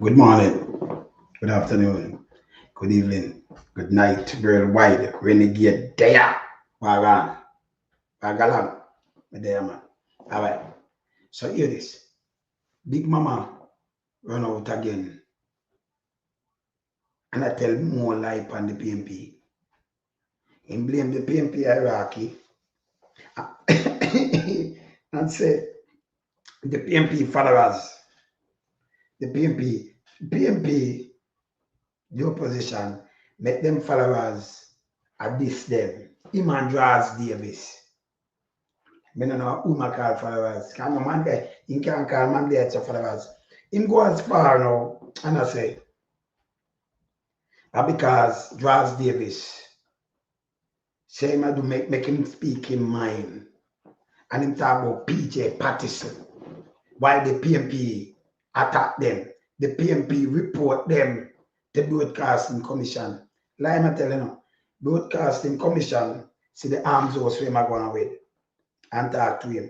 Good morning, good afternoon, good evening, good night, worldwide, renegade there. Wagan, Wagalang, there man. Alright, so hear this. Big Mama run out again and I tell more lie on the PMP. He blame the PMP hierarchy and say the PMP followers, the PMP, the opposition, make them followers at this them. Him and Draz Davis. I don't know who my call followers. Can no man there, he can call man there to followers. Him go as far now, and I say, because Draz Davis say him do make him speak him mind. And him talk about PJ Patterson. Why the PMP attack them. The PMP report them to Broadcasting Commission. Like I tell you, Broadcasting Commission see the arms horse where I going with and talk to him.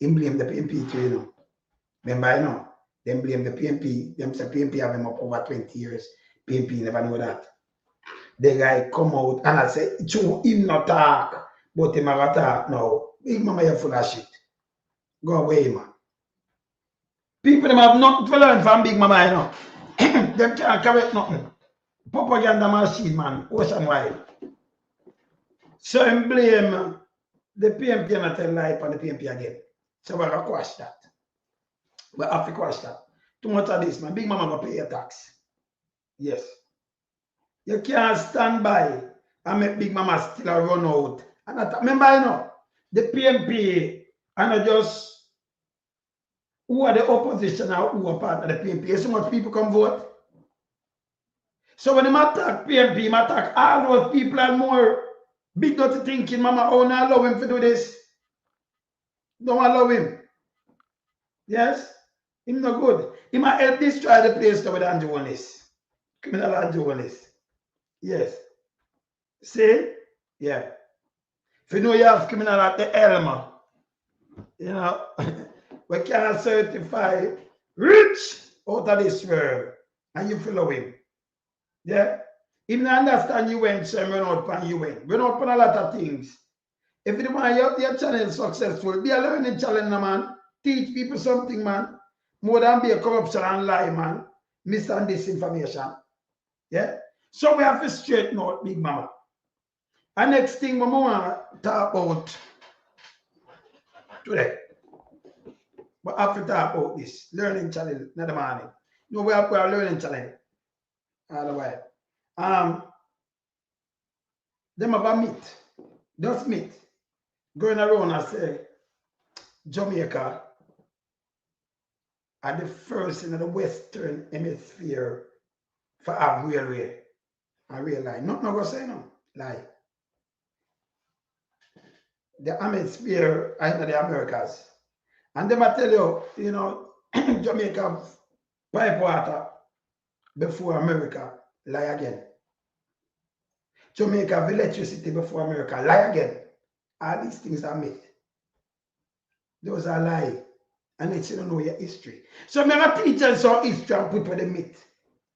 Him blame the PMP too, Remember, them blame the PMP. Them say PMP have him up over 20 years. PMP never know that. The guy come out and I say, true, him not talk, but him have a talk now. Big Mama, you're full of shit. Go away, man. People them have nothing to learn from Big Mama, Them can't correct nothing. Propaganda machine, man. Ocean wide. So him blame the PMP and I tell lie on the PMP again. So we're going to quash that. We have to quash that. Too much of this, man. Big Mama will pay your tax. Yes. You can't stand by and make Big Mama still run out. And remember, the PMP and not just who are the opposition or who are part of the PMP. So much people come vote. So when they attack PMP, they attack all those people and more. Big dirty thinking, Mama, oh, not allow him to do this. Don't allow him. Yes? Him no good. He might help destroy the place with Angelis. Criminal Angelis. Yes. See? Yeah. If you know you have criminal at the Elma, we can't certify rich out of this world. And you follow him. Yeah? If you understand you went, so run out pan you went. Run out pan a lot of things. If you want your channel successful, be a learning challenge, man. Teach people something, man. More than be a corruption and lie, man. Mis and disinformation. Yeah? So we have to straighten out Big Mama. And next thing we want to talk about today. We have to talk about this. Learning challenge, not the morning. No, we have a learning challenge. All the way. Them have a meet. Just meet. Going around and say, Jamaica are the first in the Western Hemisphere for a railway. A rail line. Not going to say no. Lie. The hemisphere are in the Americas. And them I tell you, Jamaica pipe water before America. Lie again. Jamaica have electricity before America. Lie again. All these things are myth. Those are lies. And it's you don't know your history. So I'm going to teach you some history and put with the myth.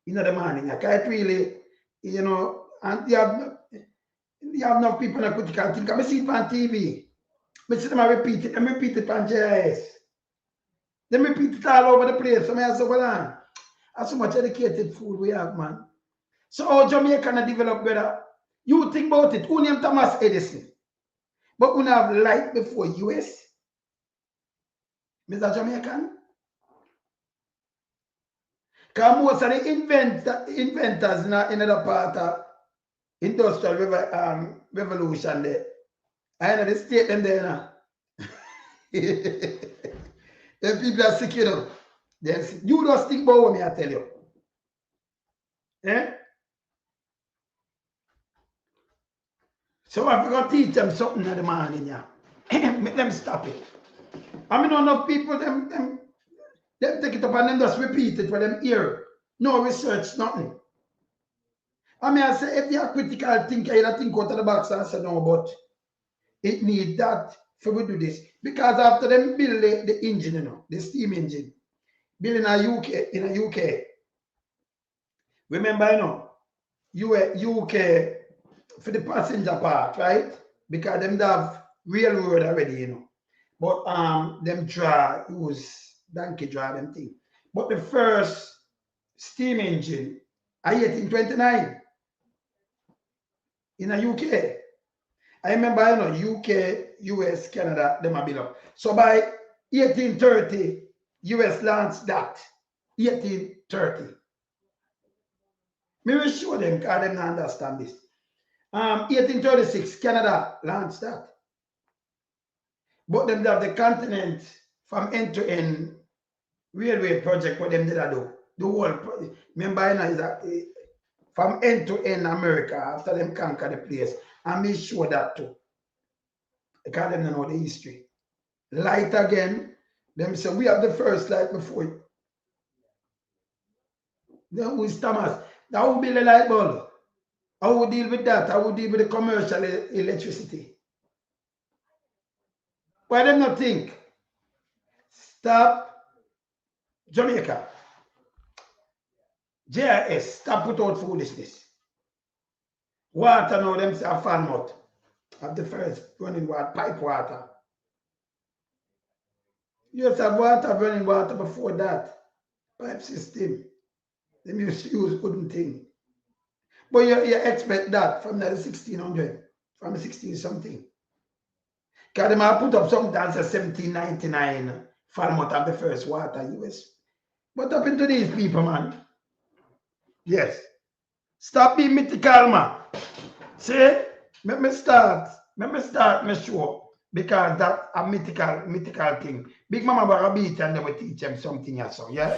The morning. I can't really, and you have enough people in the critical think. I see it on TV. I see them repeat it. I repeat it on JIS. They repeat it all over the place. So I say, well, that's so much educated food we have, man. So how Jamaica can develop better? You think about it. Who named Thomas Edison? But we have light before US. Mr. Jamaican? Because most of the inventors in the part of industrial revolution there. I know the state them there now. The people are sick, You just think about what me I tell you. Eh? So I'm going to teach them something in the morning, Make them stop it. I mean, enough people, them take it up and then just repeat it for them hear. No research, nothing. I mean, I say, if you're a critical thinker, you don't think out of the box and say, no, but it need that for we do this. Because after them build the engine, the steam engine, build in a UK, Remember, you know, UK for the passenger part, right? Because them have railroad already, you know. But them draw use donkey draw them thing. But the first steam engine, I 1829 in the UK. I remember, you know, UK, US, Canada, them have built up. So by 1830, US launched that. 1830. Me will show them because they don't understand this. 1836, Canada launched that. But them have the continent from end to end railway project what them did I do. The whole remember you know, is that from end to end America after them conquer the place. And me sure that too. Because them don't know the history. Light again, them say we have the first light before it. Then who is Thomas? That will build a light bulb. I will deal with that. I will deal with the commercial electricity. Why them not think? Stop Jamaica. JIS, stop put out foolishness. Water now, them say a fan mouth. Have the first running water, pipe water. You just have water, running water before that. Pipe system. Them used to use wooden thing. But you expect that from the 1600, from the 16 something. Because they might put up something that says 1799 Falmouth of the first water US. What happened to these people, man? Yes. Stop being mythical, man. See? Let me start my show. Because that's a mythical thing. Big Mama will beat and they will teach them something else. So, yeah?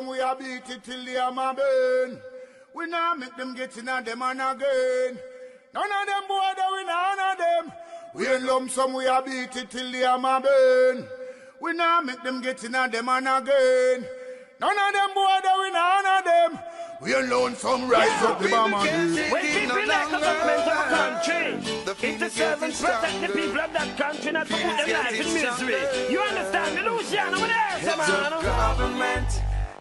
We are beat it till they are my burn. We now make them get in and them and again. None of them boy that we none of them. We in lump sum we are beat it till they are my burn. We now make them get in and them and again. None of them boy that we none of them. We alone some rise up the bomb again. When people elect the government of a country, it's to serve and protect the people of that country, not to put their life in misery. You understand me, Luciano? What else, man?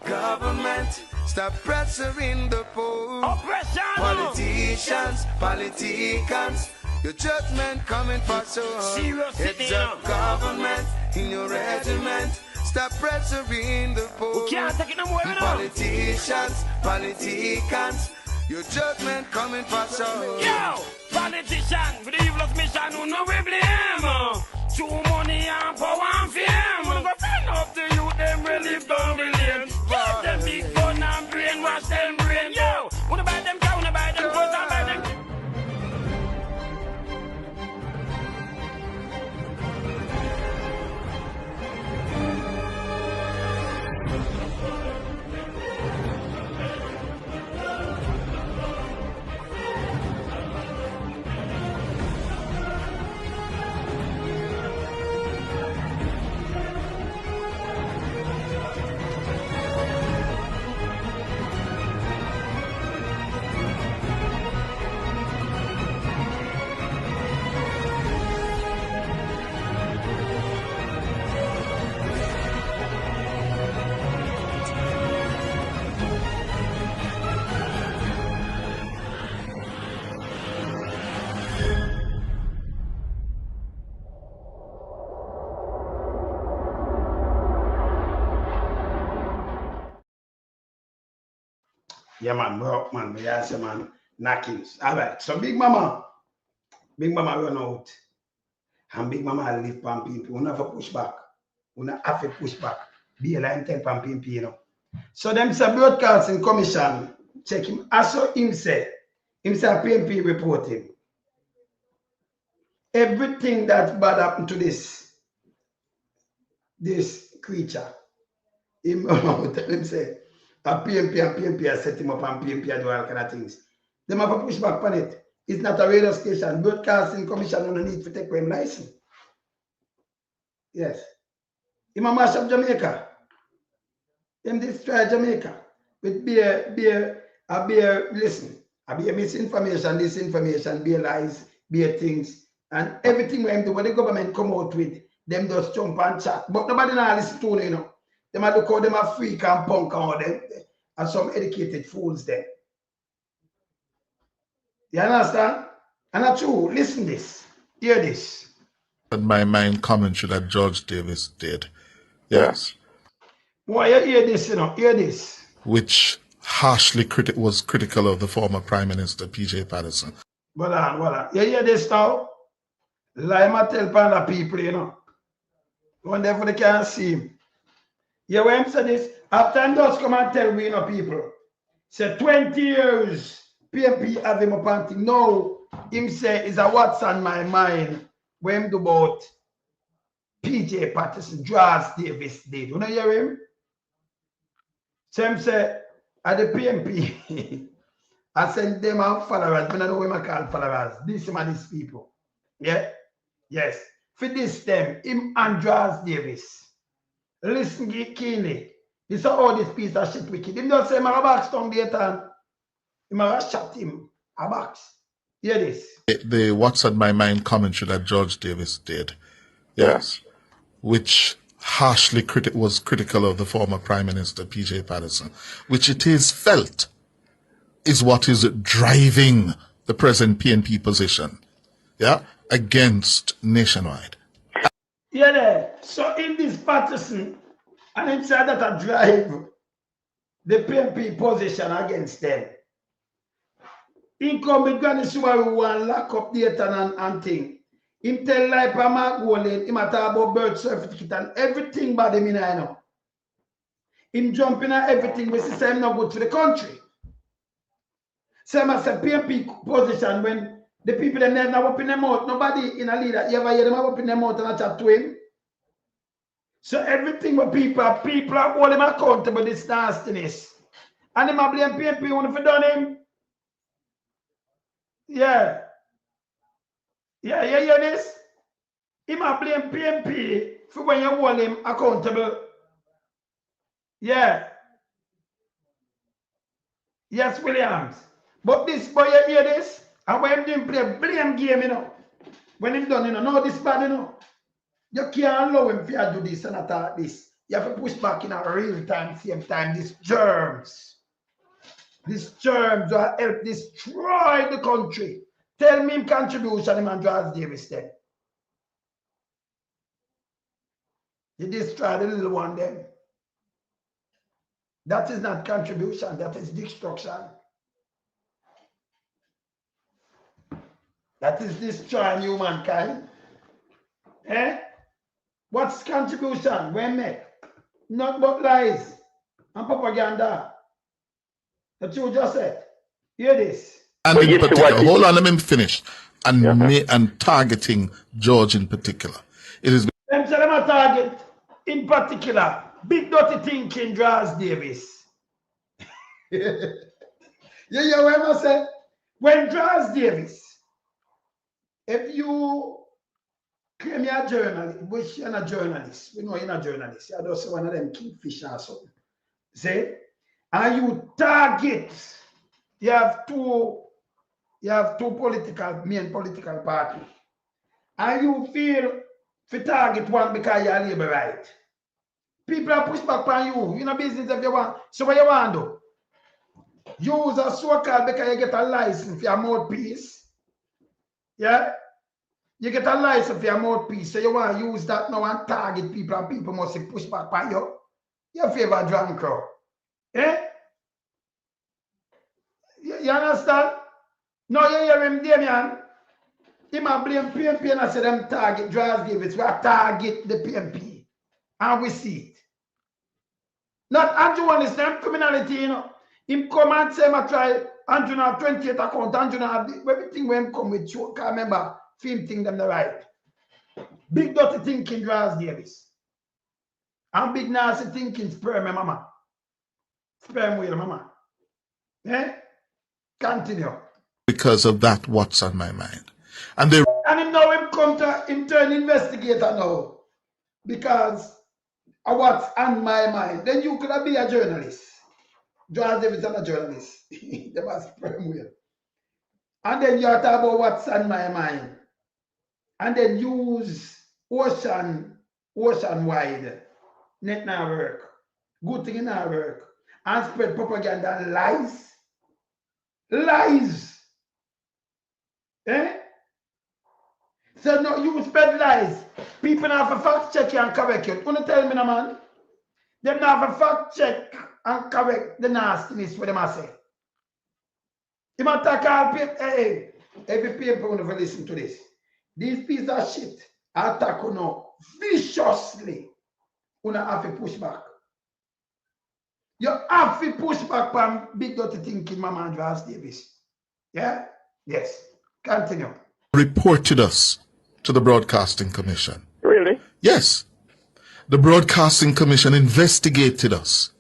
Government, stop pressuring the poor. Oppression. Politicians, your judgment coming for sure. Serious It's a government in your regiment. Stop pressuring the poor. We can't take it no more, you know. Politicians, your judgment coming for sure. Yo, politician with the evilest mission, who know we blame. Too money and power and fame. We go find up the youth, them relieve down the lane. Give them big gun and brainwash them brain. Yo, wanna buy them cow, wanna buy them clothes and buy them. Yeah, man, broke, man. We are say, man, knockings. All right. So, Big Mama run out. And Big Mama live pan people. We have to push back. We have to push back. Be a line 10 pan people, you know. So, them say broadcasting commission check him. I saw him say PMP reporting. Everything that bad happened to this creature. Him tell him say, a PMP I set him up and PMP I do all kind of things. They have to push back on it. It's not a radio station. Broadcasting commission don't need to take away him license. Yes. Him a mash up Jamaica. Him destroy Jamaica. With listen, a beer misinformation, disinformation, beer lies, beer things, and everything when the government come out with, them just jump and chat. But nobody now listen to them, you know. Them a look how them a freak and punk and all them, and some educated fools there. You understand? And that's true. Listen this. Hear this. My mind commentary that George Davis did. Yes. Why you hear this, you know? Hear this. Which harshly was critical of the former Prime Minister P.J. Patterson. Voilà. You hear this now? Like I tell panda people, you know. Whenever they can't see him. You hear him say this? After him does come and tell me, you know, people. Say 20 years, PMP have him up and thing. No, him say is a what's on my mind when him do about P.J. Patterson, Draws Davis did. You know hear him? So him say, at the PMP, I send them out followers, but I know what I call followers. These are these people. Yeah? Yes. For this them, him and Draws Davis. Listen keenly. This is all this piece of shit wicked. Him just say, I'm a box down there and him a shot him a box. Hear this. The What's on My Mind commentary that George Davis did. Yes. Which harshly was critical of the former Prime Minister P.J. Patterson, which it is felt is what is driving the present PNP position, yeah, against Nationwide. Yeah, there. So in this Patterson, and inside that I drive the PNP position against them. Incumbent Granny Subaru want lock up data and thing. Him tell like Mark Golden, him talk about birth certificate and everything by them in I know. Him jumping at everything, we say him not good to the country. So I say PMP position when the people them never open their mouth. Nobody in a leader, you ever hear them open their mouth and I chat to him? So everything with people are hold him accountable this nastiness. And him a blame PMP when if done him. Yeah. Yeah, you hear this? Him a blame PMP for when you hold him accountable. Yeah. Yes, Williams. But this boy, you hear this? And when him didn't play blame game, you know. When him done, you know, this bad, you know. You can't allow him to do this and attack this. You have to push back in a real time, same time. These germs will help destroy the country. Tell me him contribution, him and Draws Davis then. You destroy the little one then. That is not contribution, that is destruction. That is destroying humankind. Eh? What's contribution? When make? Not but lies and propaganda. That you just said. Hear this. And in particular, hold on, let me finish. And targeting George in particular. It is. Them say them a target in particular. Big dirty thinking Draws Davis. You hear what I say? When Draws Davis, if you claim you're a journalist, which you're not a journalist, we know you're not a journalist, you're just one of them kingfisher or something. See? And you target, you have two main political parties. And you feel to target one because you're labor right. People are push back on you. You know business if you want. So what you want to do? Use a so-called because you get a license for your mouthpiece. Yeah? You get a license for your mouthpiece. So you want to use that now and target people and people must push back on you. You favor drunk crowd. Eh? You understand? Now you hear him, Damian. He might blame PMP and I say them target Draws Davis. We are target the PMP. And we see it. Not Andrew one is them criminality, you know. Him come and say, I try Andrew now 28 account, Andrew now have everything when him come with you. Can't remember, film thing them the right. Big dirty thinking Draws Davis. And big nasty thinking sperm, mama. Sperm wheel, mama. Eh? Continue. Because of that, what's on my mind. And him now him come to him turn investigator now. because of what's on my mind. Then you could have been a journalist. George Davidson a journalist. They must well. And then you talk about what's on my mind. And then use ocean wide. Net now work. Good thing in our work. And spread propaganda and lies. Lies. Eh? So no, you spread lies. People have to fact check you and correct you. You tell me, no, man. Them have to fact check and correct the nastiness what them I say. You might attack all people. Hey, every people want to listen to this. These pieces of shit attack you now viciously. You have to push back. You have to push back from big dirty thinking, Mama and George Davis. Yeah? Yes. Continue. Reported us to the Broadcasting Commission. Really? Yes. The Broadcasting Commission investigated us.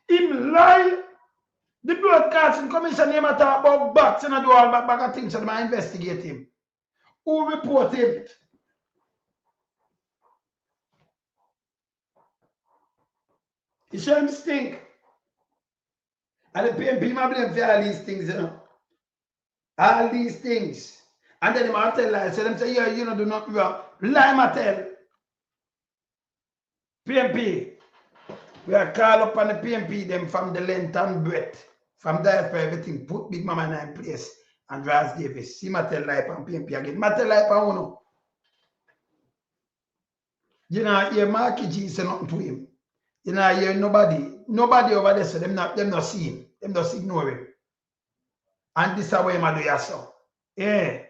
Him lie. The Broadcasting Commission name a talk about bats and I do all back of things, so they might investigate him. Who report him? You show him stink. And the PMP might blame for all these things, you know. All these things. And then they might tell lies. So them say, yeah, you know, do not wrong. Lie might tell. PMP. We are called up on the PMP them from the length and breadth. From there for everything. Put Bigmama in place. And George Davis. See my tell lie on PMP again. My tell lie on uno. You know, hear Marky G say nothing to him. You know, hear nobody over there, so them not see him. Them just ignore him. And this is how him do yourself. Yeah.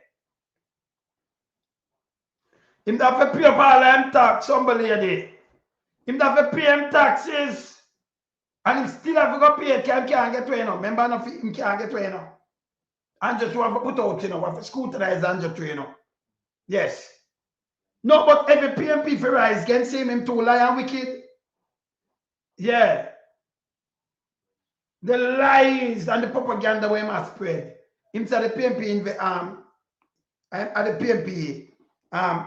Him have to pay up all them tax, somebody lady. Him have to pay him taxes. And him still have to go pay it, can't get to you know. Remember, him can't get to you know. And just want to put out, you know, want to scrutinize and just, you know. Yes. No, but every PMP for rise can say him too lie and wicked. Yeah. The lies and the propaganda we must spread. Him said the PMP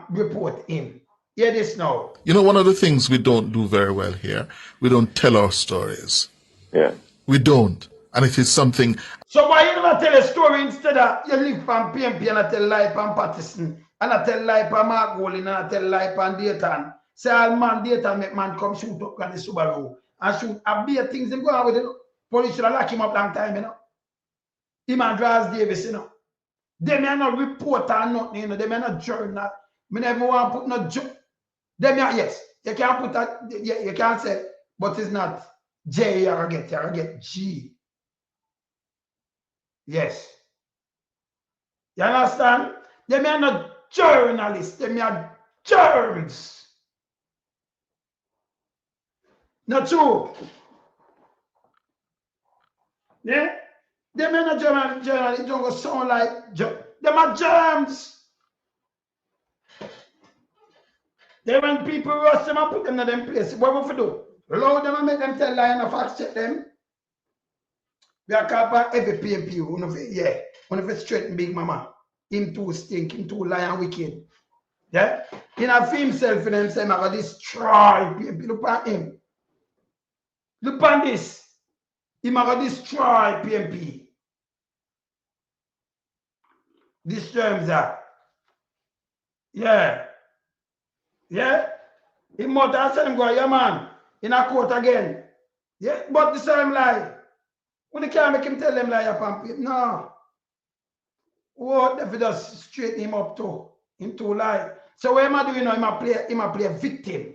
report him. Hear this now. You know, one of the things we don't do very well here, we don't tell our stories. Yeah. We don't. And it is something. So why you never tell a story instead of you live from PMP and I tell lie from Patterson, and I tell lie from Mark Golin, and I tell lie from Dayton. Say all man Dayton make man come shoot up on the Subaru and shoot a beer things him go on with it. Police should have locked him up long time, you know. Him and George Davis, you know. They may not report or nothing, you know. They may not journal. Me never want to put no joke. Them yes, you can't put that, you can't say, but it's not J you get G. Yes. You understand? They are not journalists, they are germs. Not true. Yeah? They are not journalists, it don't sound like they are germs. They when people rush them and put them in them place. What we do? Allow them and make them tell lie and fact check them. We are called every PMP. One of it straighten Bigmama. Him too stink, him too lie and wicked. Yeah? He not for himself and them say, I'm going to destroy PMP. Look at him. Look at this. He's going to destroy PMP. Destroy him, that. Yeah. Yeah? He must have said him go, yeah man, in a court again. Yeah, but the same lie. When they can't make him tell them lie upon people. No. What if he just straighten him up to him to lie? So what am I doing now? Him a play a victim.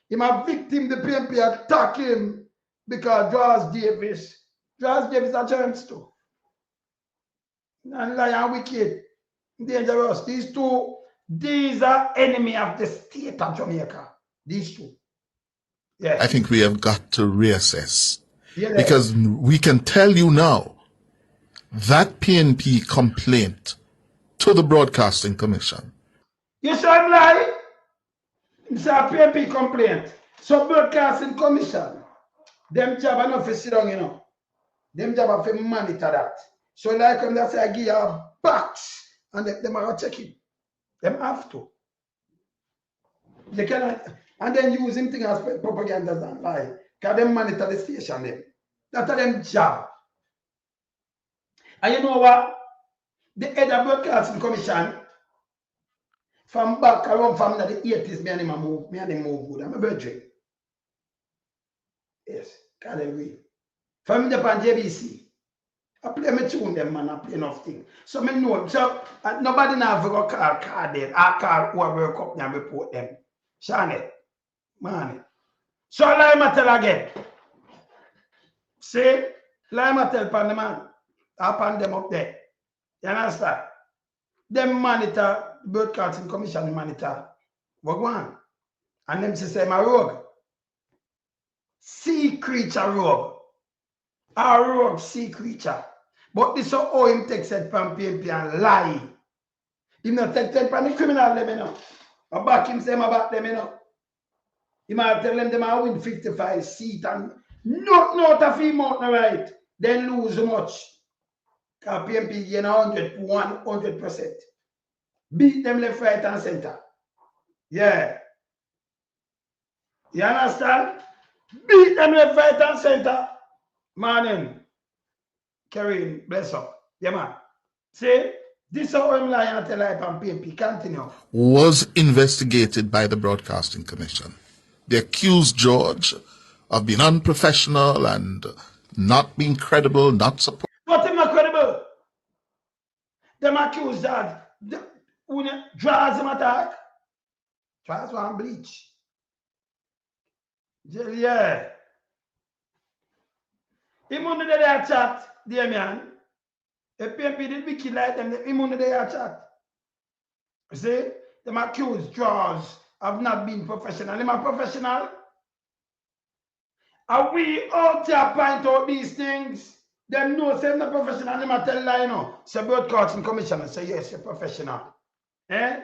Him a victim, the PMP attack him because George Davis a germs too. And lie and wicked. Dangerous. These are enemy of the state of Jamaica. These two. Yes. I think we have got to reassess. Yeah. Because we can tell you now that PNP complaint to the Broadcasting Commission. You saw him lie? It's a PNP complaint. So Broadcasting Commission, them job enough to sit down, you know. Them job have to monitor that. So like when they say I give you a box and them are checking. Them have to. They cannot. And then use him thing as propaganda and lie. Because them monitor the station them. That's them job. And you know what? The head of broadcasting commission from back around from the 80s, me and him move good. I'm a virgin. Yes, can't agree. From the pan JBC. I play me tune them, man. I play enough thing. So me know. So nobody now ever call them. I call whoever come and report them. Shane, man. So let me tell again. See, let me tell pan the man. I pan them up there. You understand? Them monitor broadcasting commission monitor. What one? And them say my rogue. Sea creature rogue. A rogue sea creature. But this is how him take said from PMP and lie. He not take from the criminal them, you know. I back him say about them, you know. He might tell them I win 55 seats and not a few more right. Then lose much. Because PMP gain 100%. Beat them left, right, and center. Yeah. You understand? Beat them left, right, and center. Morning. Kareem, bless up. Yeah, man. See, this is how I'm lying and tell I on PMP. Continue. Was investigated by the Broadcasting Commission. They accused George of being unprofessional and not being credible, not supporting. What is not credible? Them accused that when you draws him attack, draws one bleach. Yeah. Him under their chat, dear man. If PMP did be killed like them, him under their chat. You see? Them accused draws of not being professional. Them are professional. And we out here point out these things. Them know say not professional. Them are tell lie, you know. Say broadcasting commissioner say yes, you're professional. Eh?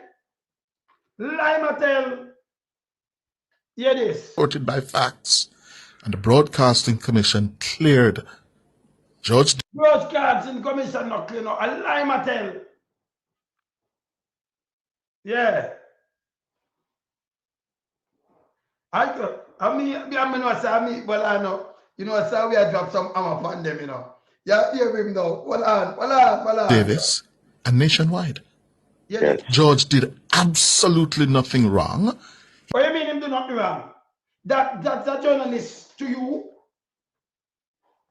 Lie ma tell. Hear this. Supported by facts. And the Broadcasting Commission cleared George. Broadcasting commission not clear no. A lie ma tell. Yeah. I mean, know, say, well, I know, you know, so we have dropped some armor upon them, you know. Yeah, hear him now. Hold on. Davis and nationwide. Yes. George did absolutely nothing wrong. What do you mean him do nothing wrong? That's a journalist to you.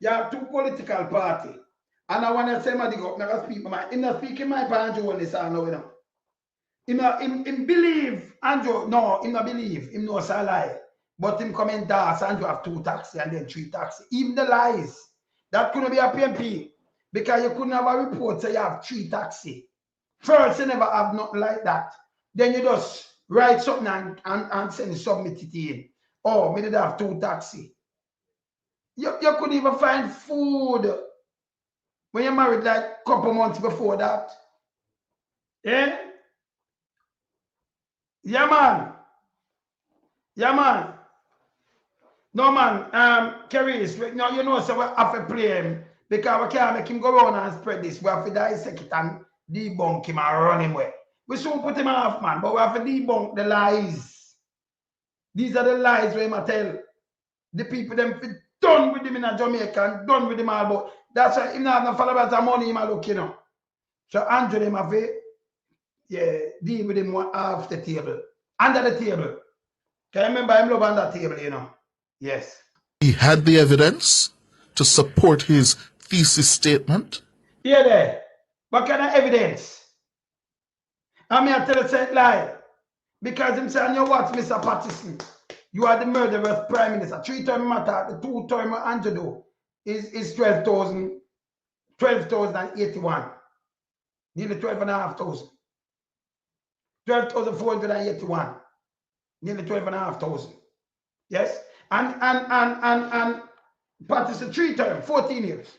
You have two political party. And I want to say, my go, never speak my mind. Him not speaking my Andrew on this, I know, you know. Him believe, Andrew, no, him not believe, him knows a lie. But him come in dance, Andrew have 2 taxi and then 3 taxi. Even the lies, that couldn't be a PMP. Because you couldn't have a report say you have 3 taxi. First, you never have nothing like that. Then you just write something and send submit it in. Oh, me did have 2 taxi. You couldn't even find food when you're married like a couple months before that. Eh? Yeah, man. Yeah, man. No, man. Caris, no, you know, so we have to play him because we can't make him go around and spread this. We have to dissect it and debunk him and run him away. We soon put him off, man, but we have to debunk the lies. These are the lies we must tell the people them done with him in Jamaica and done with him all, but that's why him not have no followers and money him look, you know. So Andrew them have to, yeah, deal with him off the table. Under the table. Can you remember him love under the table, you know? Yes. He had the evidence to support his thesis statement. Yeah, there. What kind of evidence? I mean, I tell you say lie. Because him say, you what, Mr. Patterson? You are the murderous prime minister. 3-term matter, the 2-term Andrew do is 12,081. Nearly 12,500. 12,481. Nearly 12,500. Yes? And Patterson 3-term, 14 years.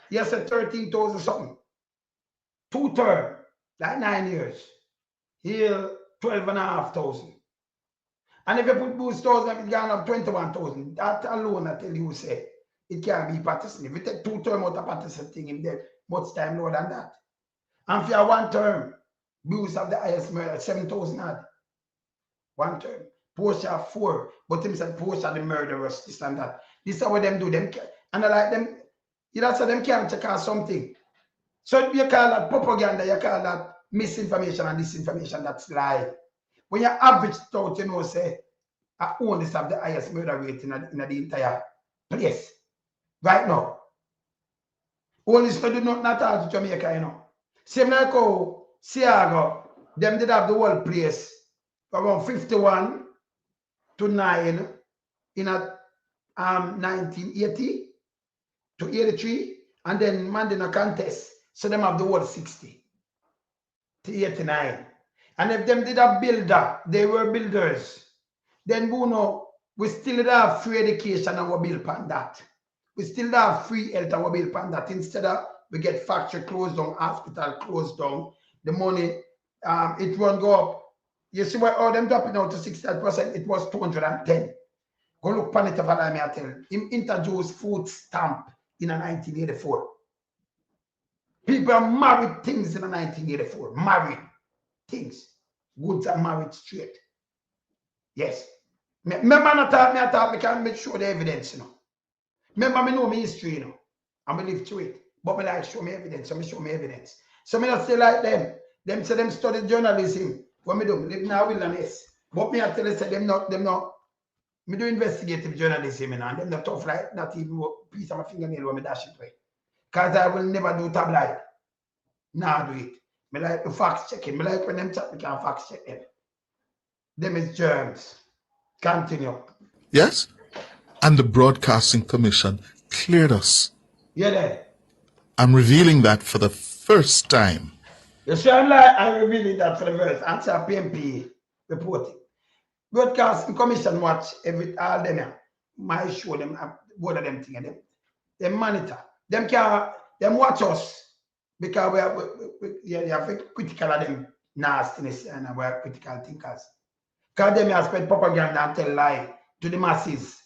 Yes, 13,000 something. 2-term, like 9 years. Here, 12,500. And if you put boost 1,000, it's gone up 21,000. That alone, I tell you, say, it can't be Patterson. If you take 2-term out of Patterson thing, him dead much time lower than that. And for your 1-term, boost of the highest murder, 7,000 odd. 1 term. Portia 4, but him said Portia the murderers, this and that. This is what them do. Them and I like them, you know, so them can't check out something. So you call that propaganda, you call that misinformation and disinformation, that's lie. When you average it out, you know, say, I only have the highest murder rate in the entire place. Right now. Only do not all to Jamaica, you know. Same like how Seago, them did have the whole place around 51 to 9 in a 1980 to 83, and then Mandela contest, so them have the whole 60 to 89. And if them did a builder, they were builders. Then Bruno, we still have free education and we build upon that. We still have free health and we build upon that. Instead of we get factory closed down, hospital closed down, the money it won't go up. You see what all them dropping out to 60%, it was 210. Go look upon it if I may tell you. Him introduced food stamp in 1984. People married things in 1984. Married things. Goods are married straight. Yes. Remember not talk me, I talk, I can make sure the evidence, you know. Remember me know my history, you know. I'm gonna live through it. But me like show me evidence, so me show me evidence. So me not say like them. Them say them study journalism. What me do? Me live in a wilderness. But me I tell you say them not. Me do investigative journalism, you know, and them not tough like not even piece of my fingernail when me dash it away. Cause I will never do tabloid. Nah, do it. Me like the facts checking. Me like when them chat, me can facts check them. Them is germs. Continue. Yes? And the Broadcasting Commission cleared us. Yeah, there. I'm revealing that for the first time. You see, I'm revealing that for the first. Answer PMP reporting. Broadcasting Commission watch all them here. My show them, both of them thing. Them monitor. Them watch us because we are very critical of them nastiness and we are critical thinkers. Because them have spread propaganda and tell lie to the masses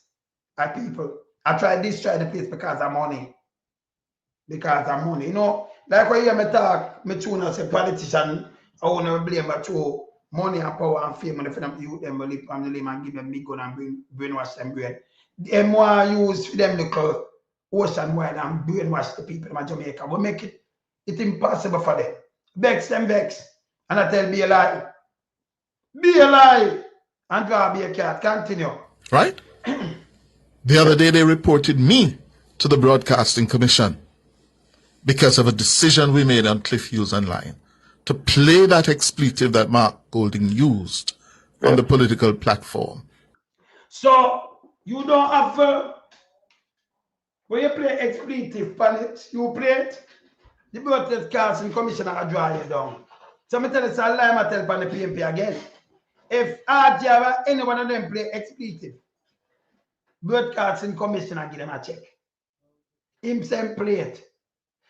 and people. I try to destroy the place because of money. Because of money. You know, like when you hear me talk, me tune as a politician, I want to blame but to money and power and fame, and if them youth them will live on the limb and give them big gun and brainwash them brain. Them more use for them little ocean wide and brainwash the people in Jamaica. We make it impossible for them. Vex them vex. And I tell be a lie. Be a lie. And draw be a cat. Continue. Right? The other day they reported me to the Broadcasting Commission because of a decision we made on Cliff Hughes Online to play that expletive that Mark Golding used on the political platform. So you don't have when you play expletive on it, you play it, the Broadcasting Commission will draw you down. So I tell you, so I tell on the PMP again. If RJ or any one of them play expletive, Broadcasting Commission will give them a check. Him same play it.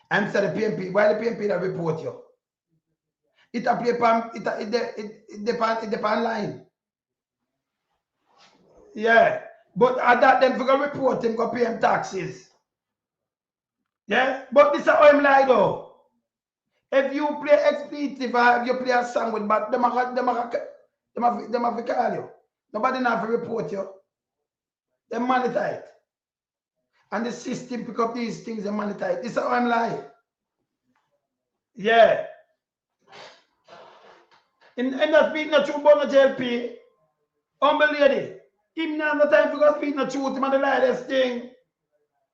And so the PMP, why the PMP will report you? It depends line. Yeah. But at that them for report him go pay him taxes. Yeah. But this is how him lie though. If you play expletive or if you play a song with but them have to call you. Nobody not have to report you. They monitor it. And the system pick up these things and monitor it. This is how I'm lying. Yeah. In that speak not true about the JLP. Humble lady. Him now the time to go speak not truth. Him and the lightest thing.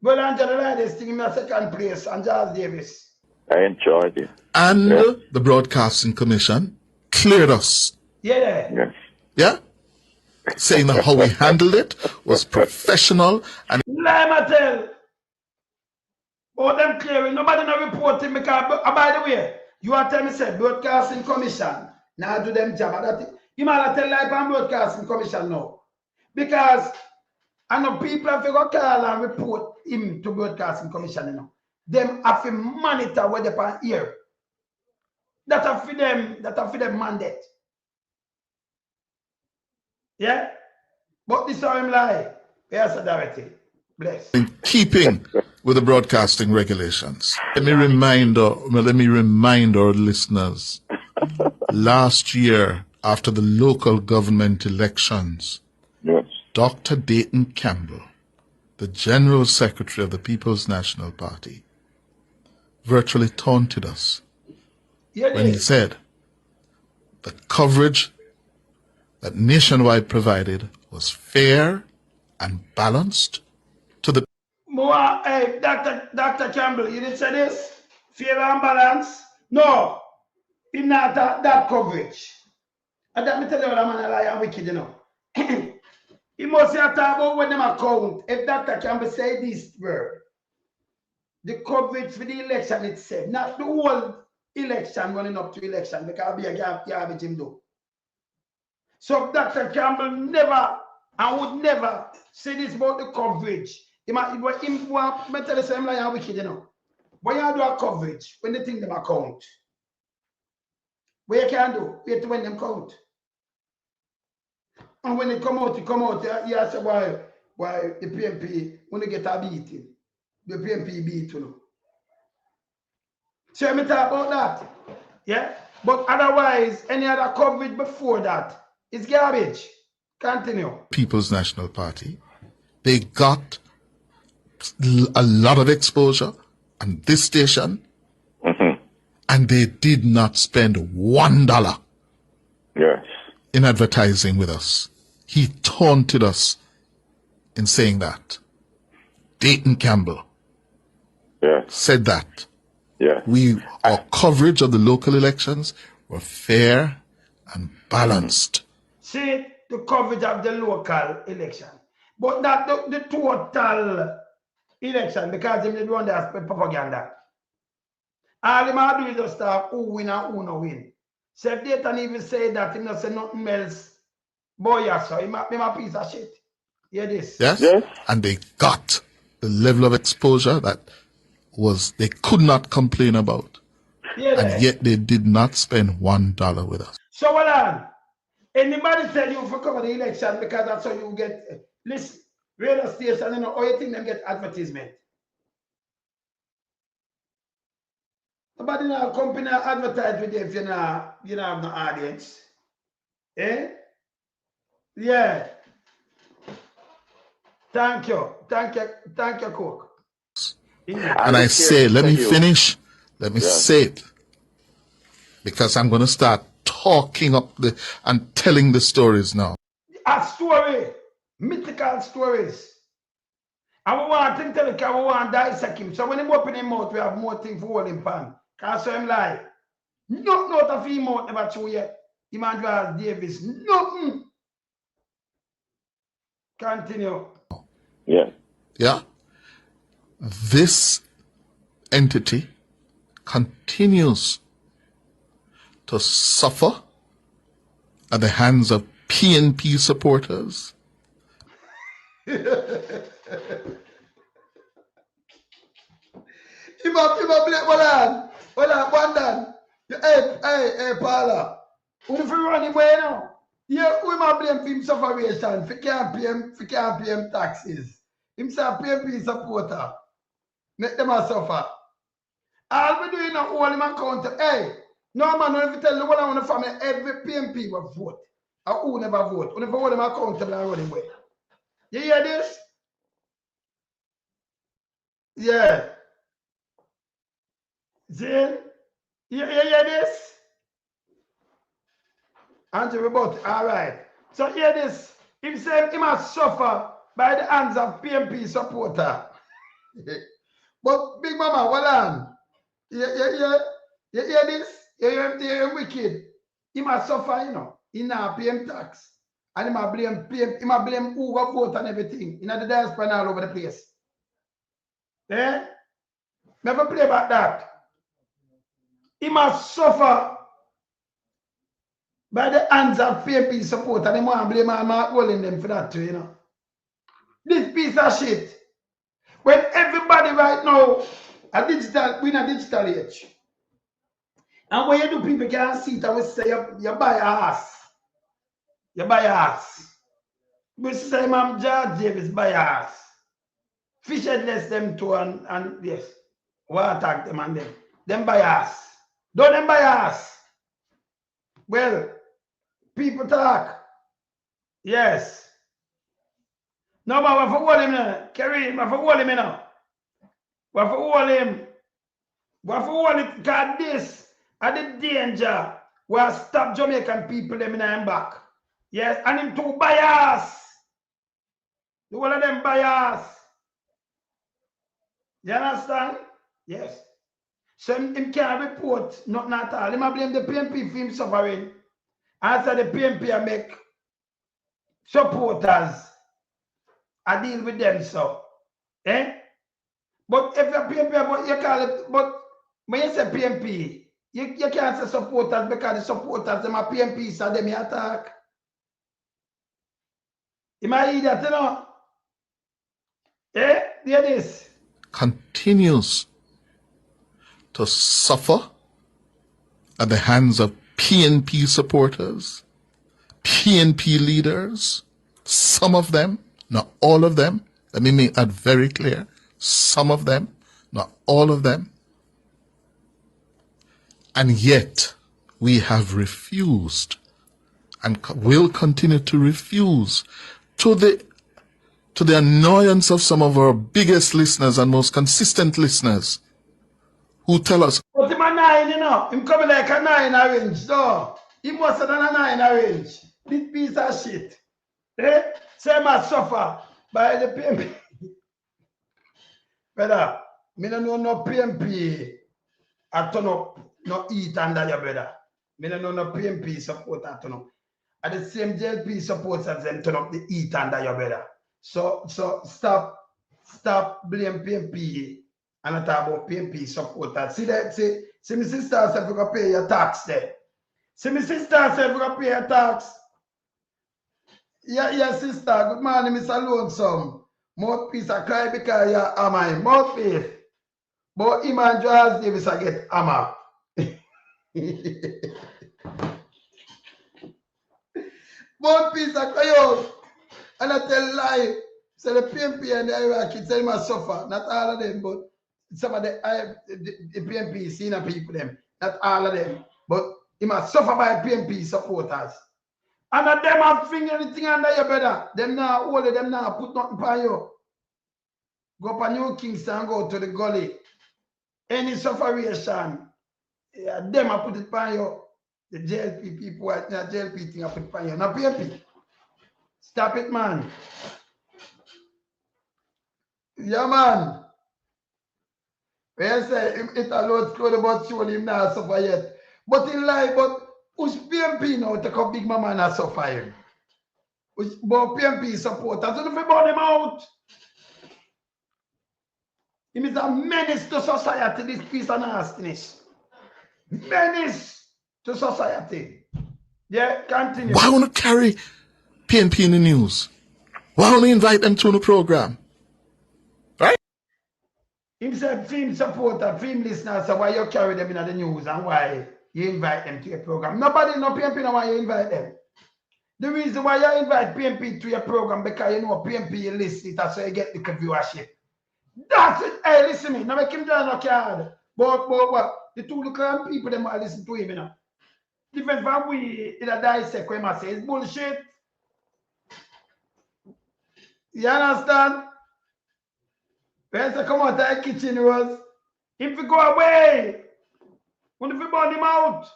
Well, Angel the lightest thing in the second place. And Charles Davis. I enjoyed it. And the Broadcasting Commission cleared us. Yeah. Yes. Yeah? Saying that how we handled it was professional and Lie tell. Oh, them clearing. Nobody no reporting because by the way, you are telling me say Broadcasting Commission. Now do them job. You might tell like on Broadcasting Commission now. Because I know people have to go call and report him to Broadcasting Commission, you know. Them have to monitor what they can hear. That are for them mandate. Yeah? But this time lie. Yes, authority. Bless. in keeping with the broadcasting regulations. Let me remind our listeners, last year after the local government elections, Yes. Dr. Dayton Campbell, the General Secretary of the People's National Party, virtually taunted us when he said the coverage that Nationwide provided was fair and balanced to the More, hey, Dr. Campbell, you didn't say this? Fair and balance? No, it's not that coverage. And that me tell you what I'm a liar and wicked, you know. He must have talk about when them account. If Dr. Campbell say this word, the coverage for the election itself, not the whole election running up to election, because be a garbage him do. So Dr. Campbell never and would never say this about the coverage. He want me tell you same like and wicked, you know. When you do a coverage, when they think them account, what you can do, wait when them count. And when they come out, you say why the PMP when they get a beating, the PMP beat you know. So me talk about that. Yeah? But otherwise, any other coverage before that is garbage. Continue. People's National Party. They got a lot of exposure on this station, and they did not spend $1 Yes. in advertising with us. He taunted us in saying that. Dayton Campbell Yes. said that. Yes. Our coverage of the local elections were fair and balanced. See the coverage of the local election, but not the total election, because they don't want to spread propaganda. All they might do is just start who win and who no win. So if they can even say that, he not say nothing else, boy, yes, so he might be a piece of shit. Hear this? Yes? Yes. And they got the level of exposure that they could not complain about. Yeah, And yet they did not spend $1 with us. so hold on. Anybody tell you for cover the election because that's how you get listen, radio station, you know, or you think them get advertisement. Nobody in a company advertise with you if you don't have no audience. Eh? Yeah. Thank you, Cook. And I say, let me finish. Let me say it. Because I'm going to start talking up and telling the stories now. A story, mythical stories. And we want to tell you, we want to dissect him. So when him open him mouth, we have more things for hold him pan. Because so him lie. Nothing out of him mouth never true yet. Emmanuel Davis, nothing. Continue. Yeah. Yeah. This entity continues to suffer at the hands of PNP supporters. Hold on, one done. Hey, Paula. Who if you run him away now? Yeah, we might blame for him sufferation, for can't pay him taxes. Him say PNP supporter. Make them a suffer. All we doing now, all him account. Hey, no man, if you tell the one on the family, every PNP will vote. And who never vote? Who never hold him accountable and run him away. You hear this? Yeah. See? You hear this? Andrew about all right. So hear this. Him say he must suffer by the hands of PNP supporter. But Bigmama, hold on. You hear this? You hear him wicked. He must suffer, you know. He not pay him tax. And he must blame PM, he must blame who got vote and everything. You know the diaspora and all over the place. Eh? Never play about that. He must suffer by the hands of PNP support, and they want to blame Mark Walling them for that too, you know. This piece of shit. When everybody right now we in a digital age. And when you do, people can't see it, I will say you buy a house. You buy a house. We say Ma'am George Davis buy a house. Fish headless them too and yes. We'll attack them and them buy a house. Don't them buy a house. Well, People talk. Yes. No, but we have to hold him now. Kareem, we have to hold him now. We have to hold him. We have to hold it because this are the danger will stop Jamaican people them in him back. Yes, and him too bias. The one of them bias. You understand? Yes. So him can't report nothing at all. Him blame the PNP for him suffering. After the PNP make supporters, I deal with them so. Eh? But if you're PNP, but you call it, but when you say PNP, you can't say supporters because the supporters, them are PNP, so they may attack. You might hear that, you know? Eh? Hear this. Continues to suffer at the hands of PNP supporters, PNP leaders, some of them, not all of them. Let me make that very clear. Some of them, not all of them. And yet, we have refused and will continue to refuse to the annoyance of some of our biggest listeners and most consistent listeners who tell us, but him a 9, you know. Him coming like a 9 orange, so. He must have done a 9 orange. This piece of shit. Eh? Say must suffer by the PNP. Brother, me no know no PNP I turn up, no eat under your brother. Me no know no PNP support I turn up. At the same JLP supports as them turn up the eat under your brother. So stop blame PNP and I talk about PNP supporters. See that, see my sister said we gonna pay your tax there. See my sister said we gonna pay your tax. Yeah, sister, good morning, Mr. Lonesome. Mouthpiece I cry because you're my mouthpiece. But him and Charles Davis I get hammer. Mouthpiece I cry out. And I tell lie. So the PNP and the Iraqi tell him I suffer. Not all of them, but some of the PNP senior people them. Not all of them. But he must suffer by PNP supporters. And of them have finger anything under your brother. Them now hold it, them now put nothing by you. Go up a New Kingston and go to the gully. Any sufferation, yeah, them I put it by you. The JLP people, the JLP thing I put it by you. Now PNP. Stop it, man. Yeah, man. When I say it alone close about showing him not suffer yet. But in life, but who's PNP now take up Bigmama and not suffer him? But PNP supporters, don't you burn him out? He is a menace to society, this piece of nastiness. Menace to society. Yeah, continue. why want to carry PNP in the news? Why want to invite them to the program? Right? He said, film supporter, film listeners, so why you carry them in the news and why you invite them to your program. Nobody know PNP know why you invite them. The reason why you invite PNP to your program because you know PNP you listen it so you get the viewership. That's it. Hey, listen me. Now make him join a card. But what? The two local people them are listen to him, you know. Different from we in a dissect when I say it's bullshit. You understand? When I come out of the kitchen was, if you go away, when you burn him out,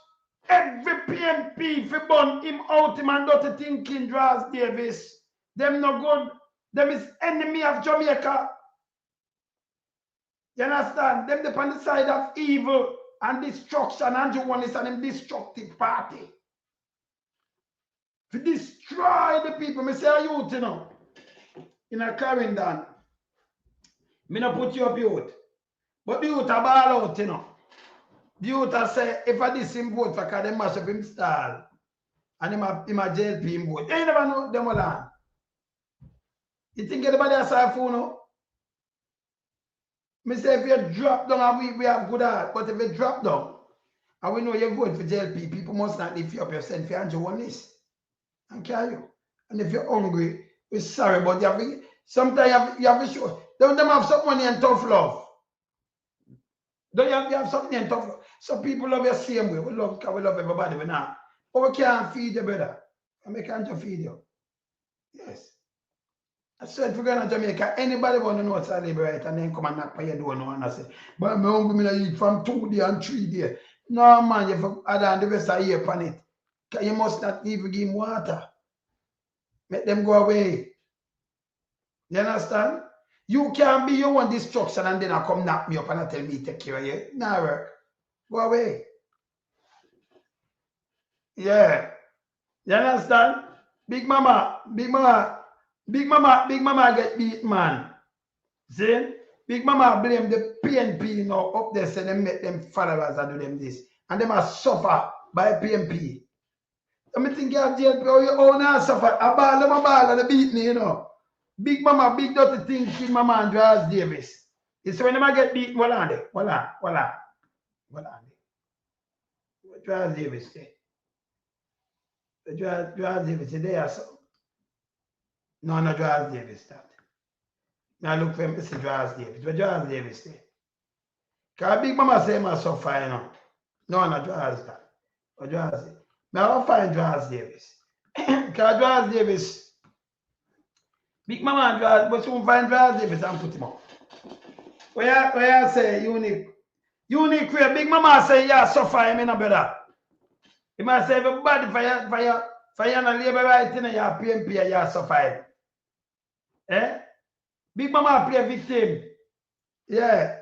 every PNP, if you burn him out, him and dirty thinking Draws Davis, them no good. Them is enemy of Jamaica. You understand? Them depend on the side of evil and destruction. Andrew one is an destructive party. To destroy the people. Me say a youth, you know. In a Clarendon. Me not put you up youth. But the youth are ball out, you know. The youth are say, if I this him vote for because they mash up him style. And him a JLP him vote. You never know them all. You think anybody has a phone now? Me say if you drop down and we have good heart, but if you drop down and we know you're vote for JLP, people must not lift you up yourself for Andrew one list and carry you. And if you're hungry, we're sorry, but you have to, sometimes you have to show. Don't them have some money and tough love. Don't you have something and tough love? So people love you same way. We love everybody, but now. But we can't feed you, brother. American to feed you. Yes. I said, if we're going to Jamaica, anybody want to know what's a liberate and then come and knock on your door, no one say, but I'm hungry, I eat from 2 days and 3 days. No, man, you have add on the rest of the year upon it. You must not even give him water. Make them go away. You understand? You can't be your own destruction and then I come knock me up and I tell me take care of you. Nah, work. Go away. Yeah. You understand? Big Mama get beat, man. See? Big Mama blame the PNP now up there, say they make them followers and do them this. And they must suffer by PNP. I think you have jail, you own and suffer. A ball and they beat me, you know. Big Mama, big dirty thing, Kid Mama and Draz Davis. It's when they get beat, what are they? What are they? What Draz Davis say? Draz Davis say they are so. No, Draz Davis that. Now look for him, it's Draz Davis. What Draz Davis say? Because Big Mama say must suffer, you know. No, Draz that. What Draz say? Now I'll find Draz Davis. Because Draz Davis, Big Mama and Draz, but soon find Draz Davis and put him up. Where I say unique where Big Mama say yeah suffer him in a brother. He might say everybody for your labor right in your PMP you suffer him. Eh? Big Mama play victim. Yeah.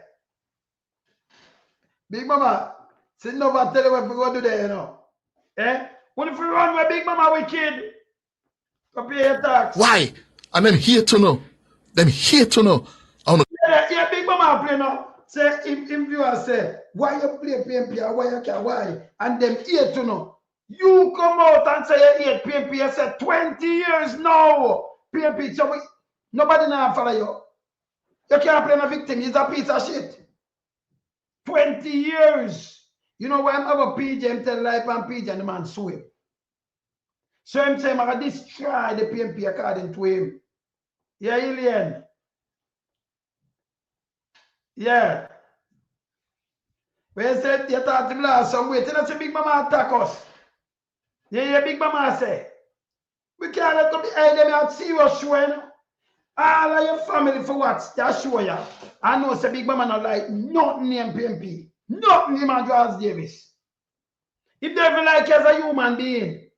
Big Mama, sit down and tell you what we go do there, you know. Eh? What if we run with Big Mama wicked? To pay your tax. Why? And them here to know. Them here to know. Yeah, Big Mama play now. Say, if you say, why you play PMP or why you can, why? And them here to know. You come out and say you hate PMP. You say 20 years now. PMP, so nobody now follow you. You can't play a victim. He's a piece of shit. 20 years. You know when I'm over PJ, I'm tell life and PJ and the man sue him. So I'm saying, I'm going to destroy the PMP according to him. Yeah, alien. Yeah. When you said you thought to blast some way, tell us Big Mama attack us. Yeah, Big Mama say. We can't let them behind them out serious show, you know. All of your family for what? That show you. I know say Big Mama not like nothing named PMP. Nothing named Draz Davis. If they ever like you as a human being,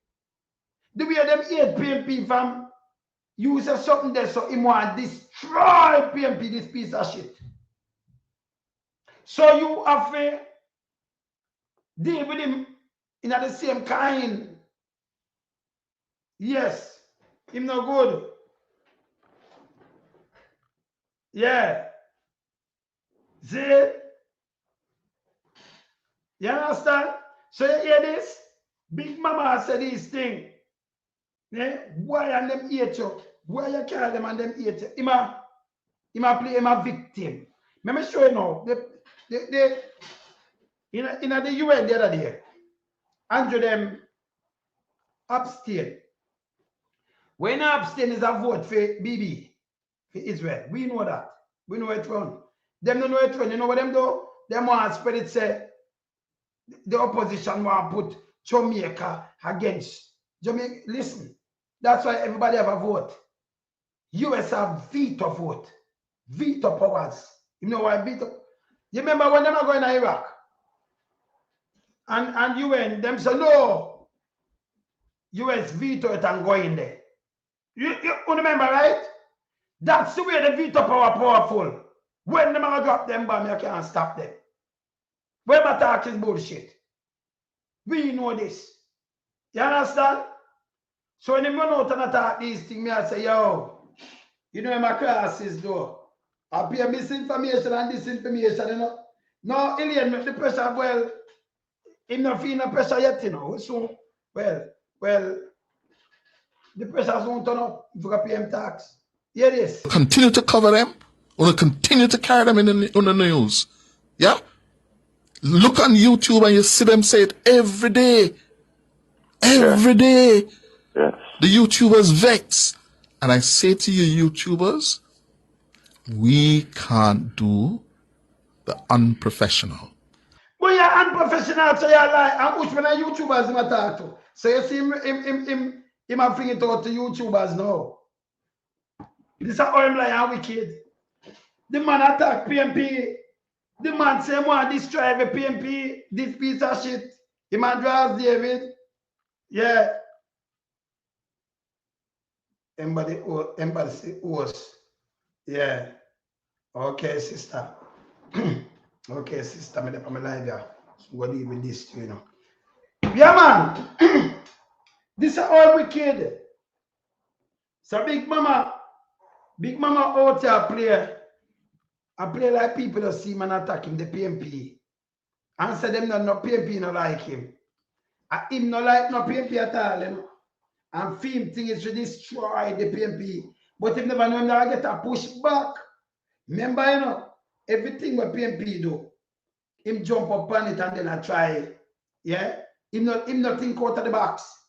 the way them hate PMP from you say something there so him want destroy PMP, this piece of shit. So you have to deal with him in the same kind. Yes. Him no good. Yeah. See? You understand? So you hear this? Big Mama said this thing. Yeah? Why and them hate you? Why you carry them and them hate you? Him a play him a victim. Let me show you now. In the UN the other day, Andrew them abstain. When abstain is a vote for BB, for Israel. We know that. We know it run. Them don't know it run. You know what them do? Them want to spread it say the opposition want to put Jamaica against Jamaica. Listen, that's why everybody have a vote. US have veto vote. Veto powers. You know why veto? You remember when they were going to Iraq? And UN, them say no. US veto it and go in there. You remember, right? That's the way the veto power powerful. When them are drop them bomb, you can't stop them. When my talk is bullshit. We know this. You understand? So when them run out and attack these things, I say, yo, you know my classes though. I appear misinformation and disinformation, you know. No, alien make the pressure, well, him not feeling the pressure yet, you know. So, well, the pressures won't turn up if you pay him tax. Hear this. Continue to cover them, or continue to carry them on the news. Yeah? Look on YouTube and you see them say it every day. Every day. Yes. The YouTubers vex. And I say to you, YouTubers, we can't do the unprofessional. But you're unprofessional, so you're like, and which one of YouTubers him talk to? So you see him He might bring it out to YouTubers now. This is how I'm like wicked. The man attack PMP. The man say want destroy the PMP. This piece of shit. The man draws David. Yeah. Embassy host. Yeah. Okay, sister. Okay, sister. I'm live here. So what do you with this, you know? Yeah, man. This is all wicked. So Bigmama out here play. I play like people that see man attack him, the PMP. And say them no PMP no like him. And him no like no PMP at all, you know. And film thing is to destroy the PMP. But him never know him never get a push back. Remember, you know, everything what PMP do, him jump up on it and then I try it. Yeah? Him not think out of the box.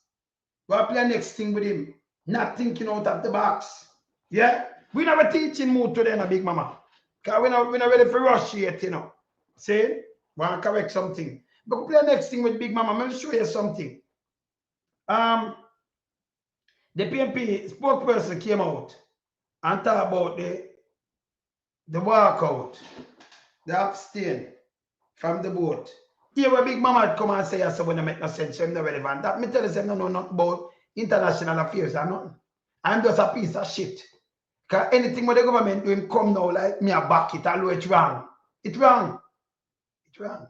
We'll play next thing with him. Not thinking out of the box. Yeah? We never teaching mood today, no Bigmama. Because we're not ready for rush yet, you know. See? Want to correct something. But we'll play next thing with Bigmama. Let me show you something. The PMP spokesperson came out and talked about the walkout, the abstain from the boat. Here where Bigmama come and say, I said, when it make no sense, so I'm not relevant. That me tell you, I don't know nothing about international affairs or nothing. I'm just a piece of shit. Because anything what the government doing come now, like me, I back it, although it's wrong. It's wrong. It's wrong.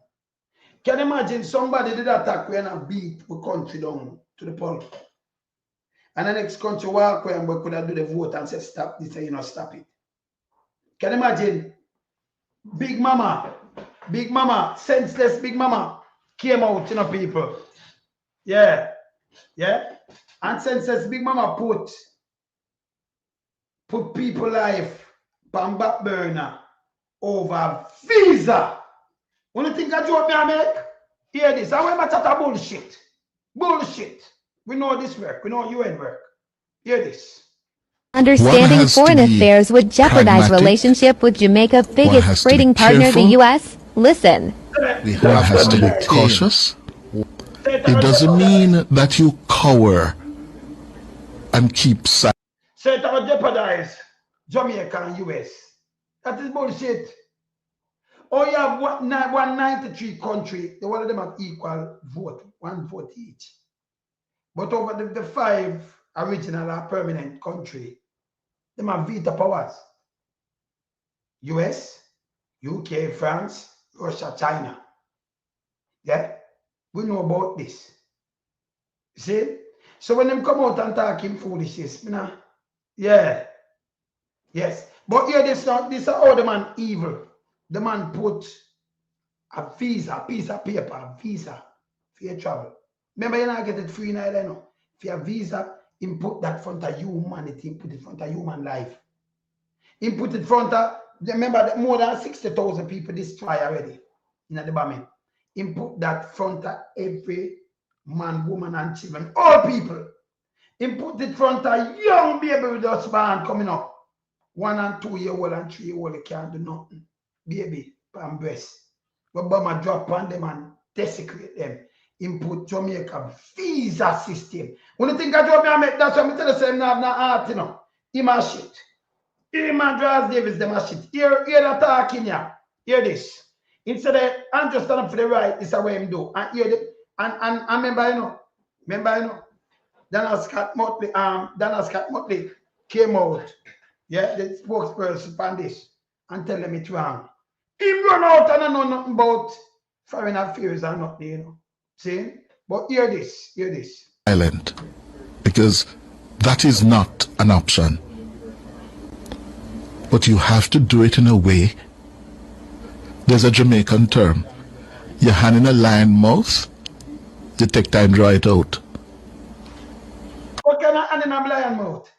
Can you imagine somebody did attack when I beat the country down to the pulp? And the next country walk where we could have do the vote and say, stop this, and you know, stop it. Can you imagine? Bigmama, senseless Bigmama came out, you know, people. Yeah. Yeah. And senseless Bigmama put people life on back burner over visa. When you think I joke me I make? Hear this. I want to chat bullshit. Bullshit. We know this work. We know UN work. Hear this. Understanding foreign affairs would jeopardize relationship with Jamaica's biggest trading partner, the U.S. Listen. One has to be cautious. It doesn't mean that you cower and keep silent. So it will jeopardize Jamaica and US. That is bullshit. Oh, you have 193 countries. The one of them have equal vote, 1 vote each. But over the 5 original or permanent countries, they have veto powers. US, UK, France, Russia, China. Yeah? We know about this. See? So when them come out and talking foolishness, you know, yeah. Yes. But here this is how the man evil. The man put a visa, a piece of paper, a visa for your travel. Remember, you not get it free now, you know. For your visa, he put that front of humanity, he put it front of human life. He put it front of, remember that more than 60,000 people destroyed already in the bombing. He put that front of every man, woman, and children, all people. He put it front of young baby with us born coming up. 1 and 2 year old and 3 year old, they can't do nothing. Baby, palm breast. But Obama drop on them and desecrate them. Input Jamaica visa system. When you think of Jamaica, that's what I tell you, say, I'm not art, you know. Him a shit. Him and Draws Davis, them a shit. Hear the talking here. Hear this. Instead of, I'm just standing up for the right, this is what him do. And hear the, and remember, you know, Daniel Scott Motley came out. Yeah, the spokesperson on this and tell them it's wrong. Him run out and I know nothing about foreign affairs or nothing, you know. See? But hear this. Silent, because that is not an option. But you have to do it in a way. There's a Jamaican term. Your hand in a lion mouth, you take time to draw it out. What kind of hand in a lion mouth?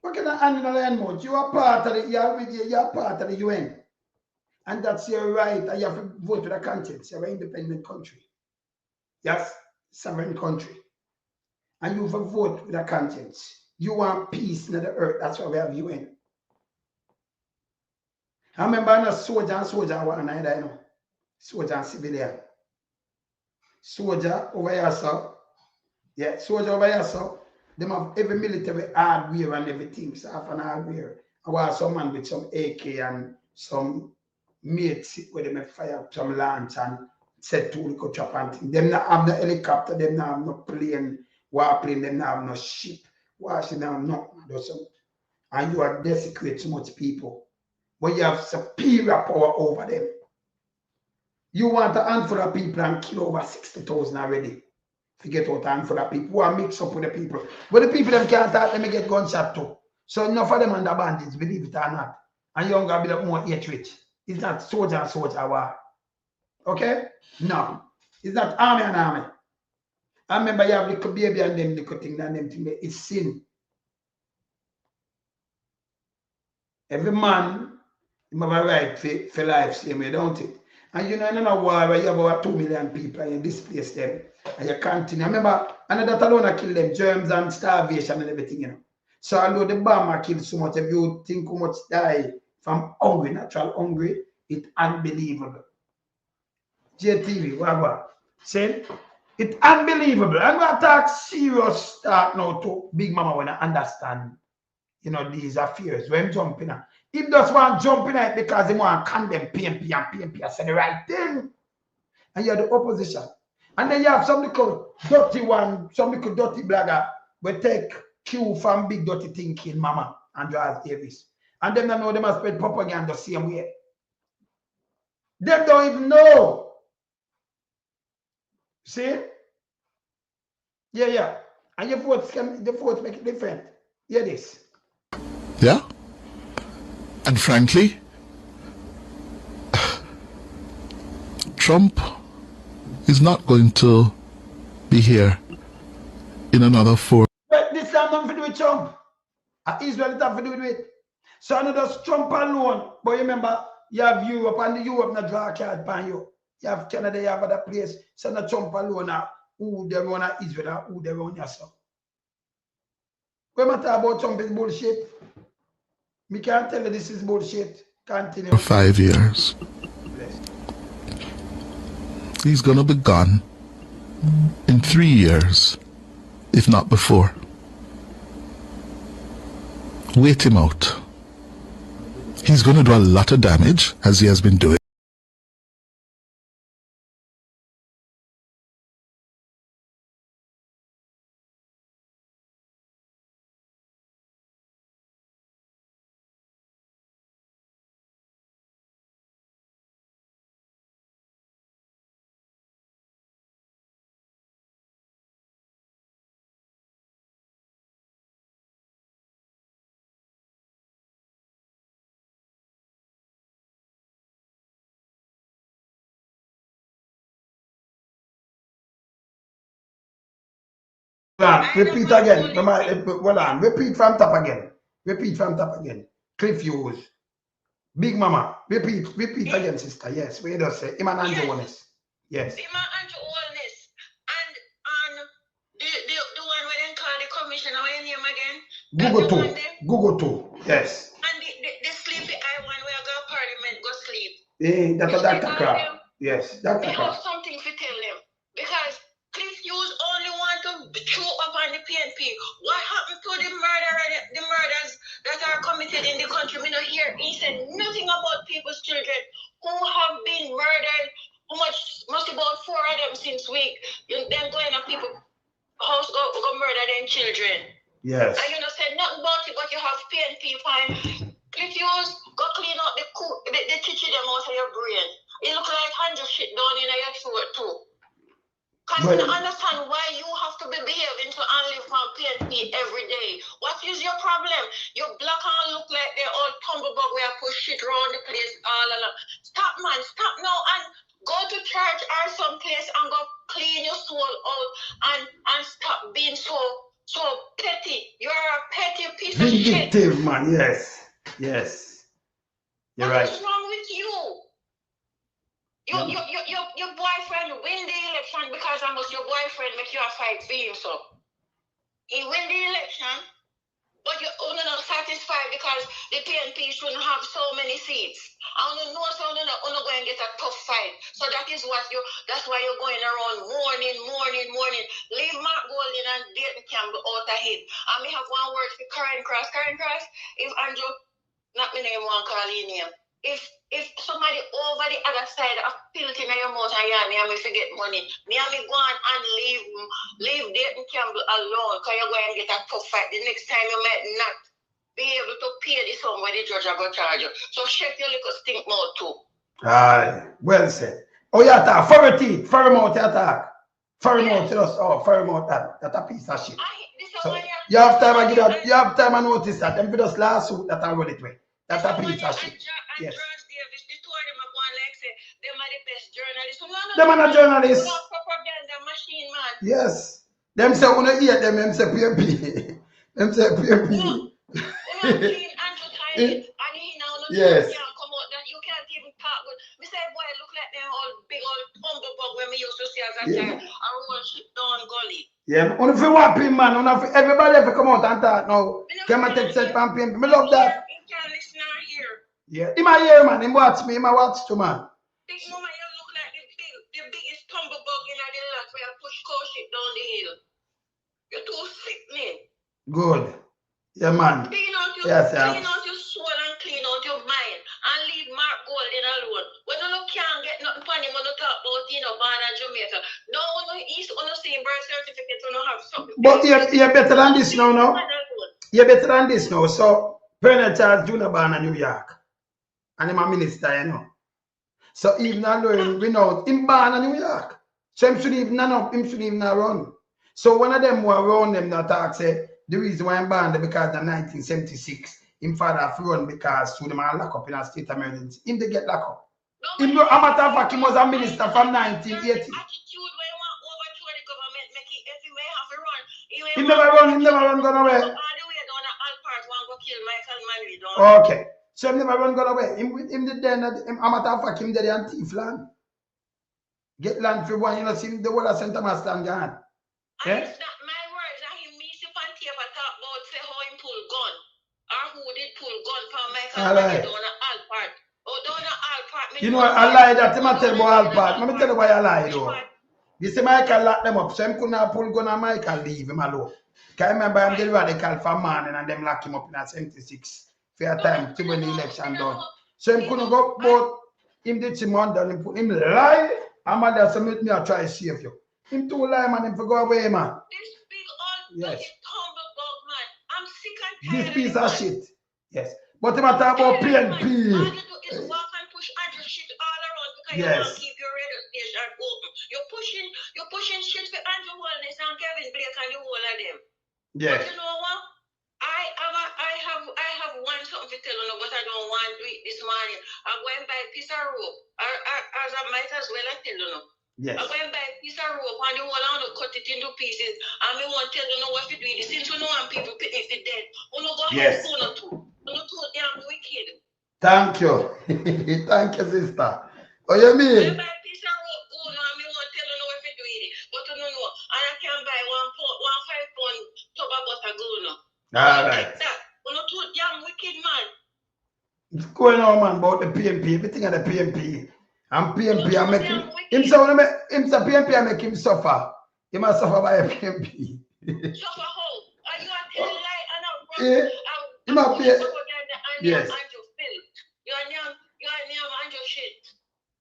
What kind of hand in a lion mouth? You are part of the UN. And that's your right, and you have to vote with a conscience. You're an independent country. Yes, sovereign country. And you have to vote with a conscience. You want peace in the earth. That's why we have UN. I remember I'm a soldier one night, I know. Soldier and civilian. Soldier over here, sir. Yeah, soldier over here, so them have every military hardware and everything, so half an hardware. I want some man with some AK and some mates where they may fire some lance and set to the chop and thing. Them not have no helicopter, them not have no plane, warplane, them not have no ship, washing them nothing. And you are desecrate so much people. But you have superior power over them. You want a handful of people and kill over 60,000 already. Forget what handful of people who are mixed up with the people. But the people them can't talk, them get gunshot too. So enough of them under bandits, believe it or not. And you're gonna build up more hatred. It's not soldier and soldier war. Okay? No. It's not army and army. I remember you have little baby and them little thing and them thing. It's sin. Every man have a right for life same way, don't it? And you know, in a war where you have over 2 million people and you displace them and you continue. Remember, and that alone kill them, germs and starvation and everything, you know. So although the bomber killed so much, if you think how much die from hungry, natural hungry, it's unbelievable. JTV, what? Say, it's unbelievable. I'm going to talk serious start now to Bigmama when I understand, you know, these affairs. When I'm jumping out. He just want to jump in it because he want to condemn PMP and PMP and say the right thing. And you're the opposition. And then you have some little dirty one, some little dirty blagger will take cue from big dirty thinking Mama and Joaz Davis. And them don't know they must spread propaganda the same way. Them don't even know. See? Yeah. And your votes make it different. Hear this. Yeah? And frankly, Trump is not going to be here in another 4. But this time nothing to do with Trump. Israel it have to do with it. So I know just Trump alone. But remember, you have Europe and the Europe not draw a card upon you. You have Canada, you have other place. So not Trump alone now. Who they run at Israel, who they run yourself. When I talk about Trump is bullshit. Me can't tell you this is bullshit. Continue. For 5 years. He's going to be gone in 3 years, if not before. Wait him out. He's going to do a lot of damage, as he has been doing. Repeat again. Hold on. Repeat from top again. Cliff Hughes. Bigmama. Repeat again, sister. Yes. We just say Iman Andrew Wellness. Yes. Iman Andrew Wellness. And the one where they call the commissioner, what your name again? Google 2. Yes. And the sleepy eye one where I go parliament go sleep. Dr. Crab. Yes. Dr. We Crab. have something to tell them. Because Cliff Hughes only want to chew up on the PNP. What happened to the murders that are committed in the country? We don't hear. He said nothing about people's children who have been murdered. How much? Must about 4 of them since week. Them going to people house go murder them children. Yes. And you know say nothing about it, but you have PNP fine. Cliff Hughes go clean out the chichi them out of your brain. It look like 100 shit down in your throat too. Because I don't understand why you have to be behaving to only from PNP every day. What is your problem? Your black hand look like they're all tumblebug where I push shit around the place all along. Stop, man. Stop now and go to church or someplace and go clean your soul out and stop being so petty. You're a petty piece of shit. Vindictive, man. Yes. You're right. What's wrong with you? Your boyfriend win the election because almost your boyfriend make you a fight for him, so. He win the election, but you're only not satisfied because the PNP shouldn't have so many seats. I don't know, so you're not going to get a tough fight. So that is what that's why you're going around morning. Leave Mark Golding Campbell out of him. And me have one word for Karen Cross. Karen Cross, if Andrew, not me name one call in name. If somebody over the other side of filthy in your mouth and me and me forget money, me and me go on and leave Dayton Campbell alone, because you're going to get a tough fight. The next time you might not be able to pay the sum where the judge are going to charge you. So check your little stink mouth too. Aye, well said. Oh, you attack, furry teeth, furry mouth, you attack. Furry mouth, just, oh, furry mouth, that's a piece of shit. So, you have time I give that, you have time I notice that, them for just last suit that I run it with. That's a piece of shit. Yes. Them are not journalists. Yes. Them say when you hear them say PMP. Them say PMP. Yes. You can't even talk with me. Say, boy, look like them all big old humble bug when we used to see as a child. I roll shit down gully. Yeah, on the whopping man, on everybody ever come out and talk now. Come and take set from PMP. I love that. Yeah, in my ear, man, him watch me, him watch too, man. Bigmama, you look like the biggest tumble bug in the lot where you push cow shit down the hill. You're too sick, man. Good. Yeah, man. Clean out your soul and clean out your mind and leave Mark Golden alone. When you can't get nothing funny when you talk about, born in Jamaica. No, he's on the same birth certificate, you don't have something. But you're better than this now, no? You're better than this now. So, Colonel Charles Jr. born in New York. And I'm a minister, you know. So even alone, we know him born in New York. So him shouldn't even run. So one of them who around them that talk say the reason why I'm born because in 1976, him father run because to them are locked up in a state emergency. Him they get locked up. A matter of fact, he was a minister from 1980. He never run gone away. Okay. So him never run gone away. Him did then a matter of fact, him did and thief land. Get land for one, you know, see the whole of St. Thomas land gone. Yeah? It's not my words, and he meets you on tape and talk about say how he pull gun. Or who did pull gun from Michael Manley down at Alpart. Oh, down at Alpart. You know, I lie that him tell about Alpart. Let me tell you why I lie though. You see Michael lock them up, so him couldn't pull gun and Michael leave him alone. Can I remember him the radical for morning and them lock him up in a 76 for a time to when the election done. So him couldn't go but him did him under him put him lie. And mother said me I try to save you. Him too lie man, him for go away man. This big old humble bug man. I'm sick and tired. This piece of shit. Yes. But him talk about PNP. All you do is walk and push Andrew shit all around because you want to keep your radio station open. You're pushing shit for Andrew Wellness and Kevin Blake and the whole of them. Yes. But you know what? I have one something to tell you, but I don't want to do it this morning. I'm going to buy a piece of rope. As I might as well I tell you. Yes. I'm going to buy a piece of rope and you want to cut it into pieces. And I want to tell you what to do it. Since you know when people pick if they're dead. You know go ahead and go to. You know too damn wicked. Thank you. Thank you, sister. Oh, you mean? I buy a piece of rope go now and I want to tell you what to do it. But you know. And I can buy 1 5 pound tub of butter go now. All right. You know too damn wicked man. What's going on, man, about the PMP? Everything at the PMP. And PMP, I make him say PMP, I make him suffer. He must suffer by a PMP. Suffer how? Are you a tell lie and a he must be. Yes. You're Andrew shit.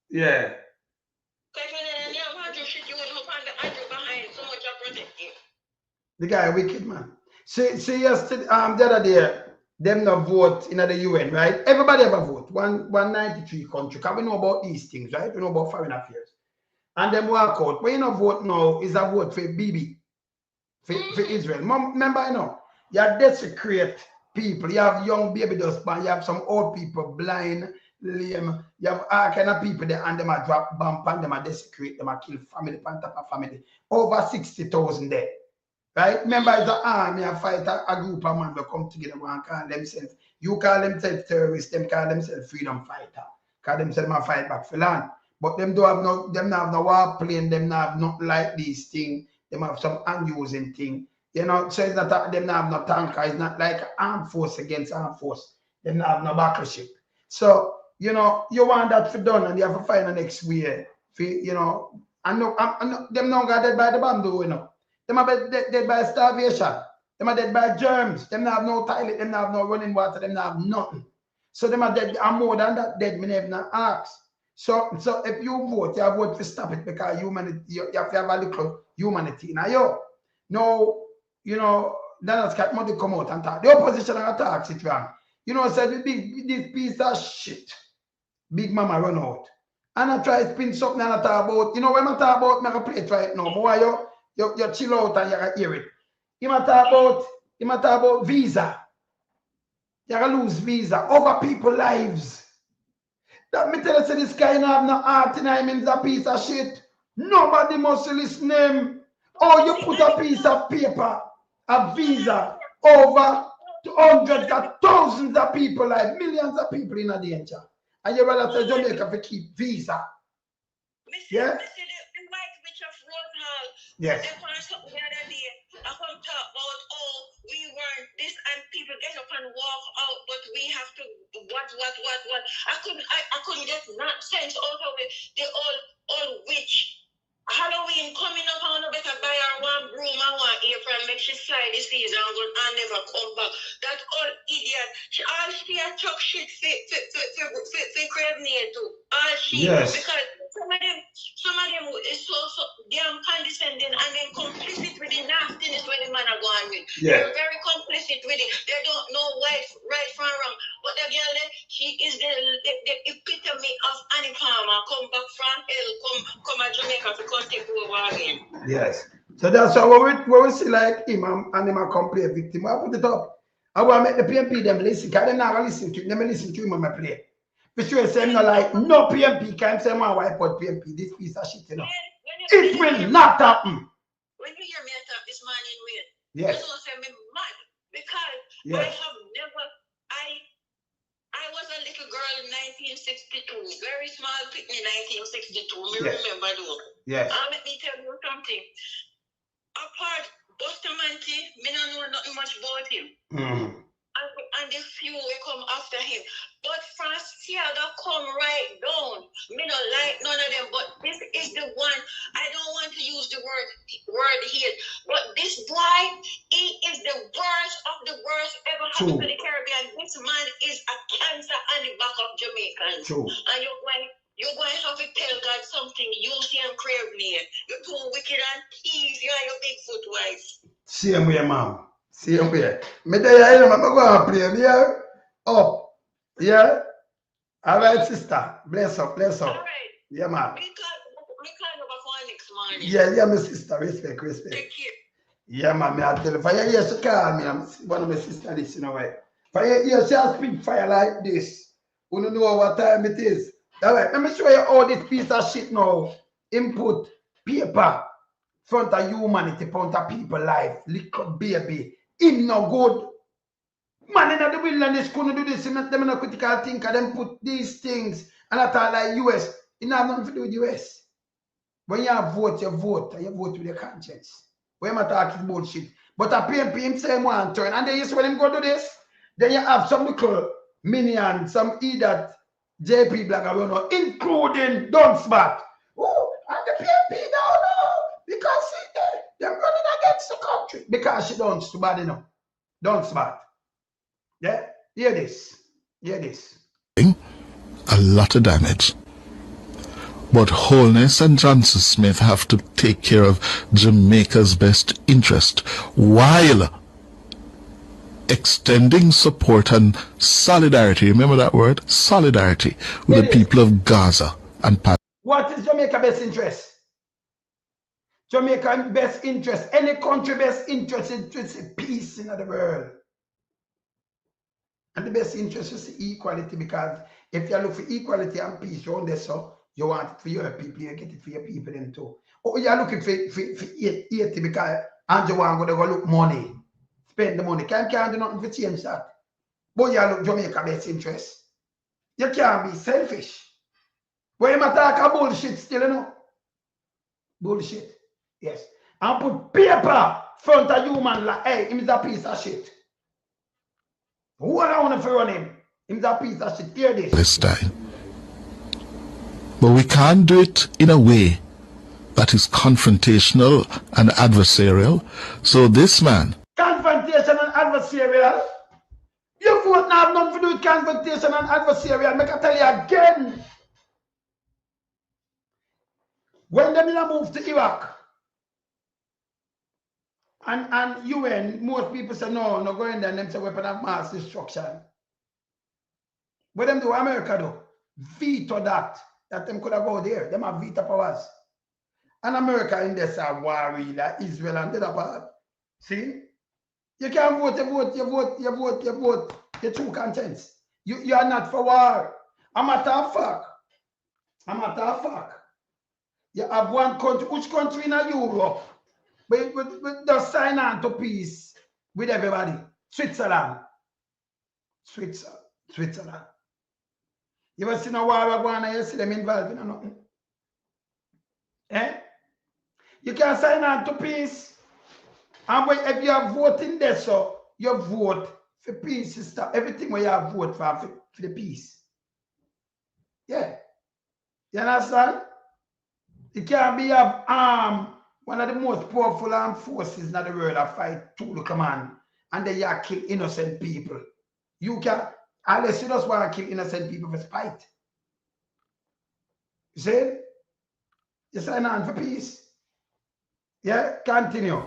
Yeah. Because when you're Andrew shit, you wouldn't find the Andrew behind so much of protecting. The guy wicked man. See yesterday, the other day, them not vote in the UN, right? Everybody ever vote. 193 country. Because we know about these things, right? We know about foreign affairs. And them work out. When you not vote now, is a vote for Bibi. For Israel. Remember, you know, you desecrate people. You have young baby husband. You have some old people, blind, lame. You have all kind of people there and them a drop bomb and them a desecrate, them a kill family, pan top of family. Over 60,000 there. Right? Remember, it's an army, a fight, a group of men will come together and call themselves. You call themselves terrorists, them call themselves freedom fighter. Call themselves a fight back for land. But them don't have no, them have no warplane, them have not like these things. Them have some unusing thing. You know, so it's not them have no tanker. It's not like armed force against armed force. Them have no battleship. So, you know, you want that for done and you have to find the next way. For, you know, I know them not got dead by the bomb though, you know. Them are dead by starvation. Them are dead by germs. Them not have no toilet. Them not have no running water. Them not have nothing. So them are dead. And more than that dead, me never not ask. So if you vote, you vote to stop it because humanity, you have to have a little humanity. Now you know, Donald Scott money come out and talk. The opposition are talk it wrong. You know, said this piece of shit. Bigmama run out. And I try to spin something and I talk about, when I talk about, I play it right now. Boy, you chill out and you hear it. He might talk about visa. You gonna lose visa over people's lives. That me tell you, say this guy have no heart in him, is a piece of shit. Nobody must listen him. Or you put a piece of paper, a visa, over to hundreds of thousands of people, like millions of people in a danger. And you rather say Jamaica to keep visa. Yeah? Yes. I come talk about, we weren't this and people get up and walk out, but we have to what. I couldn't get that sense out of it. The old witch. Halloween coming up, I want to better buy her one broom and one apron, make she fly this season and never come back. That old idiot, she a chuck shit for crave near too. All she, yes. Because some of them is so damn condescending and then complicit with the nastiness where the man are going with. Yeah. They're very complicit with it. They don't know right from wrong. But the girl, she is the epitome of Annie Palmer. Come back from hell, come to Jamaica to come take over again. Yes. So that's how we see like him and him come play a victim. I put it up. I want to make the PMP them listen. Because they never listen to him. They listen to him when I play. For sure, say no like no PMP can say one wipe out PMP. This piece of shit, It will not happen. When you hear me talk this morning, yes. You don't say me mad because yes. I have never. I was a little girl in 1962, very small in 1962. Me yes. Remember though. Yes. Let me tell you something. Apart Bustamante, me don't know nothing much about him. Mm. And the few will come after him. But Franciaga come right down. Me don't like none of them, but this is the one. I don't want to use the word here, but this boy, he is the worst of the worst ever happened to the Caribbean. This man is a cancer on the back of Jamaicans. True. And you're going to have to tell God something. You see him crave me. You're too wicked and thieves. You are your Bigfoot wife. Same way, ma'am. Same way. Me there, I'm going to play. Yeah. Up. Yeah. All right, sister. Bless up. Bless up. All right. Yeah, ma'am. We can't go back on next morning. Yeah, my sister. Respect. Take care. Yeah, ma'am. I tell you. Fire, yes, she call me. I'm one of my sisters. Listen, away. Fire, yes, she has speak fire like this. You don't know what time it is. All right. Let me show you how this piece of shit now. Input paper. Front of humanity, front of people life. Little baby. Him no good. Man in the wilderness couldn't do this. Them in a critical thinker. Them put these things. And I thought like US. It have nothing to do with US. When you vote, you vote. And you vote with your conscience. When you talk is bullshit. But a PMP him say one turn. And then you see when him go do this. Then you have some little minion, some idiot JP black around, including Dunsbat. Oh, and the PMP now. Because they're running against the country. Because she don't too bad enough. Don't smart. Yeah? Hear this. A lot of damage. But Holness and Johnson Smith have to take care of Jamaica's best interest while extending support and solidarity. Remember that word? Solidarity with the people of Gaza and Palestine. What is Jamaica's best interest? Jamaica's best interest, any country best interest is peace in the world. And the best interest is equality, because if you look for equality and peace around there, so you want it for your people, you get it for your people then too. Or you're looking for 80 because Andrew want to go look money, spend the money. Can't do nothing to change that. But you look Jamaica's best interest. You can't be selfish. When you talk about bullshit still, you know? Bullshit. Yes. And put paper front of human like, hey, him is a piece of shit. Who I want to run him? Him's a piece of shit. Hear this. Palestine. But we can't do it in a way that is confrontational and adversarial. So this man... Confrontation and adversarial? You vote now have nothing to do with confrontation and adversarial. Make I tell you again. When them moved to Iraq and UN, most people say no go in there and them say weapon of mass destruction. But them do America do. Veto that them could have go there. Them have veto powers. And America in this are worry like Israel and the other part. See? You can't vote, you vote. Your true conscience. You are not for war. I'm a tough fuck. You have one country, which country in Europe? But just sign on to peace with everybody. Switzerland. You ever seen a war going and you see them involved in nothing? Eh? You can sign on to peace. And if you are voting there, so you vote for peace and stuff. Everything where you have vote for the peace. Yeah. You understand? It can be one of the most powerful armed forces in the world that fight to the command. And they kill innocent people. You can, unless you just want to kill innocent people for spite. You see? You sign on for peace. Yeah, continue.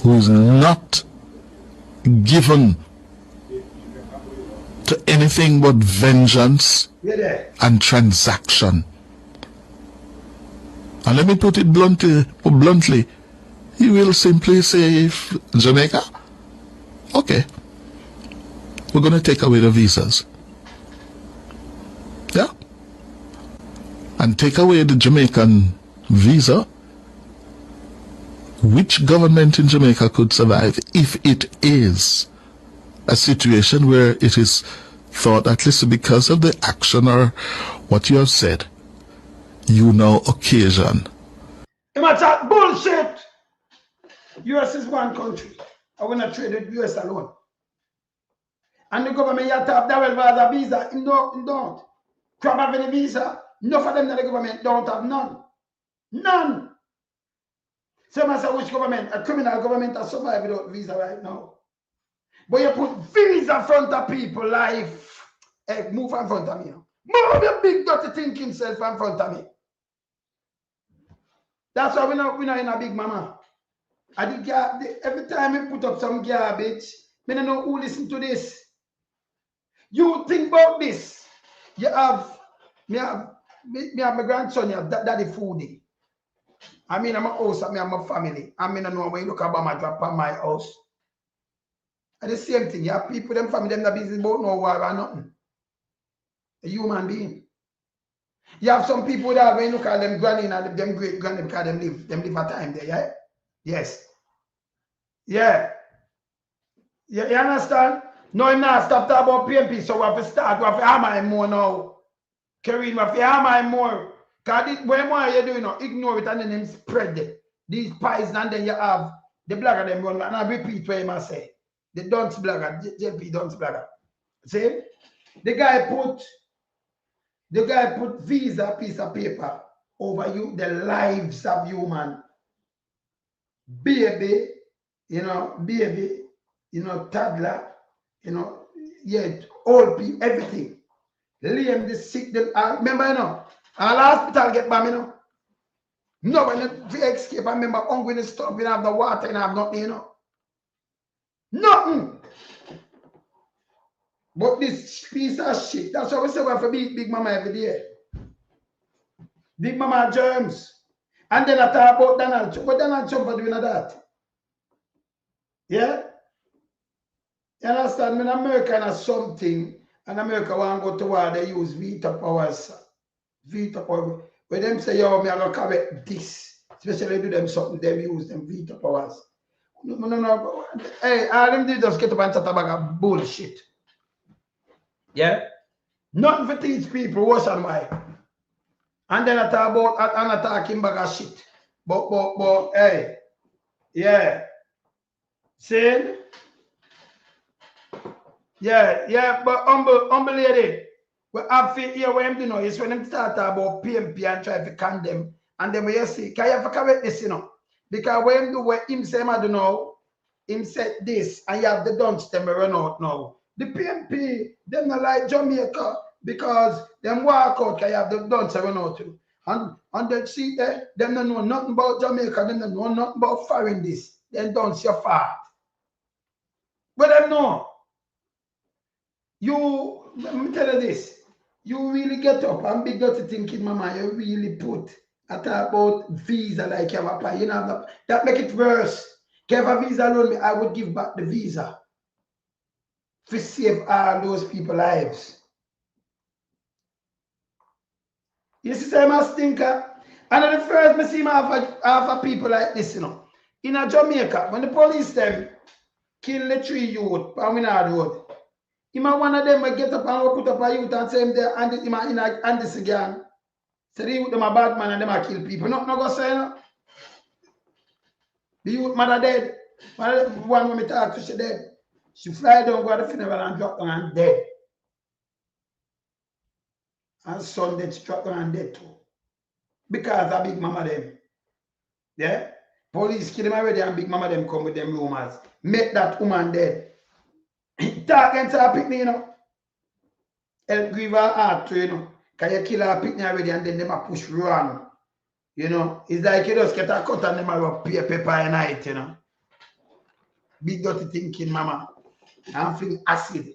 Who's not given to anything but vengeance and transaction. And let me put it bluntly, he will simply say, Jamaica, okay, we're going to take away the visas. Yeah? And take away the Jamaican visa. Which government in Jamaica could survive if it is a situation where it is thought, at least because of the action or what you have said, you now occasion? It's bullshit. US is one country. I will not trade with US alone. And the government you have that visa, don't. Crab have any visa. Enough of them that the government don't have none. None. Same as which government? A criminal government has survived without visa right now. But you put visa in front of people life. Hey, move in front of me. Move your big dirty thinking self in front of me. That's why we're not in a Bigmama. Every time we put up some garbage, I don't know who listen to this. You think about this. You have my grandson, you have daddy foodie. I mean, I'm a house, I mean, I'm a family. I mean, I know when you look about my drop on my house. And the same thing, you have people, them family, them that business about no war or nothing. A human being. You have some people that when you look at them granny and them great granny because them live a time there, yeah? Yes. Yeah. You understand? No, I'm not stop talking about PMP, so we have to start, we have to hammer him more now. Kareem, we have to hammer him more. Because when more you do, you know, ignore it and then him spread these pies and then you have the blogger them run and I repeat what he must say. The dunce blogger, JP dunce blogger. See? The guy put visa piece of paper over the lives of human. Baby, toddler, yeah, old people, everything. Lame, the sick, remember, all hospital get by, No, when you escape, I remember hungry and stuff, you have the water and have nothing, Nothing. But this piece of shit, that's why we say we have to beat Bigmama every day. Bigmama germs. And then I talk about Donald Trump. What Donald Trump are doing that? Yeah? You understand? When America has something, and America want to go to war, they use veto powers. Veto power. When them say, yo, me I going to correct this. Especially do them something, they use them veto powers. No. Hey, all them do just get up and chat about bullshit. Yeah? Nothing for teach people, what's and why. And then I talk about, and I talking about shit. But, hey, yeah. See? Yeah, but humble lady, we have to hear what I'm doing now is when them start about PMP and try to condemn And then we see, can you have to correct this, you know? Because when him do what him say, I don't know, him said this, and you have the dunce them run out now. The PNP, them not like Jamaica, because them walk out, can you have the dunce run out too. And they see there, them don't know nothing about Jamaica, them don't know nothing about foreign this. Then dunce your fart. But them know. You, let me tell you this. You really get up and big dirty thinking, mama, you really put I talk about visa like you have applied. You know, that make it worse. If a visa loan me, I would give back the visa to save all those people's lives. You see, so I must think, and the first I see have people like this, you know. In a Jamaica, when the police them kill the 3 youth on Winard Road, one of them will get up and put up a youth and say him there and in this again. So the youth them a bad man and them a kill people. No go say no. The youth mother dead. One when me talk to she dead. She fly down, go to the funeral and drop down and dead. And son dead, she drop down and dead too. Because of Bigmama them. Yeah? Police kill them already and Bigmama them come with them rumors. Make that woman dead. Talk against her picnic, you know. Help grieve her heart too, you know. Because you kill her picnic already and then them a push run. You know. It's like you just get a cut and them a rub pepper in it, you know. Big dirty thinking, mama. I'm feeling acid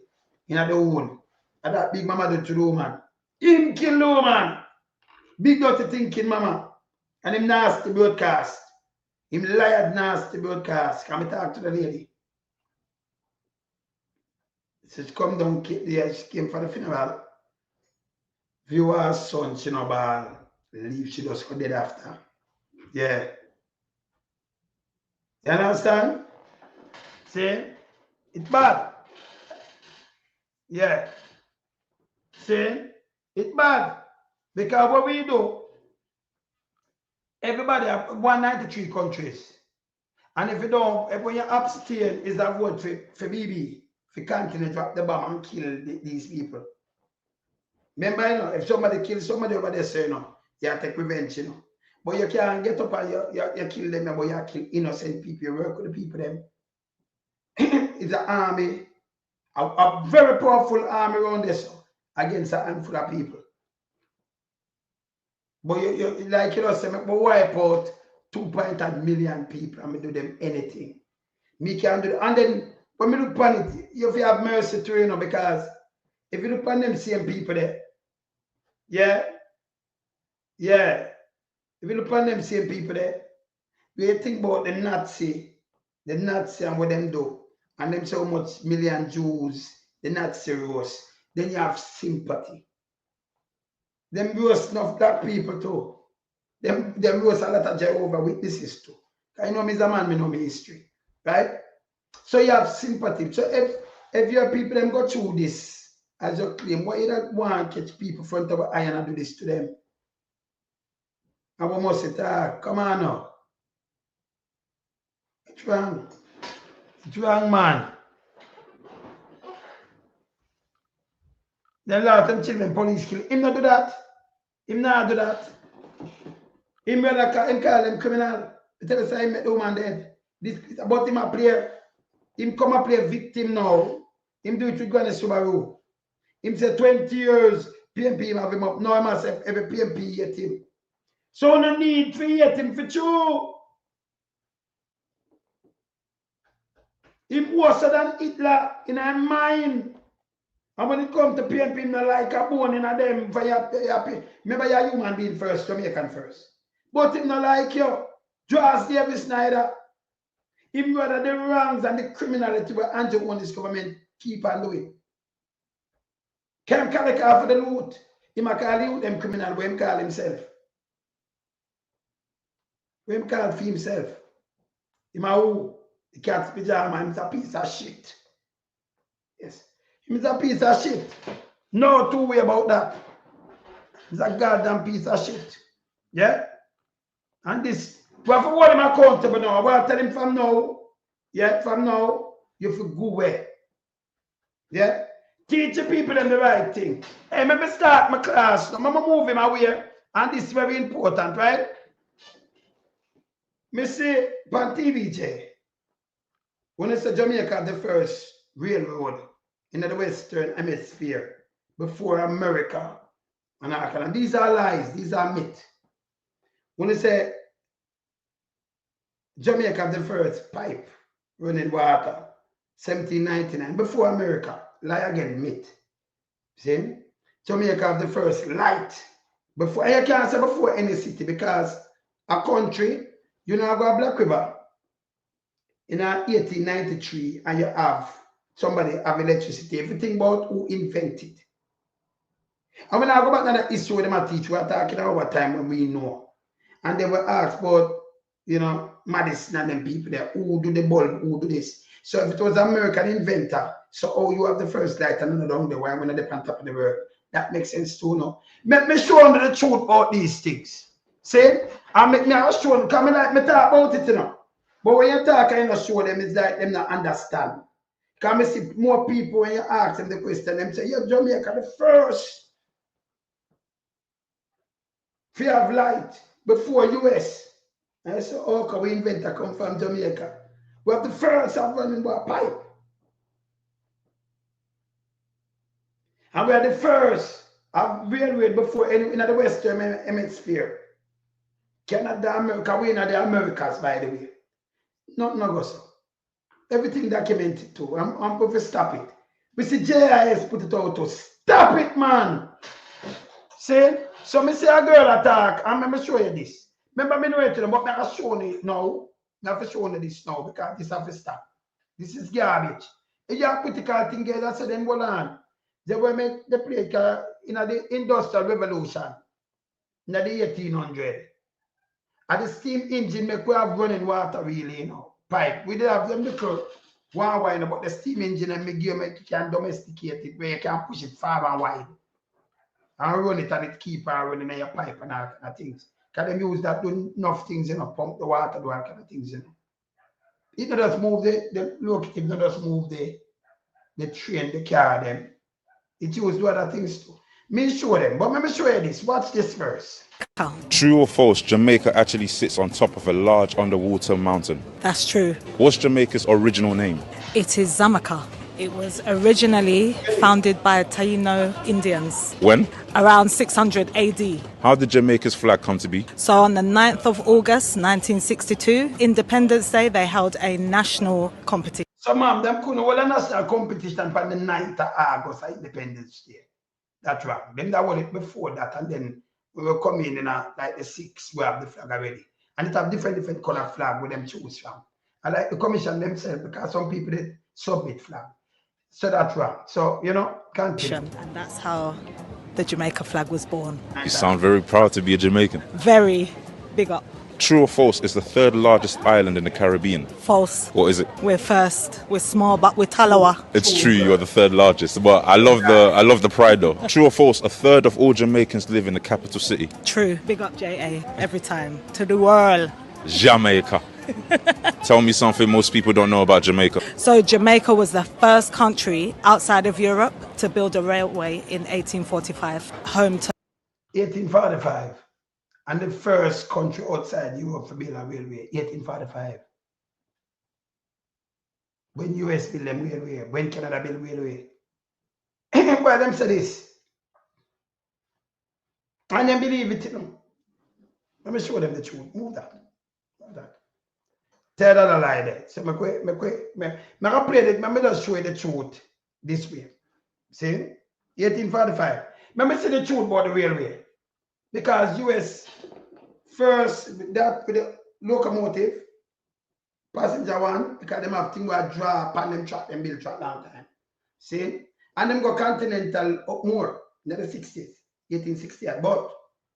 in the wound. And that Bigmama do to the woman. Him kill the woman. Big dirty thinking, mama. And him nasty broadcast. Him liar nasty broadcast. Come talk to the lady. So she come down, she came for the funeral. View her son, she no ball. Leave, she just go dead after. Yeah. You understand? See? It's bad. Yeah. See? It's bad. Because what we do, everybody have 193 countries. And if you don't, if when you abstain, is that vote for BB, for continue to drop the bomb and kill these people. Remember, you know, if somebody kills somebody over there, say, you know, you have to take revenge, you know. But you can't get up and you kill them, but you kill innocent people. You work with the people, them. It's an army, a very powerful army around this against a handful of people. But you like you know, say, but wipe out 2.8 million people and me do them anything. Me can do it. And then when me look upon it, you have to have mercy to you know, because if you look upon them same people there, yeah. If you look upon them same people there, you think about the Nazi and what them do, and them so much million Jews, the Nazi roast, then you have sympathy. Them roast enough black people too. Them roast a lot of Jehovah Witnesses too. I know me as a man, me know me history. Right? So you have sympathy. So if your people them go through this, as you claim, why you don't want to catch people front of an iron and do this to them? And we must say, come on now. It's wrong. It's wrong, man. Then a lot of them children, police kill. Him not do that. Him not do that. Him rather call him criminal. He tell us I met the woman dead. This about him a player. Him come a play victim now. Him do it with Granny Subaru. Him say 20 years, PMP him have him up. Now I must say every PMP hate him. So no need to hate him for true. Him worse than Hitler in our mind. And when it comes to PMP, him not like a bone in a them for your happy. Remember you're human being first, Jamaican first. But him not like you. Josh Davis Snyder. Him rather the wrongs and the criminality where Andrew won this government keep on doing. Can't call it for the loot. He might call you them criminal where him call himself. Where him call for himself. He might who? The cat's pajama, he's a piece of shit. Yes. He's a piece of shit. No two way about that. He's a goddamn piece of shit. Yeah? And this, we have to hold him accountable now. I want to tell him from now, yeah, from now, you have to go away. Yeah? Teach the people them the right thing. Hey, maybe start my class. Now, I'm moving away. And this is very important, right? Me see on TVJ, when it's Jamaica the first railroad in the Western Hemisphere before America. And these are lies, these are myths. When they say Jamaica the first pipe running water, 1799, before America, lie again, myth. See? Jamaica the first light. Before, and you can't say before any city because a country, you know, go a Black River in 1893 and you have somebody have electricity. Everything about who invented. And when I go back to the history, them teach, we are talking about time when we know. And they were asked about, you know, Madison and them people there, who do the bulb, who do this. So if it was American inventor, so oh, you have the first light and another down the way when they're on top of the world. That makes sense too, no? Make me show them the truth about these things. See? And make me show them, because I like me talk about it, you know. But when you talk and you show them, it's like them not understand. Because I see more people when you ask them the question, them say, yeah, Jamaica the first. If you have light before US. And so, oh, can we inventor come from Jamaica? We have the first of running by a pipe. And we are the first of railway before any in the Western Hemisphere. Canada, America, we in the Americas, by the way. Not no so. Everything documented too. I'm going to stop it. We see JIS put it out to stop it, man. See? So me say a girl attack, and I'm show you this. Remember me know it to them, but I'm show you now. I have to show you this now because this have to stop. This is garbage. If you have critical thing there, so then go on. They were make the play in the Industrial Revolution in the 1800. And the steam engine make we have running water really, you know, pipe. We did have them little one wide, but the steam engine and make you can domesticate it where you can push it far and wide. And run it and it keep on running in your pipe and all kind of things. Can them use that do enough things, you know, pump the water, do all kind of things, you know. It not just move the locomotive, not just move the train, the car, them. It used do other things too. Me show them, but let me show you this. Watch this first. True or false, Jamaica actually sits on top of a large underwater mountain? That's true. What's Jamaica's original name? It is Zamaka. It was originally founded by Taino Indians. When? Around 600 AD. How did Jamaica's flag come to be? So on the 9th of August 1962, Independence Day, they held a national competition. So ma'am, them couldn't hold a national competition for the 9th of August Independence Day. That's right. Them that hold it before that, and then we will come in like the 6th, we have the flag already. And it have different color flag with them choose from. I like the commission themselves because some people they submit flag. So that's right. So, you know, continue. And that's how the Jamaica flag was born. You sound very proud to be a Jamaican. Very big up. True or false, is the third largest island in the Caribbean? False. What is it? We're first. We're small, but we're Talawa. It's true, you are the third largest, but I love the pride though. True or false, a third of all Jamaicans live in the capital city? True. Big up JA every time. To the world. Jamaica. Tell me something most people don't know about Jamaica. So Jamaica was the first country outside of Europe to build a railway in 1845. Home to 1845. And the first country outside Europe to build a railway, 1845. When US build them railway, when Canada build railway. Why them say this? And then believe it, you know. Let me show them the truth. Move that. Move that. Tell that a lie there. So I play it, I just show you the truth this way. See? 1845. Let me see the truth about the railway. Because US first that with the locomotive, passenger one, because them have things where draw upon them track, them build track long time. See? And them go continental up more in the 60s, 1868. But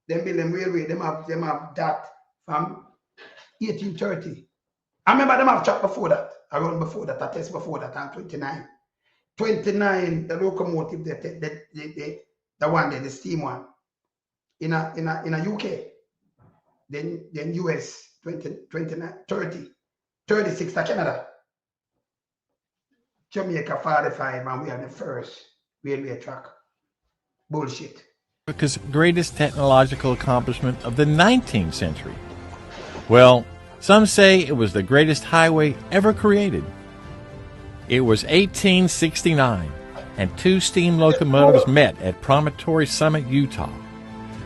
them build them railway, them have that from 1830. I remember them have track before that. I run before that, I test before that, and 29. 29, the locomotive, the one there, the steam one. In a UK, then US 29, 30, 36 to Canada. Jamaica 45, and we are the first railway track. Bullshit. America's greatest technological accomplishment of the 19th century. Well, Some say it was the greatest highway ever created. It was 1869, and two steam locomotives met at Promontory Summit, Utah.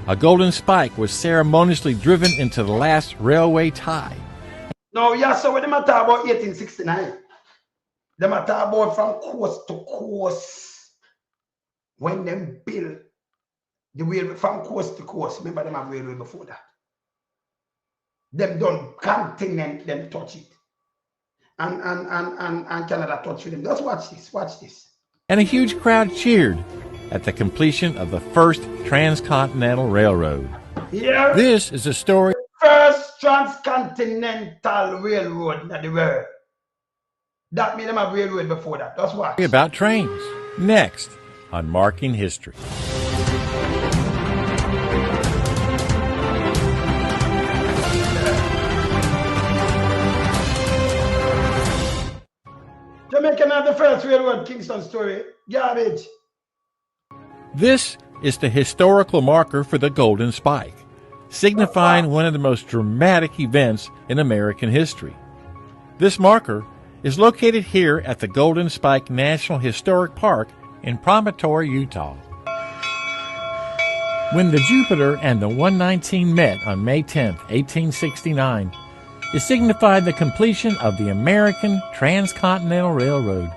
A golden spike was ceremoniously driven into the last railway tie. No, yeah, so when they talk about 1869, they talk about from coast to coast. When them build the railway from coast to coast, remember them have railway before that. Them done continent, them touch it. And Canada touch them. Just watch this. And a huge crowd cheered at the completion of the first transcontinental railroad. Here, this is a story. First transcontinental railroad in the world. That means them have railroad before that. That's what. About trains. Next on Marking History. Jamaican had the first railroad, Kingston story. Garbage. This is the historical marker for the Golden Spike, signifying one of the most dramatic events in American history. This marker is located here at the Golden Spike National Historic Park in Promontory, Utah. When the Jupiter and the 119 met on May 10, 1869, it signified the completion of the American Transcontinental Railroad.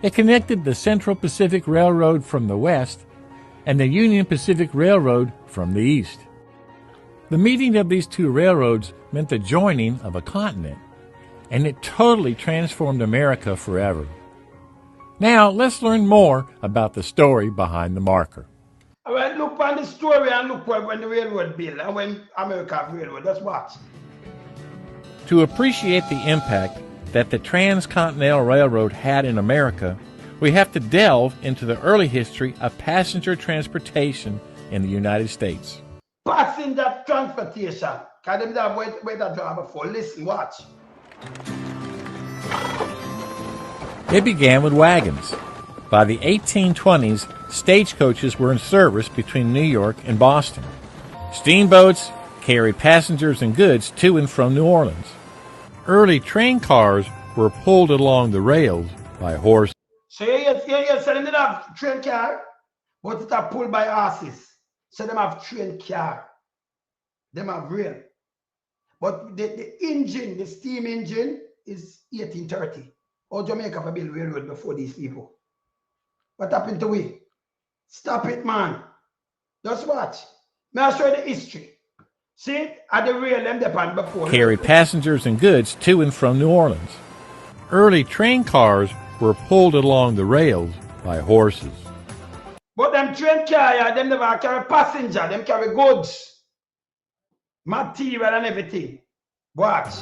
It connected the Central Pacific Railroad from the west and the Union Pacific Railroad from the east. The meeting of these two railroads meant the joining of a continent, and it totally transformed America forever. Now, let's learn more about the story behind the marker. All right, look on the story and look when the railroad built and when America railroad. That's what. To appreciate the impact that the Transcontinental Railroad had in America, we have to delve into the early history of passenger transportation in the United States. Passenger transportation. Because them that wait that drive before. Listen, watch. It began with wagons. By the 1820s, stagecoaches were in service between New York and Boston. Steamboats carried passengers and goods to and from New Orleans. Early train cars were pulled along the rails by horses. So you say them have train car, but it are pulled by horses. So them have train car. Them have rail. But the engine, the steam engine, is 1830. Or Jamaica for build railroad before these people. What happened to we? Stop it, man. Just watch. May I show you the history? See, at the rail them depend before. Carried passengers and goods to and from New Orleans. Early train cars were pulled along the rails by horses. But them train car, them never carry passenger, them carry goods, material and everything. Watch.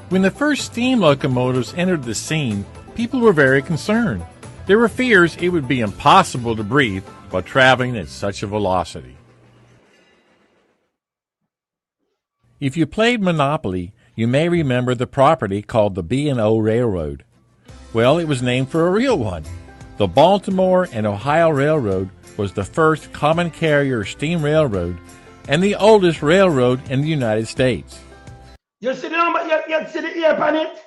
When the first steam locomotives entered the scene, people were very concerned. There were fears it would be impossible to breathe while traveling at such a velocity. If you played Monopoly, you may remember the property called the B&O Railroad. Well, it was named for a real one. The Baltimore and Ohio Railroad was the first common carrier steam railroad and the oldest railroad in the United States. You see the number, you see the ear on it?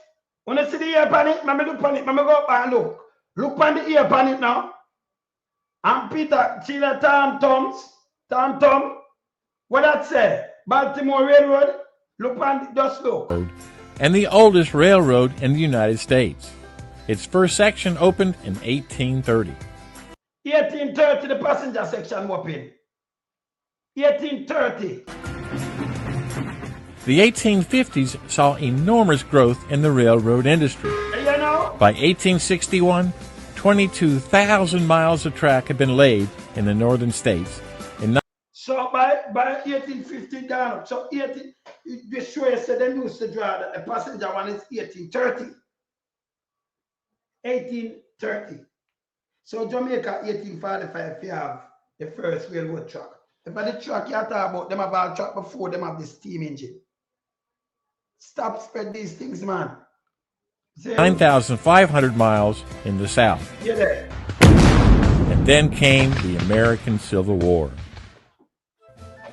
When you see the ear on it, let me look on it, let me go up and look. Look on the ear on it now. And Peter, see the Tom, what that say? Baltimore Railroad, look on, just look. And the oldest railroad in the United States. Its first section opened in 1830. 1830, the passenger section opened. 1830. The 1850s saw enormous growth in the railroad industry. You know? By 1861, 22,000 miles of track had been laid in the northern states. So by 1850 down, so 18, the show said they used to draw that the passenger one is 1830. 1830. So Jamaica 1845 you have the first railroad track. But the track you talk about, them have all track before them have the steam engine. Stop spread these things, man. 9,500 miles in the south. Yeah, there. And then came the American Civil War.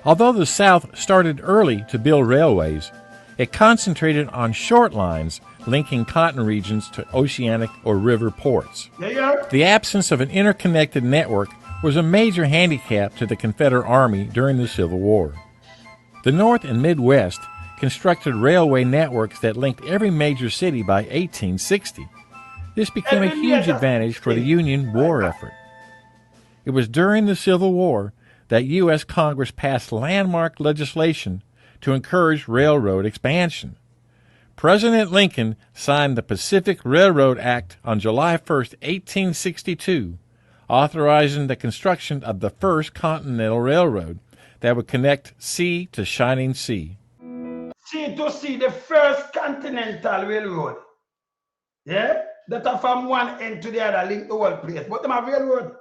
Although the South started early to build railways, It concentrated on short lines linking cotton regions to oceanic or river ports. The absence of an interconnected network was a major handicap to the Confederate Army during the Civil War. The North and Midwest constructed railway networks that linked every major city by 1860. This became a huge advantage for the Union war effort. It was during the Civil War that U.S. Congress passed landmark legislation to encourage railroad expansion. President Lincoln signed the Pacific Railroad Act on July 1, 1862, authorizing the construction of the first Continental Railroad that would connect sea to shining sea. Sea to sea, the first Continental Railroad. Yeah? That are from one end to the other, link the whole place. But them have railroad.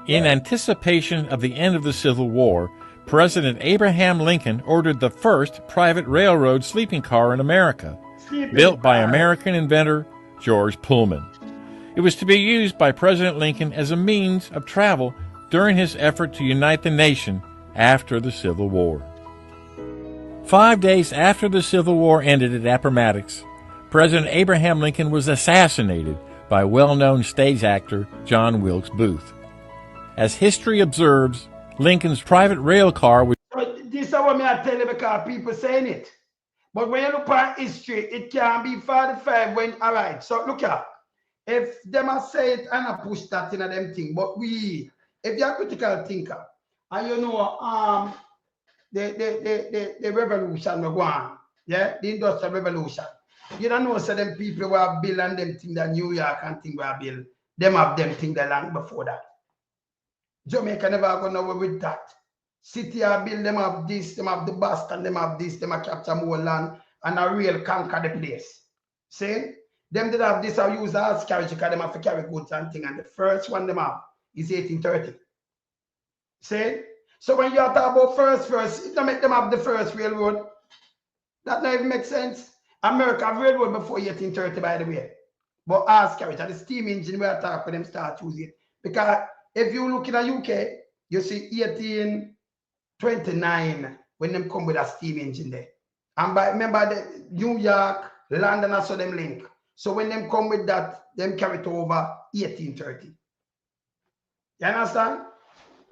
In anticipation of the end of the Civil War, President Abraham Lincoln ordered the first private railroad sleeping car in America, built by American inventor George Pullman. It was to be used by President Lincoln as a means of travel during his effort to unite the nation after the Civil War. 5 days after the Civil War ended at Appomattox, President Abraham Lincoln was assassinated by well-known stage actor John Wilkes Booth. As history observes, Lincoln's private rail car was... This is what I tell you because people saying it. But when you look at history, it can be 45 when... All right, so look at. If them are say it and I push that in a them thing, but if you're a critical thinker, and you know the revolution will go on, yeah, the industrial revolution. You don't know, so them people who have built and them think that New York and thing were built, them have them think the land before that. Jamaica never go nowhere with that. City are built, them have this, them have the Boston, them have this, them have capture more land and a real conquer the place. See? Them did have this, I use as carriage because them have to carry goods and thing, and the first one them have is 1830. See? So when you talk about first, it don't make them have the first railroad. That don't even make sense. America have railroad before 1830, by the way. But as carriage, and the steam engine we are talking them start using it. Because if you look in the UK, you see 1829 when them come with a steam engine there. And by remember the New York, London, I saw them link. So when them come with that, them carry it over 1830. You understand?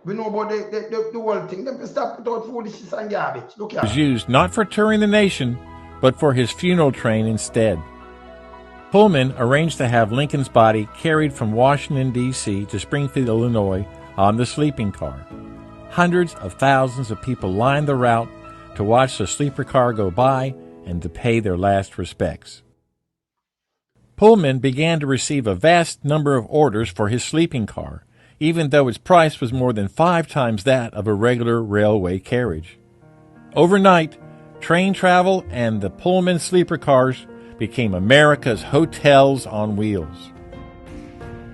We know about the whole thing. Them stop without foolishness and garbage. Look at it. Was used not for touring the nation, but for his funeral train instead. Pullman arranged to have Lincoln's body carried from Washington, D.C. to Springfield, Illinois on the sleeping car. Hundreds of thousands of people lined the route to watch the sleeper car go by and to pay their last respects. Pullman began to receive a vast number of orders for his sleeping car, even though its price was more than 5 times that of a regular railway carriage. Overnight, train travel and the Pullman sleeper cars became America's hotels on wheels.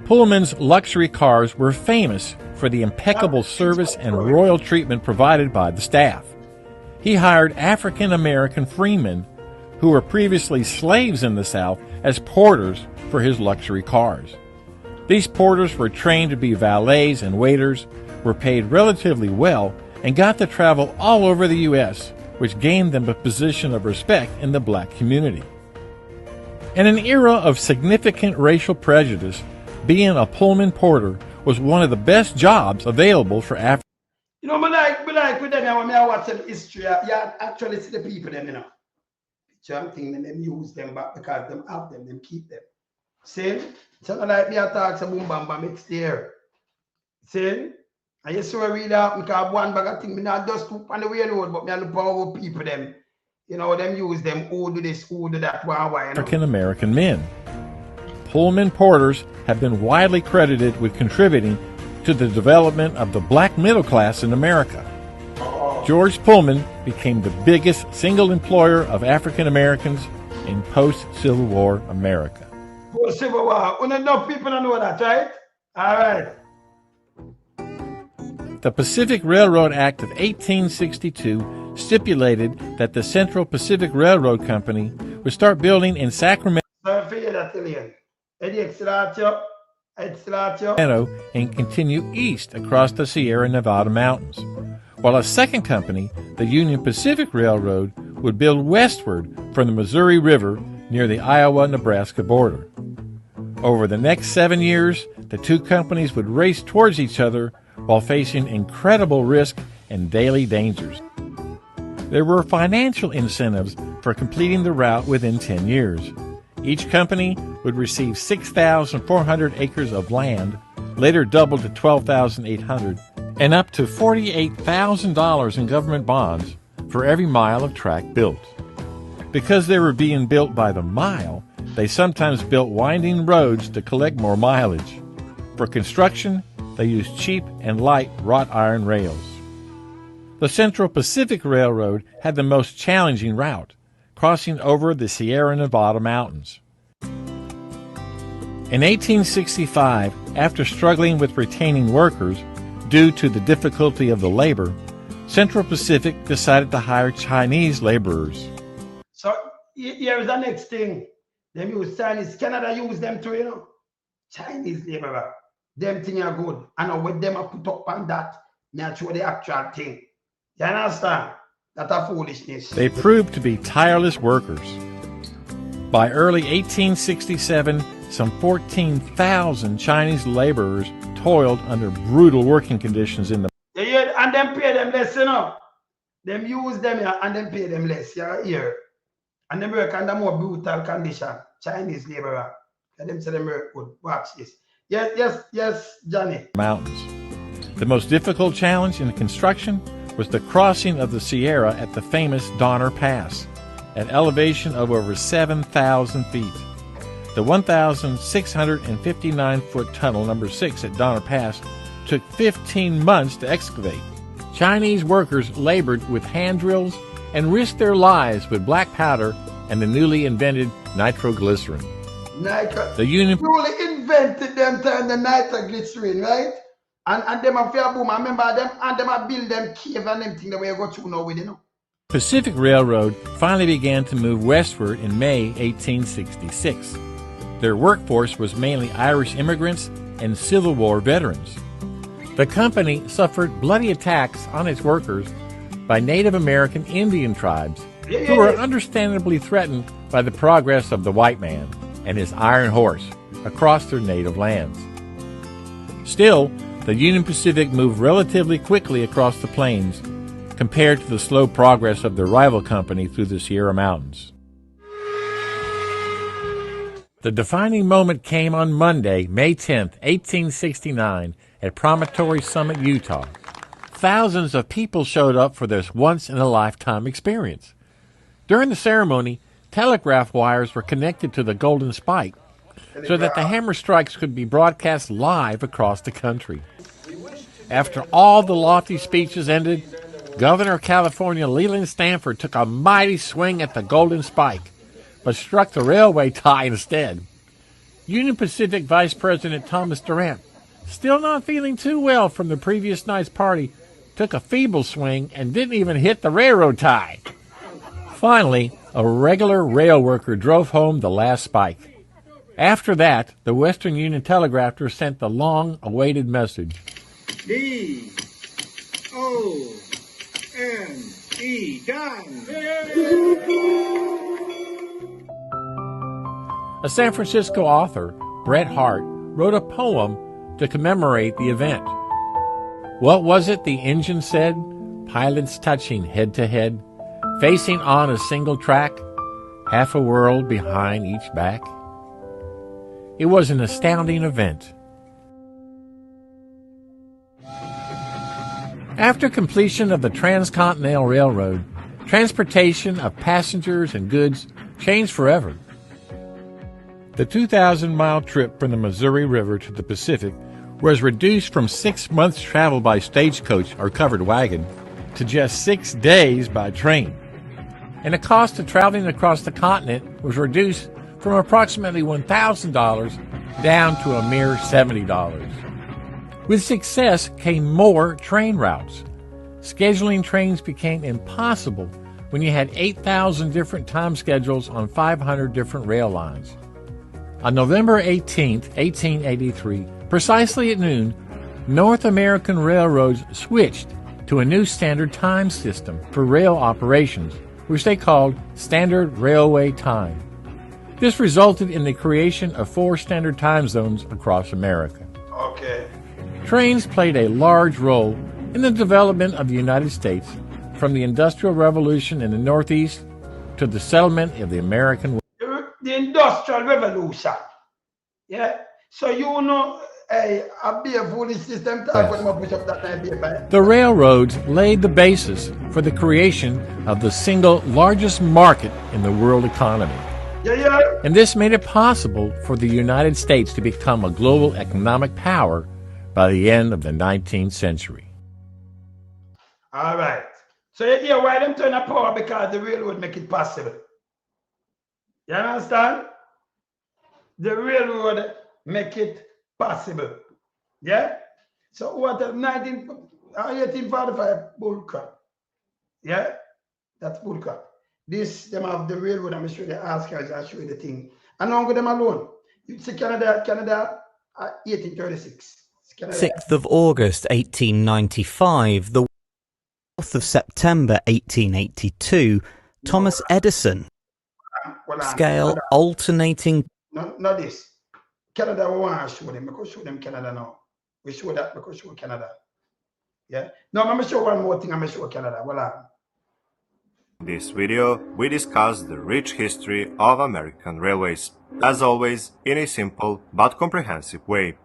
Pullman's luxury cars were famous for the impeccable service and royal treatment provided by the staff. He hired African-American freemen who were previously slaves in the South as porters for his luxury cars. These porters were trained to be valets and waiters, were paid relatively well, and got to travel all over the U.S., which gained them a position of respect in the black community. In an era of significant racial prejudice, being a Pullman porter was one of the best jobs available for Africans. You know, I like with them when I watch them history, you actually see the people them, you know. Picture thing, them use them back because them have them keep them. See? So like me I talk some boom bam bam, it's there. See? And you saw really happen because one bag of thing, me not just look on the railroad, but me I look for people them. You know, them use them, who do this, who do that, why, you know? African-American men. Pullman porters have been widely credited with contributing to the development of the black middle class in America. George Pullman became the biggest single employer of African Americans in post-Civil War America. Post-Civil War, enough people don't know that, right? All right. The Pacific Railroad Act of 1862 stipulated that the Central Pacific Railroad Company would start building in Sacramento and continue east across the Sierra Nevada mountains, while a second company, the Union Pacific Railroad, would build westward from the Missouri River near the Iowa-Nebraska border. Over the next 7 years, the two companies would race towards each other while facing incredible risk and daily dangers. There were financial incentives for completing the route within 10 years. Each company would receive 6,400 acres of land, later doubled to 12,800, and up to $48,000 in government bonds for every mile of track built. Because they were being built by the mile, they sometimes built winding roads to collect more mileage. For construction, they used cheap and light wrought iron rails. The Central Pacific Railroad had the most challenging route, crossing over the Sierra Nevada mountains. In 1865, after struggling with retaining workers due to the difficulty of the labor, Central Pacific decided to hire Chinese laborers. So here is the next thing. Them use Chinese. Canada use them too, you know. Chinese laborer. Them thing are good. And with them I put up on that, me show the actual thing. You understand? That's a foolishness. They proved to be tireless workers. By early 1867, some 14,000 Chinese laborers toiled under brutal working conditions in the... Yeah, and them pay them less, you know. Them use them here and them pay them less, here. And them work under more brutal condition. Chinese laborer. And them say them work good. Watch this. Yes, Johnny. Mountains. The most difficult challenge in the construction was the crossing of the Sierra at the famous Donner Pass, at elevation of over 7,000 feet. The 1,659-foot tunnel number 6 at Donner Pass took 15 months to excavate. Chinese workers labored with hand drills and risked their lives with black powder and the newly invented nitroglycerin. The Union newly invented them time the nitroglycerin, right? And them a fair boom. I remember them and them a build them cave and them thing that we go through now with, you know. Pacific Railroad finally began to move westward in May 1866. Their workforce was mainly Irish immigrants and Civil War veterans. The company suffered bloody attacks on its workers by Native American Indian tribes who were understandably threatened by the progress of the white man and his iron horse across their native lands. Still, the Union Pacific moved relatively quickly across the plains compared to the slow progress of their rival company through the Sierra Mountains. The defining moment came on Monday, May 10, 1869, at Promontory Summit, Utah. Thousands of people showed up for this once-in-a-lifetime experience. During the ceremony, telegraph wires were connected to the Golden Spike so that the hammer strikes could be broadcast live across the country. After all the lofty speeches ended, Governor of California Leland Stanford took a mighty swing at the Golden Spike, but struck the railway tie instead. Union Pacific Vice President Thomas Durant, still not feeling too well from the previous night's party, took a feeble swing and didn't even hit the railroad tie. Finally, a regular rail worker drove home the last spike. After that, the Western Union telegrapher sent the long-awaited message. D-O-N-E, done! A San Francisco author, Bret Harte, wrote a poem to commemorate the event. What was it the engine said? Pilots touching head to head, facing on a single track, half a world behind each back. It was an astounding event. After completion of the Transcontinental Railroad, transportation of passengers and goods changed forever. The 2,000-mile trip from the Missouri River to the Pacific was reduced from 6 months' travel by stagecoach or covered wagon to just 6 days by train. And the cost of traveling across the continent was reduced from approximately $1,000 down to a mere $70. With success came more train routes. Scheduling trains became impossible when you had 8,000 different time schedules on 500 different rail lines. On November 18, 1883, precisely at noon, North American railroads switched to a new standard time system for rail operations, which they called Standard Railway Time. This resulted in the creation of 4 standard time zones across America. Okay. Trains played a large role in the development of the United States, from the Industrial Revolution in the Northeast to the settlement of the American West. The Industrial Revolution. Yeah. So you know, a be a foolish system type when I push up that idea. The railroads laid the basis for the creation of the single largest market in the world economy. Yeah. And this made it possible for the United States to become a global economic power by the end of the 19th century. All right. So you hear why them turn a power? Because the railroad make it possible. You understand? The railroad make it possible. Yeah? So what 1845 bullcrap. Yeah? That's bullcrap. This, them have the railroad, I'm sure the Oscars, I'll show you the thing. And now with them alone. You see Canada, 1836. 6th of August 1895, the 4th of September 1882, Thomas Edison. Scale alternating. Not this. Canada, we want to show them. We could show them Canada now. We show that because show Canada. Yeah. Now I'm going to show one more thing. I'm going to show Canada. Voila. In this video, we discuss the rich history of American railways, as always, in a simple but comprehensive way.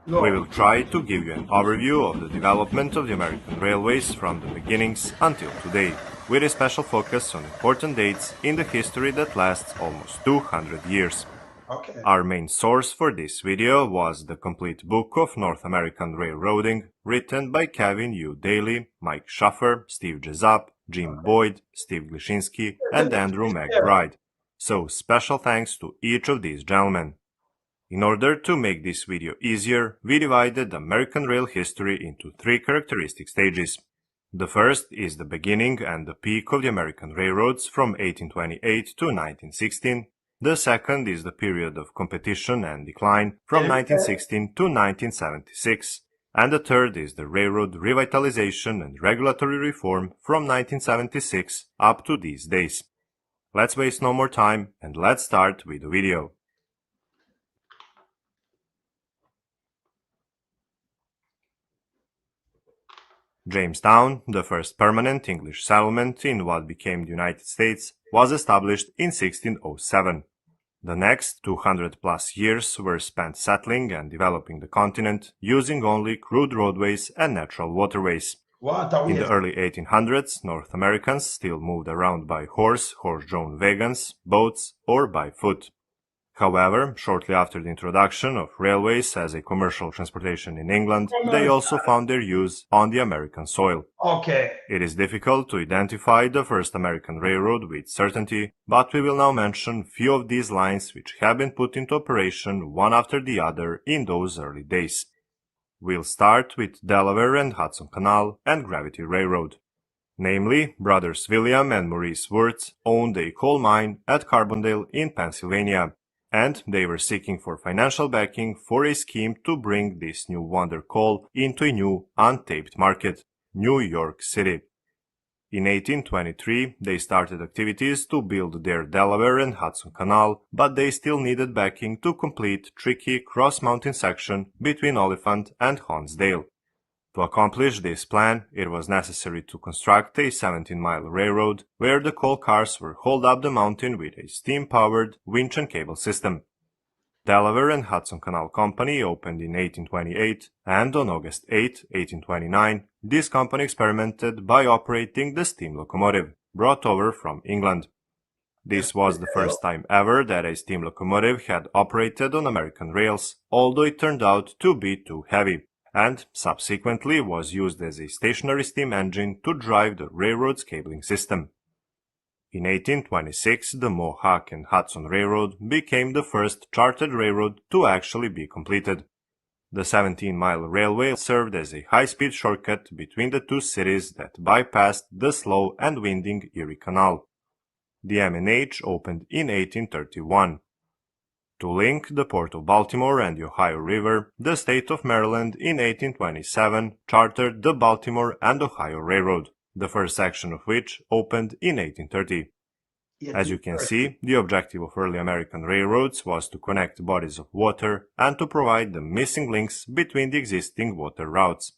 We will try to give you an overview of the development of the American railways from the beginnings until today, with a special focus on important dates in the history that lasts almost 200 years. Okay. Our main source for this video was the complete book of North American Railroading, written by Kevin U. Daly, Mike Schaffer, Steve Jessup, Jim Boyd, Steve Glishinsky, and Andrew McBride. So special thanks to each of these gentlemen. In order to make this video easier, we divided American rail history into 3 characteristic stages. The first is the beginning and the peak of the American railroads from 1828 to 1916. The second is the period of competition and decline from 1916 to 1976. And the third is the railroad revitalization and regulatory reform from 1976 up to these days. Let's waste no more time and let's start with the video. Jamestown, the first permanent English settlement in what became the United States, was established in 1607. The next 200-plus years were spent settling and developing the continent, using only crude roadways and natural waterways. In the early 1800s, North Americans still moved around by horse-drawn wagons, boats, or by foot. However, shortly after the introduction of railways as a commercial transportation in England, they also found their use on the American soil. Okay. It is difficult to identify the first American railroad with certainty, but we will now mention few of these lines which have been put into operation one after the other in those early days. We'll start with Delaware and Hudson Canal and Gravity Railroad. Namely, brothers William and Maurice Wirtz owned a coal mine at Carbondale in Pennsylvania, and they were seeking for financial backing for a scheme to bring this new wonder coal into a new, untapped market, New York City. In 1823, they started activities to build their Delaware and Hudson Canal, but they still needed backing to complete tricky cross-mountain section between Oliphant and Honesdale. To accomplish this plan, it was necessary to construct a 17-mile railroad where the coal cars were hauled up the mountain with a steam-powered winch and cable system. Delaware and Hudson Canal Company opened in 1828, and on August 8, 1829, this company experimented by operating the steam locomotive, brought over from England. This was the first time ever that a steam locomotive had operated on American rails, although it turned out to be too heavy, and subsequently was used as a stationary steam engine to drive the railroad's cabling system. In 1826, the Mohawk and Hudson Railroad became the first chartered railroad to actually be completed. The 17-mile railway served as a high-speed shortcut between the two cities that bypassed the slow and winding Erie Canal. The M&H opened in 1831. To link the port of Baltimore and the Ohio River, the state of Maryland in 1827 chartered the Baltimore and Ohio Railroad, the first section of which opened in 1830. As you can see, the objective of early American railroads was to connect bodies of water and to provide the missing links between the existing water routes.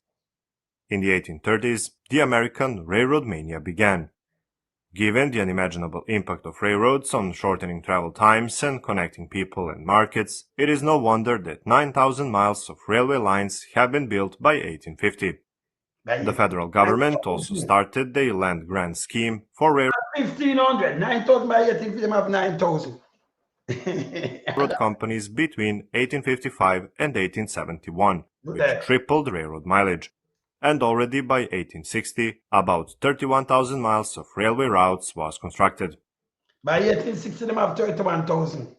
In the 1830s, the American railroad mania began. Given the unimaginable impact of railroads on shortening travel times and connecting people and markets, it is no wonder that 9,000 miles of railway lines have been built by 1850. The federal government also started the land grant scheme for railroad 1,500, 9,000 by 1850, have 9,000. railroad companies between 1855 and 1871, which tripled railroad mileage. And already by 1860, about 31,000 miles of railway routes was constructed. By 1860, they have 31,000.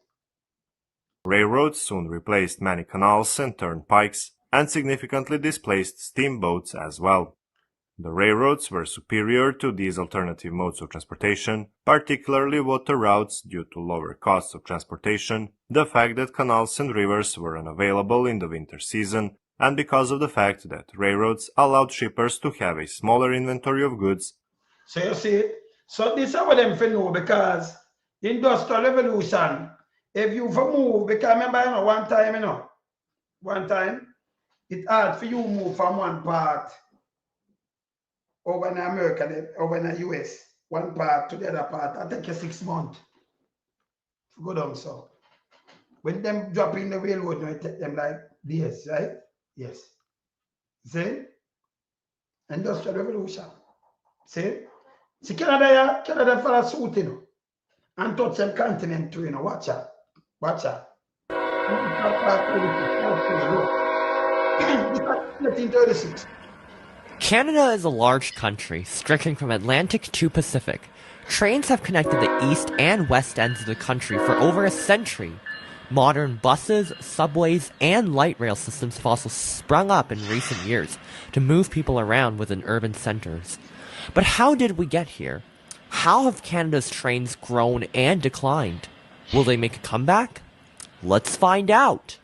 Railroads soon replaced many canals and turnpikes, and significantly displaced steamboats as well. The railroads were superior to these alternative modes of transportation, particularly water routes due to lower costs of transportation, the fact that canals and rivers were unavailable in the winter season, and because of the fact that railroads allowed shippers to have a smaller inventory of goods. So you see, so this is what them know, because industrial revolution, if you move, because remember, one time, it's hard for you to move from one part over in America, over in the US, one part to the other part. It take you 6 months to go down. So when them drop in the railroad, it take them like days, right? Yes. See? Industrial revolution. See? See, Canada follow suit, and touch them continent too, Watch out. Watch out. 1936. Canada is a large country, stretching from Atlantic to Pacific. Trains have connected the east and west ends of the country for over a century. Modern buses, subways, and light rail systems have also sprung up in recent years to move people around within urban centers. But how did we get here? How have Canada's trains grown and declined? Will they make a comeback? Let's find out!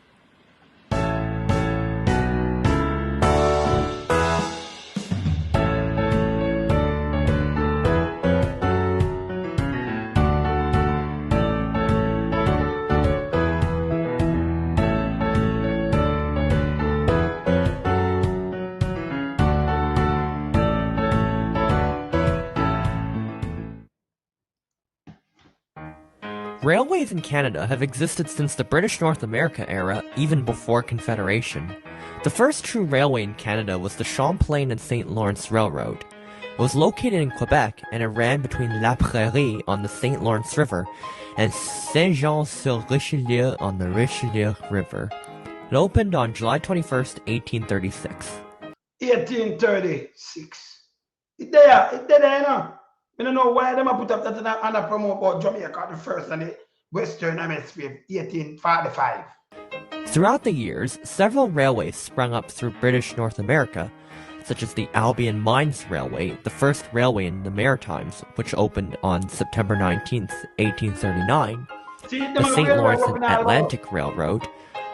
Railways in Canada have existed since the British North America era, even before Confederation. The first true railway in Canada was the Champlain and St. Lawrence Railroad. It was located in Quebec and it ran between La Prairie on the St. Lawrence River and Saint-Jean-sur-Richelieu on the Richelieu River. It opened on July 21st, 1836. 1836. It's there, I don't know why they put up that and I promote about Jamaica, the first and the Western Hemisphere, 1845. Throughout the years, several railways sprung up through British North America, such as the Albion Mines Railway, the first railway in the Maritimes, which opened on September 19th, 1839, the St. Lawrence and Atlantic Railroad,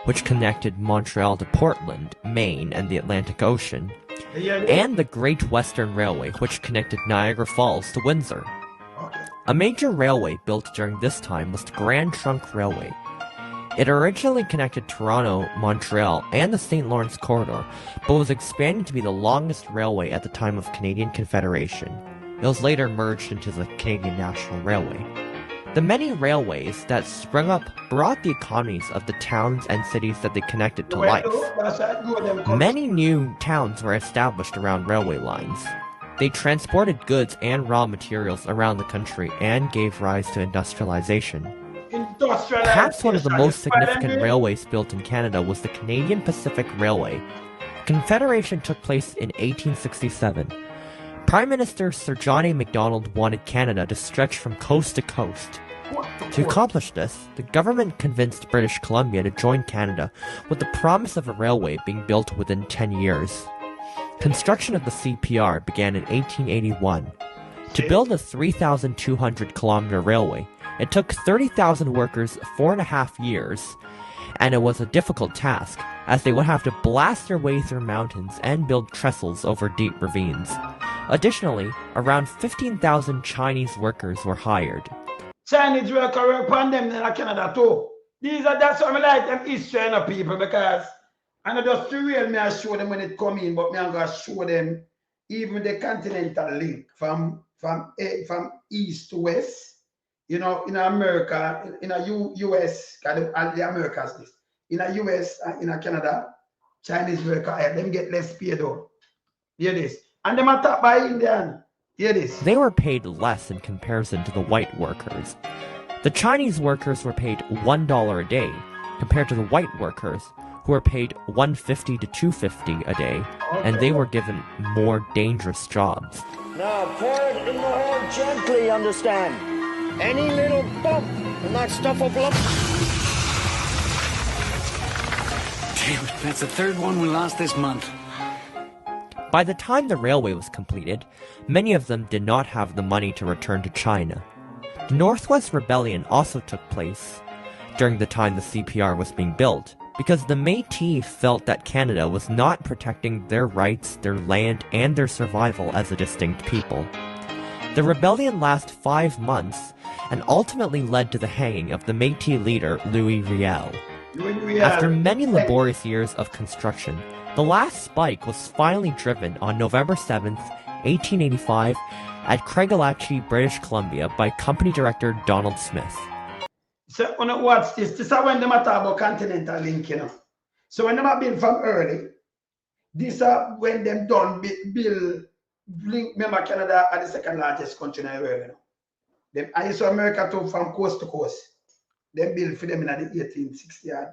which connected Montreal to Portland, Maine, and the Atlantic Ocean, and the Great Western Railway, which connected Niagara Falls to Windsor. A major railway built during this time was the Grand Trunk Railway. It originally connected Toronto, Montreal, and the St. Lawrence Corridor, but was expanded to be the longest railway at the time of Canadian Confederation. It was later merged into the Canadian National Railway. The many railways that sprung up brought the economies of the towns and cities that they connected to life. Many new towns were established around railway lines. They transported goods and raw materials around the country and gave rise to industrialization. Perhaps one of the most significant railways built in Canada was the Canadian Pacific Railway. Confederation took place in 1867. Prime Minister Sir John A. Macdonald wanted Canada to stretch from coast to coast. To accomplish this, the government convinced British Columbia to join Canada with the promise of a railway being built within 10 years. Construction of the CPR began in 1881. To build a 3,200-kilometer railway, it took 30,000 workers 4.5 years, and it was a difficult task, as they would have to blast their way through mountains and build trestles over deep ravines. Additionally, around 15,000 Chinese workers were hired. Chinese workers work on them in Canada too. That's why I like them Eastern people, because I know just the real me I show them when it come in, but me I'm gonna show them even the continental link from east to west. You know, in America, in a US, and the Americas this. In a US and in a Canada, Chinese worker them get less paid though. Hear this. And them attacked by Indian. Hear this. They were paid less in comparison to the white workers. The Chinese workers were paid $1 a day, compared to the white workers, who were paid $1.50 to $2.50 a day, and they were given more dangerous jobs. Now pour it in the hole gently, understand? Any little bump and that stuff will blow. Damn it, that's the third one we lost this month. By the time the railway was completed, many of them did not have the money to return to China. The Northwest Rebellion also took place during the time the CPR was being built, because the Métis felt that Canada was not protecting their rights, their land, and their survival as a distinct people. The rebellion lasted 5 months and ultimately led to the hanging of the Métis leader Louis Riel. After many laborious years of construction, the last spike was finally driven on November 7th, 1885 at Craigellachie, British Columbia by company director Donald Smith. So when you watch this is when they talk about continental link, you know. So when they have been from early, this is when them done build link. Remember, Canada are the second largest country in the world, you know. Them I saw America too from coast to coast. Them build for them in the 1860 yard.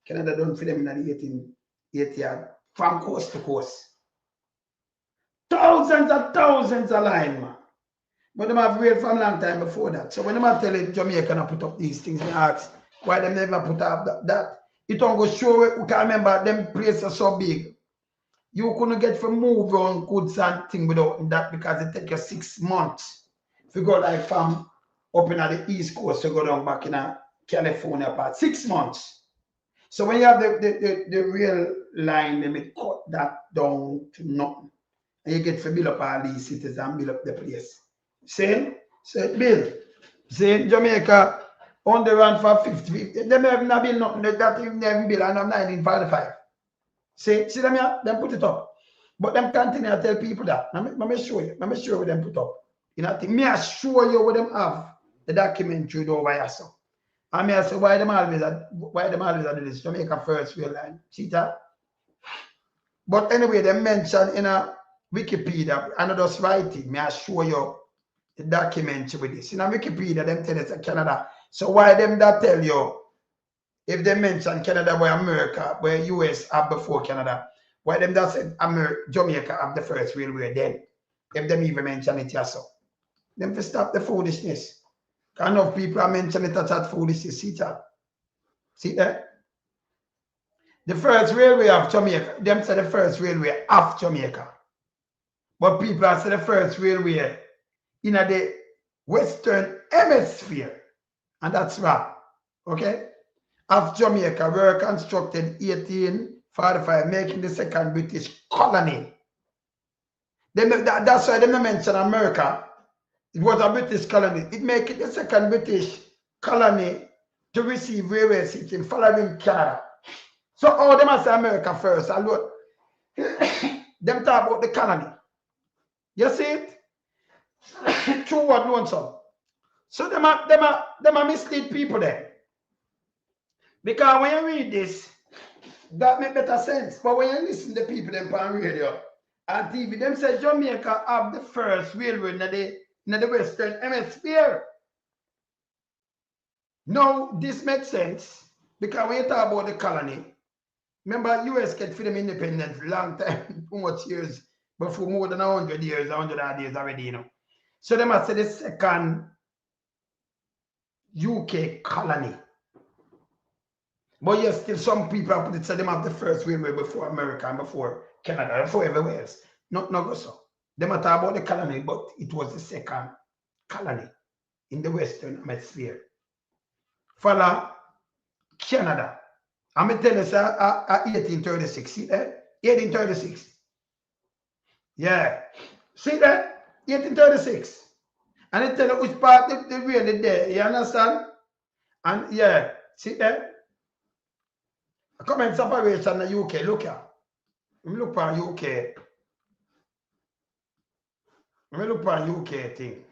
Canada done for them in the 1880 yard. From coast to coast. Thousands of line, man. But they have waited for a long time before that. So when they tell it Jamaica not put up these things, they ask why they never put up that. It don't go show it. You can remember them places so big. You couldn't get from move on goods and thing without that, because it take you 6 months. If you go like from up in the East Coast, you go down back in California part. 6 months. So when you have the real line, they may cut that down to nothing. And you get to build up all these cities and build up the place. Say Bill. Say Jamaica on the run for 50. They have not built nothing that even never built in 1945. See them here? Them put it up. But them continue to tell people that. Let me show you. Let me show you what them put up. You know, me I show you what them have the documentary over here. So. And me I say why them always do this? Jamaica first real line. See that? But anyway, they mentioned in a Wikipedia, and I just write it. Me I show you the documentary with this. In a Wikipedia, them tell us Canada. So why them that tell you if they mention Canada where America, where US have before Canada, why them that said Jamaica have the first railway then? If them even mention it yourself. Them to stop the foolishness. Enough people are mentioning it as that foolishness. See that? See that? The first railway of Jamaica, them say the first railway of Jamaica. But people are saying the first railway in the Western Hemisphere. And that's right. Okay? Of Jamaica were constructed 1845, making the second British colony. That's why they mention America. It was a British colony. It made it the second British colony to receive railway system following Canada. So all them say America first. And look, them talk about the colony. You see it? True what lonesome. So them are mislead people there. Because when you read this, that make better sense. But when you listen to people them on radio and TV, them say Jamaica have the first railway in the Western Hemisphere. Now, this makes sense because when you talk about the colony, remember US get for them independence long time, too much years, before more than 100 years, 100 odd years already, you know. So they must say the second UK colony. But yes, still some people have put it, say them have the first railway before America and before Canada, before everywhere else. Not go so. They might talk about the colony, but it was the second colony in the Western Hemisphere. Follow Canada. I'm going to tell you, sir, 1836. See that? 1836. Yeah. See that? 1836. And it tell you which part they really there. You understand? And yeah, see that? Comment separation in the UK. Look here. Let me look for UK. Let me look for UK thing.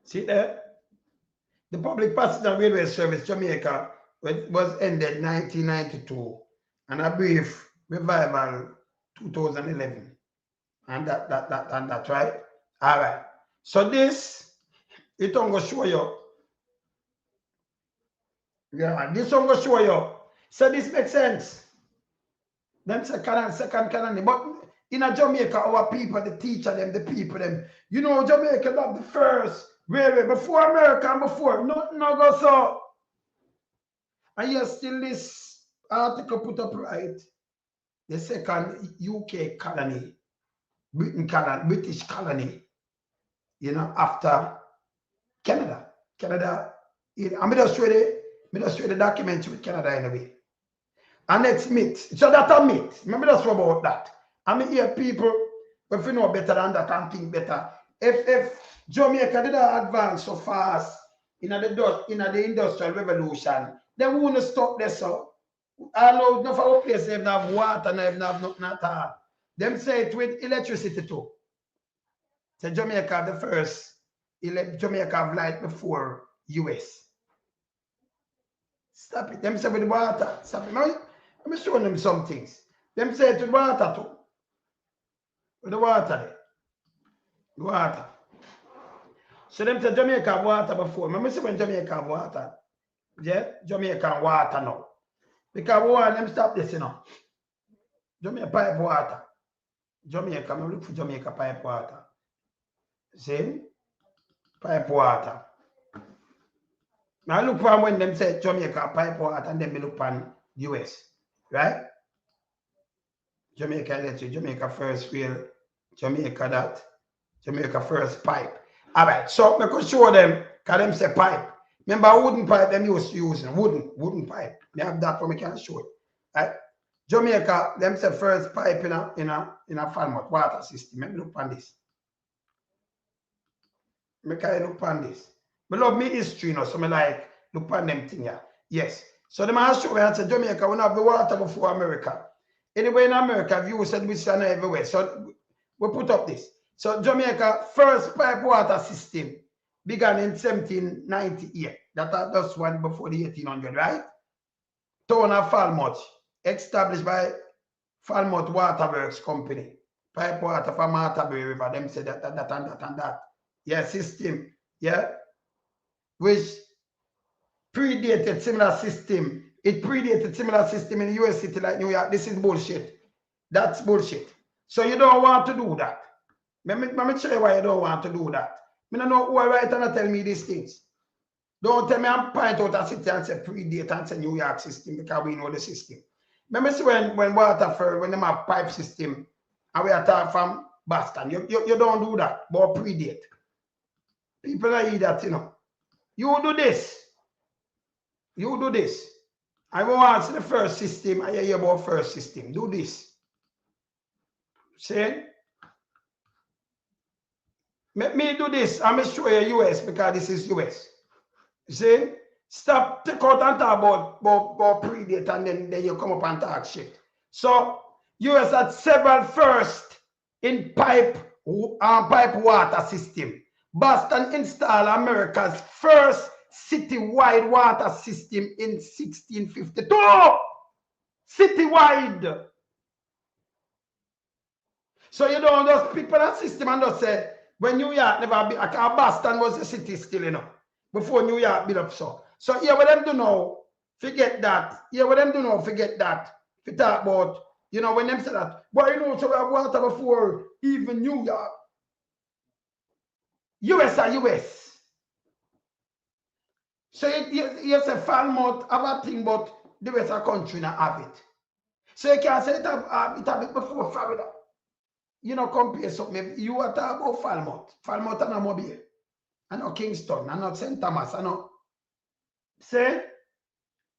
See there? The public passenger railway service Jamaica was ended 1992 and a brief revival 2011. And that's right. All right. So this, it don't go show you. Yeah, this one go show you. So this makes sense. Them second canon. But in a Jamaica, our people, the teacher them, the people them. You know, Jamaica got the first railway before America and before. Nothing no go so. And you still this article put up right. The second UK colony, British colony, you know, after Canada. Canada, I'm just show the document with Canada anyway. And next myth. So that's a myth. Remember that's about that. I mean here people, if you know better than that and think better. If Jamaica did not advance so fast in the industrial revolution, they wouldn't stop there so. I know enough of our place they have water and they have nothing at all. Them say it with electricity too. So Jamaica the first Jamaica have light before US. Stop it. Them say with the water. Stop it. Let me show them some things. Them say it with water too. With the water there. The water. So them say Jamaica have water before. Remember say when Jamaica have water. Yeah? Jamaica have water now. Because we want them stop this, you know. Jamaica pipe water. Jamaica, I look for Jamaica pipe water. See? Pipe water. Now look for when them say Jamaica pipe water and then me look on US. Right? Jamaica electric, Jamaica first wheel, Jamaica that, Jamaica first pipe. Alright, so I could show them, because them say pipe. Remember wooden pipe them used to use wooden pipe. They have that for me can show it. Right? Jamaica, them say first pipe in a Falmouth water system. Let me look on this. Let me look on this. I love me history, you know, so I like look on them thing here. Yes. So them are show and say Jamaica will have the water before America. Anyway, in America, you said we stand everywhere. So we put up this. So Jamaica first pipe water system began in 1798. That's one before the 1800, right? Town of Falmouth, established by Falmouth Waterworks Company. Pipe water from Matabry River. Them say that and that. Yeah, system. Yeah. Which predated similar system. It predated similar system in the US city like New York. This is bullshit. That's bullshit. So you don't want to do that. Let me show you why you don't want to do that. I don't know who I write and tell me these things. Don't tell me I'm point out a city and say predate and say New York system because we know the system. Remember see when water when they have pipe system and we are talking from Boston. You don't do that, but predate. People are that, you know. You do this. You do this. I want to see the first system. I hear about first system. Do this. See? Let me do this. I'm going to show you US because this is US. See? Stop, take out and talk about predate and then you come up and talk shit. So, US had several first in pipe water system. Boston installed America's first citywide water system in 1652. Citywide. So you don't just pick that system and just say, when New York never be, Boston was a city still, you know, before New York built up so. So here what them do now, forget that. Here what them do now, forget that. If you talk about, you know, when them say that, but you know, so we have water before even New York. US are US. So you say Falmouth have a thing, but the rest of the country not have it. So you can't say it have it before Florida. You know, compare something. You are talking about Falmouth. Falmouth and Mobile. And not Kingston. And not St. Thomas. And not. Say,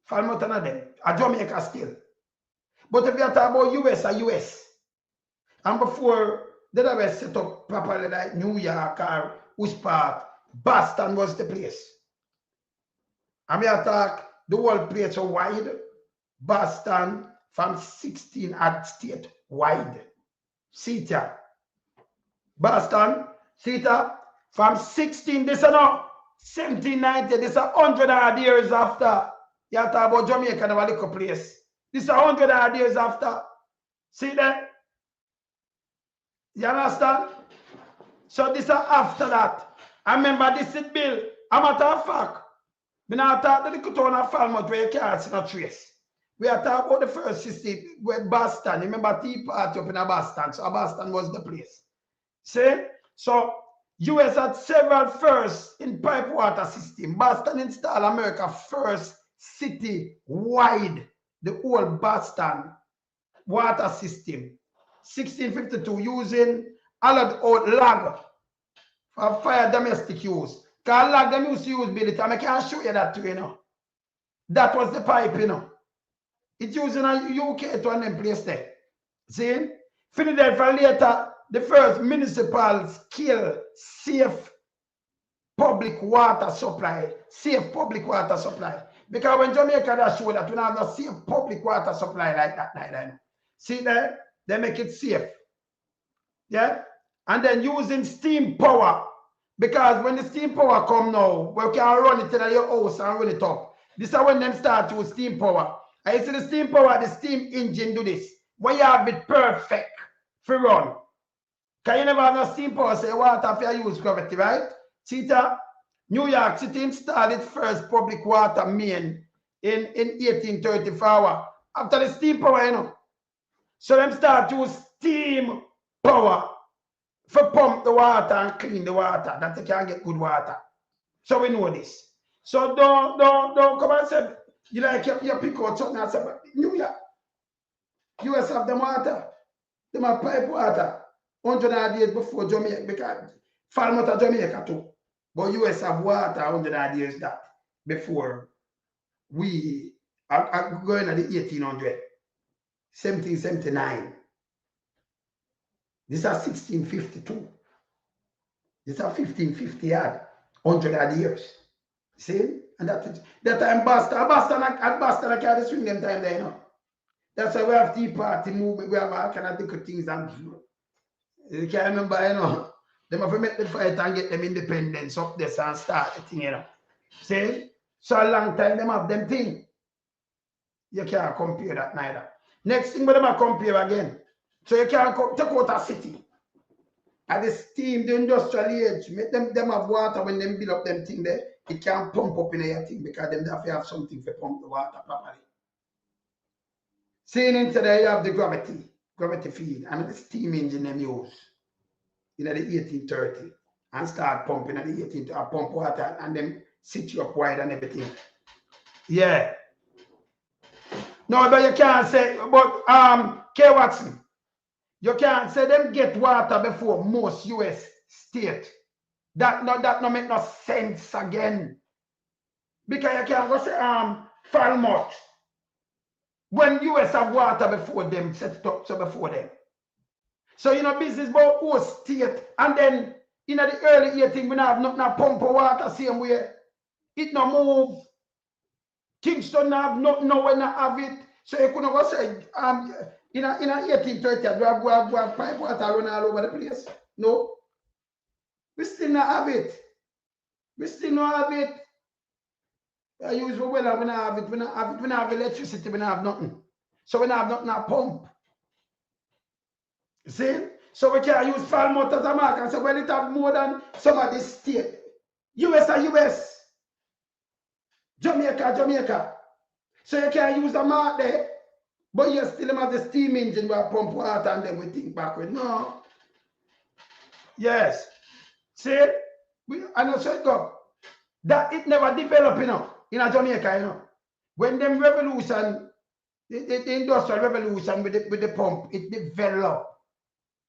Falmouth and them. A Jamaica still. But if you are talking about US, a US. And before they were set up properly like New York or which part, Boston was the place. I mean, I thought the whole place was wide. Boston from 16 odd state wide. See it. Boston, see it, from 16, this is now 1790, this is 100 odd years after. You talk about Jamaica, never little place. This is 100 odd years after. See that? You understand? So this is after that. I remember this is bill. A matter of fact, we now talk the little town of Falmouth where you can't see no trace. We are talking about the first city where Boston. Remember Tea Party up in Boston. So Boston was the place. See? So US had several firsts in pipe water system. Boston installed America first city wide, the whole Boston water system. 1652 using allowed lag for fire domestic use. Because lag them used to use build it. I can't show you that too, you know. That was the pipe, you know. It's using a UK to one place there. See? Philadelphia later, the first municipal scale safe public water supply. Safe public water supply. Because when Jamaica that show that we don't have no safe public water supply like that. See there? They make it safe. Yeah? And then using steam power. Because when the steam power come now, we can run it in your house and run it up. This is when them start to use steam power. And you see the steam power, the steam engine do this. When you have it perfect for run. Because you never have no steam power, so you want to use gravity, right? See that? New York City installed its first public water main in 1834. After the steam power, you know. So them start to use steam power for pump the water and clean the water, that they can get good water. So we know this. So don't come and say, you like you pick out something and say, but New York, US have them water. Them have pipe water. 100 years before Jamaica, because Falmouth of Jamaica too. But US have water 100 years that before we are going at the 1800. 1779. This is 1652. This is 1550 yard, 100 years. See? And that time Boston I can't swing them time there, you know. That's why we have Tea Party movement, we have all kind of different things and you can't remember, you know. They have to make the fight and get them independence up there and start the thing, you know. See? So a long time them have them thing. You can't compare that neither. Next thing with them I compare again. So you can't take out a city. At the steam, the industrial age, make them have water when them build up them thing there. It can't pump up in your thing because them have to have something to pump the water properly. Seeing into there you have the gravity field, and the steam engine them use in the 1830 and start pumping at the 1830 pump water and then sit you up wide and everything. Yeah. No, but you can't say, but K. Watson, you can't say them get water before most US state. That no make no sense again. Because you can't go say Falmouth. When US have water before them, set it up so before them. So you know business about whole state, and then in the early 18 we have nothing pump of water same way. It no move. Kingston have nothing now when I have it. So you couldn't go say in 1830 do have pipe water run all over the place. No. We still not have it. We still not have it. I use for well, we not have it, we not have it, we not have electricity, we not have nothing. So we not have nothing to pump. See? So we can't use Falmouth as a mark and say, well, it have more than some of this state. US are US. Jamaica. So you can't use the mark there, but you still have the steam engine where pump water and then we think backward. No. Yes. See? I know so it go. That it never developed, you know, in a Jamaica, you know. When them revolution, the industrial revolution with the pump, it developed.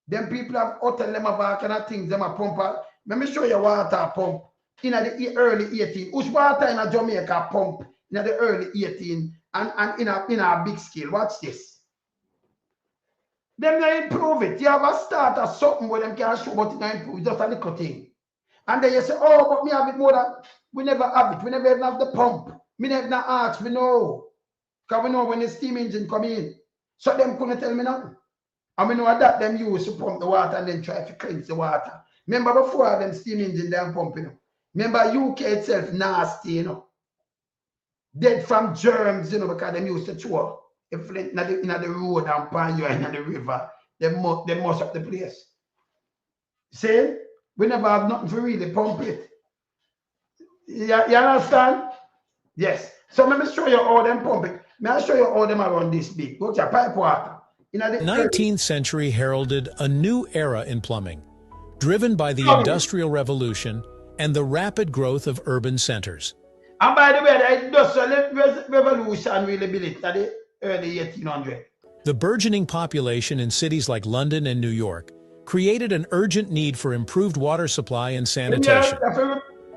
Them people have hotel them have all kind of things, them a pump. Let me show you water pump in the early 18. Which water in a Jamaica pump in the early 18 and in a big scale. Watch this. Them not improve it. You have a start or something where them can show, but it not improve. Just a little thing. And then you say, oh, but me have it more than, we never have it. We never even have the pump. Me never ask, we know. Because we know when the steam engine come in. So them couldn't tell me nothing. And we know that them use to pump the water and then try to cleanse the water. Remember before them steam engine them pumping. Remember UK itself nasty, you know. Dead from germs, you know, because them used to throw if in the road and pan you in the river. They must up the place. See? We never have nothing to really pump it. You understand? Yes. So let me show you how them pump it. May I show you how them around this big? Go to pipe water. The 19th century heralded a new era in plumbing, driven by the Industrial Revolution and the rapid growth of urban centers. And by the way, the Industrial Revolution really built it at the early 1800s. The burgeoning population in cities like London and New York created an urgent need for improved water supply and sanitation.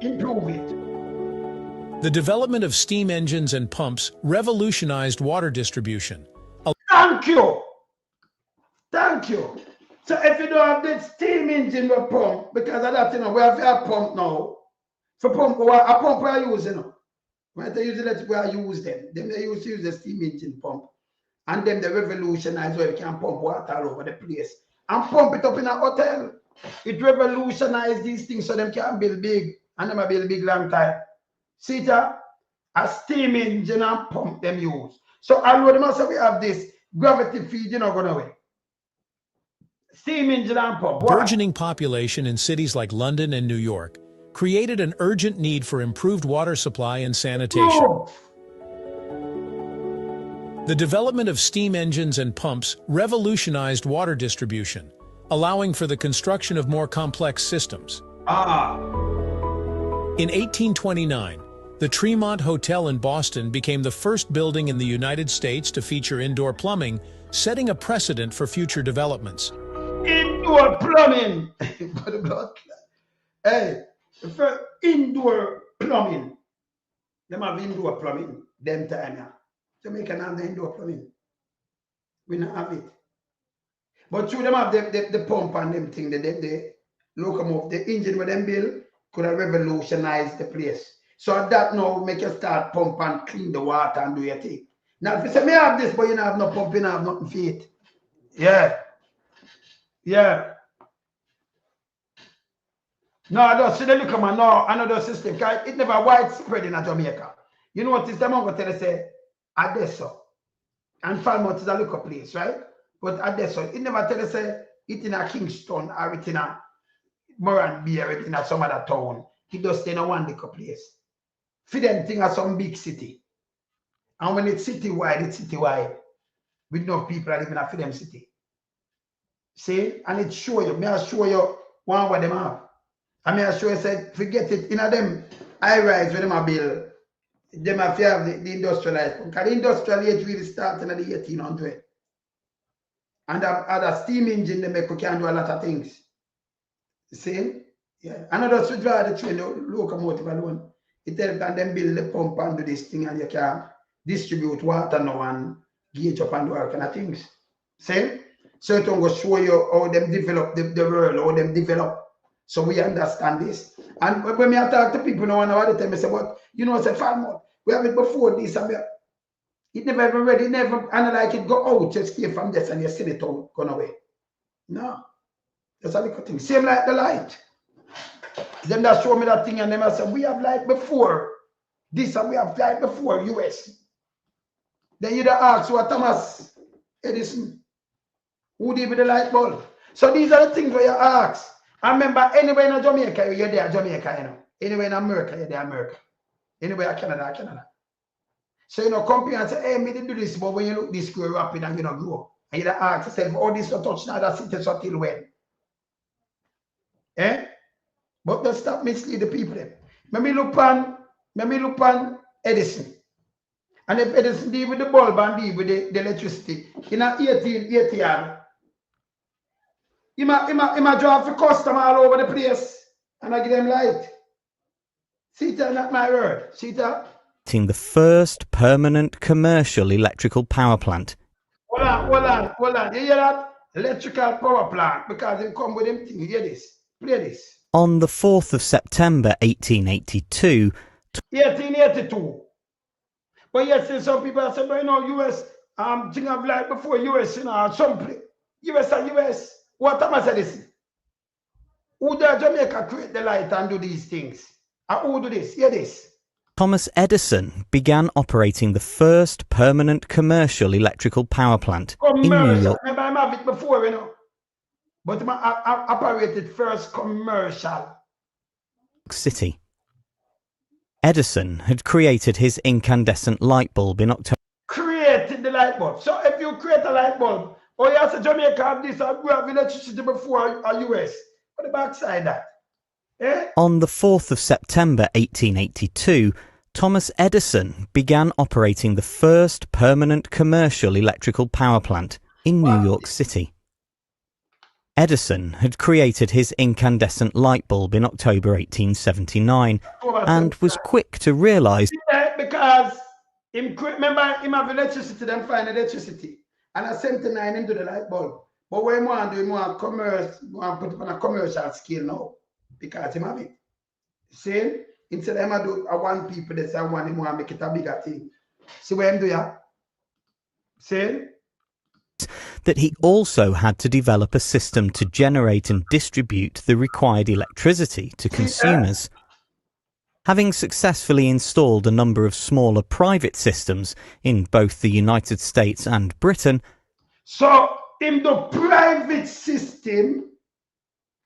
Improve it. The development of steam engines and pumps revolutionized water distribution. Thank you. Thank you. So if you don't have the steam engine with pump, because of that, you know, we have a pump now. For pump, a pump we are using, you know. When they use it, we are use them. Then they used to use the steam engine pump. And then they revolutionize where you can pump water all over the place. And pump it up in a hotel. It revolutionized these things so them can build big. And them build big long time. See that? A steam engine and pump them use. So although them also we have this gravity feed, you know, going away. Steam engine and pump. Burgeoning population in cities like London and New York created an urgent need for improved water supply and sanitation. Oh. The development of steam engines and pumps revolutionized water distribution, allowing for the construction of more complex systems. In 1829, the Tremont Hotel in Boston became the first building in the United States to feature indoor plumbing, setting a precedent for future developments. Indoor plumbing! Hey, for indoor plumbing. Them have indoor plumbing, them time, yeah. Jamaica have the indoor plumbing. We don't have it. But through them have the pump and them thing, the locomotive, the engine with them build could have revolutionized the place. So that now make you start pump and clean the water and do your thing. Now if you say, me have this, but you don't have no pump, you don't have nothing for it. Yeah. Yeah. No, I don't see the look, man. No, another system. It never widespread in Jamaica. You know what is the mongo tell say? Adesso. And Falmouth is a local place, right? But Adesso, it never tell us say it in a Kingston or it in a Moranby or it in a some other town. It does stay in a one local place. For them thing at some big city. And when it's citywide. With no people are living in a them city. See? And it show you. May I show you one what them have. I mean, I show you said, forget it. In a them high-rise where them are build. Them have to have the industrialized. Because the industrial age really started in the 1800s. And the steam engine, they can do a lot of things. See? Yeah. Another switch drive the train, the locomotive alone. It helps and then build the pump and do this thing and you can distribute water now and gauge up and do all kind of things. See? So it will show you how them develop the world, how them develop. So we understand this. And when I talk to people now, all the time, I say, but you know, I say, Falmouth, we have it before this, and it never ever ready, never, and like it go out, just escape from this, and you see it all gone away. No. That's a little thing. Same like the light. Them that show me that thing, and them I say, we have light before this, and we have light before US. Then you ask what Thomas Edison, who did with the light bulb? So these are the things where you ask. I remember anywhere in Jamaica, you're there, Jamaica, you know. Anywhere in America, you're there, America. Anywhere in Canada, Canada. So, you know, come here and say, hey, me didn't do this, but when you look this grow rapid and you know grow. And you ask yourself, oh, this not touch now, that's it, so till when? Eh? But don't stop mislead the people. Let me look on Edison. And if Edison deal with the bulb and deal with the electricity, in 1880, he might drive for customer all over the place and I give them light. See that, not my word. See that? The first permanent commercial electrical power plant. Hold on. You hear that? electrical power plant because they come with them thing. Hear this. Play this. On the 4th of September 1882, 1882. But yes, some people say, but you know, US, thing of like before US, you know, some place. US and US. What am I saying this? Who does Jamaica create the light and do these things? And who do this? Hear this. Thomas Edison began operating the first permanent commercial electrical power plant in New York. Remember, I have it before, you know. But I operated first commercial City. Edison had created his incandescent light bulb in October. Created the light bulb. So if you create a light bulb, or you say Jamaica have this, or we have electricity before a US. What the backside that? Eh? On the 4th of September 1882, Thomas Edison began operating the first permanent commercial electrical power plant in New York City. Edison had created his incandescent light bulb in October 1879 and was quick to realise. Because remember, him have electricity, then find electricity. And at 79 him do the light bulb. But what he want to do, he want commerce, he want to put it on a commercial scale now. Because him have it. See? Instead of him do a one people, they say one, him want to make it a bigger thing. See what him do, yeah? See? That he also had to develop a system to generate and distribute the required electricity to consumers. Having successfully installed a number of smaller private systems in both the United States and Britain. So, in the private system,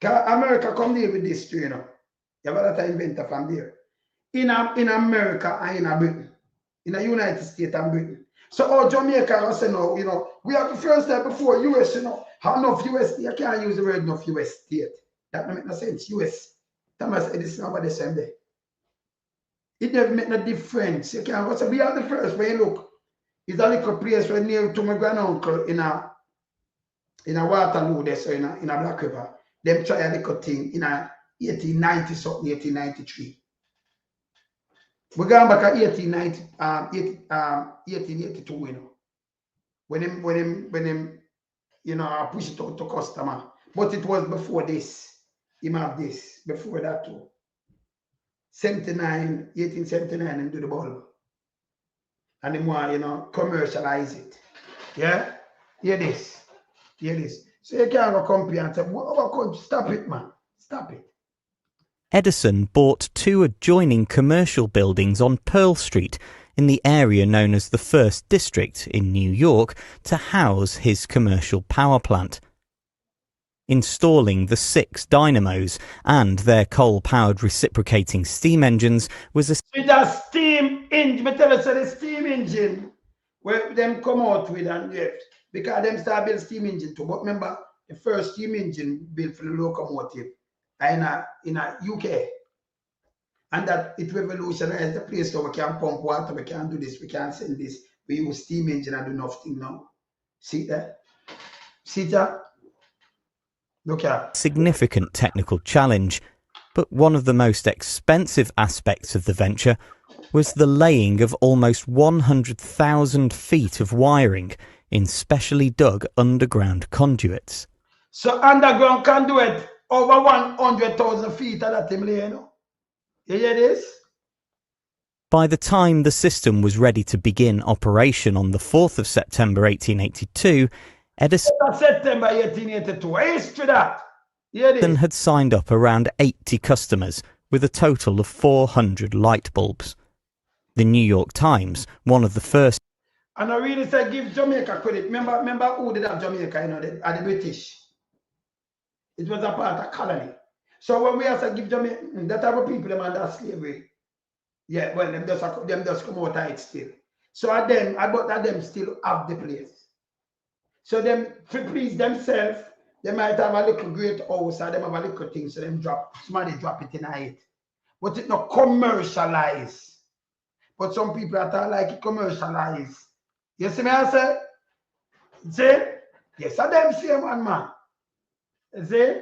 America come there with this, you know. You have that inventor from there. In America and in Britain. In the United States and Britain. So Jamaica was saying, no, you know, we have the first time before US, you know, how enough US, you can't use the word enough US state. That don't make no sense. US. Thomas Edison about the same day. It never make no difference. You can't say we are the first. When you look, it's a little place right near to my granduncle in a Waterloo there, so in a Black River. Them try a little thing in a 1890 something, 1893. We're going back at 1882, you know. When him, you know, I push it out to customer. But it was before this. Him have this. Before that too. 1879, and do the bulb. And him want, you know, commercialize it. Yeah? Hear this. Hear this. So you can't go compare and say, stop it, man. Stop it. Edison bought 2 adjoining commercial buildings on Pearl Street in the area known as the First District in New York to house his commercial power plant. Installing the 6 dynamos and their coal-powered reciprocating steam engines was a... With a steam engine, I tell you, so the steam engine, where them come out with and left, because them start build steam engine too. But remember, the first steam engine built for the locomotive in a UK, and that it revolutionized the place where we can pump water, we can do this, we can send this, we use steam engine and do nothing now. See that? See that? Look at significant technical challenge, but one of the most expensive aspects of the venture was the laying of almost 100,000 feet of wiring in specially dug underground conduits. So underground conduit over 100,000 feet of that thing, you know. You hear this? By the time the system was ready to begin operation on the 4th of September 1882, Edison September 1882. History that. had signed up around 80 customers with a total of 400 light bulbs. The New York Times, one of the first... And I really say give Jamaica credit. Remember who did have Jamaica, you know, the British. It was a part of colony. So when we have to give Jamaica, that type of people them under slavery. Yeah, well, them just come out of it still. So I thought them still have the place. So them, to please themselves, they might have a little great house or them have a little thing, so them somebody drop it in it. But it's not commercialized. But some people are like it commercialized. You see me I say? See? Yes, I them same one, man. See?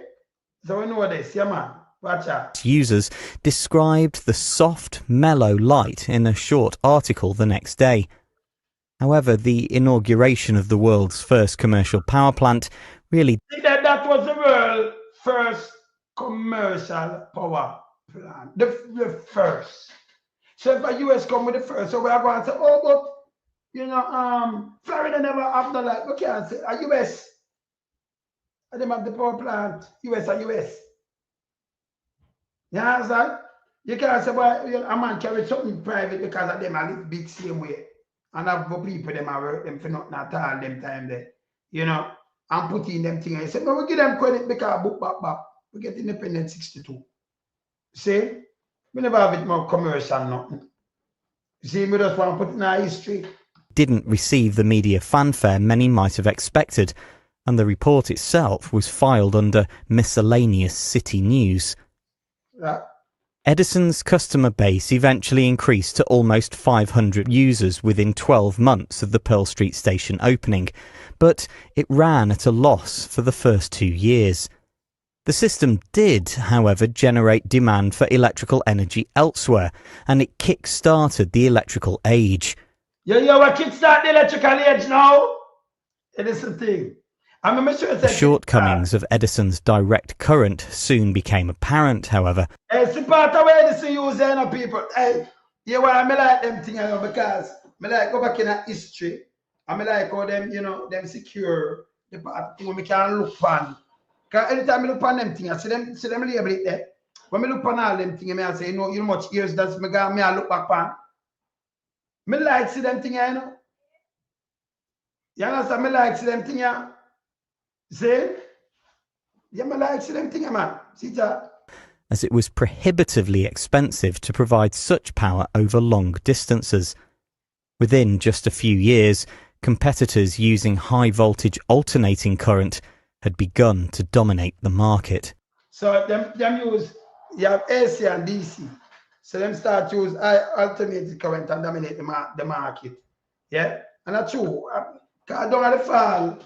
So we know this, yeah, man. Watch out. Users described the soft, mellow light in a short article the next day. However, the inauguration of the world's first commercial power plant really. See that was the world's first commercial power plant. The first. So if the US come with the first, so we are going to say, oh, but you know, Florida never have no like. We can't say a US. And them have the power plant. US or US. You understand? You can't say, well, you know, a man carry something private because of them a live big same way. And have people them a work them for nothing at all them time there. You know, and put in them things. I say, no, we give them credit because book back. We get independent 62. See? We never have it more commercial nothing. See, we just want to put in our history. Didn't receive the media fanfare many might have expected, and the report itself was filed under miscellaneous city news. Yeah. Edison's customer base eventually increased to almost 500 users within 12 months of the Pearl Street station opening, but it ran at a loss for the first 2 years. The system did, however, generate demand for electrical energy elsewhere, and it kick-started the electrical age. We kick-start the electrical age now. It is the thing. The shortcomings of Edison's direct current soon became apparent, however. It's the part of where Edison use people. Hey, you want me like them things, because me like go back in a history, and me like how them, you know, them secure the part thing when me can look on. Because anytime I look on them things, I see them label it there. When I look on all them things, I say, you know much years that's me look back on. Me like see them things, you know. You understand? Me like see them things, see? Yeah, me like see them things, man. See that? As it was prohibitively expensive to provide such power over long distances. Within just a few years, competitors using high-voltage alternating current had begun to dominate the market. So them use, you have AC and DC. So them start to use alternating current and dominate the market. Yeah? And that's true. Because down at the fall,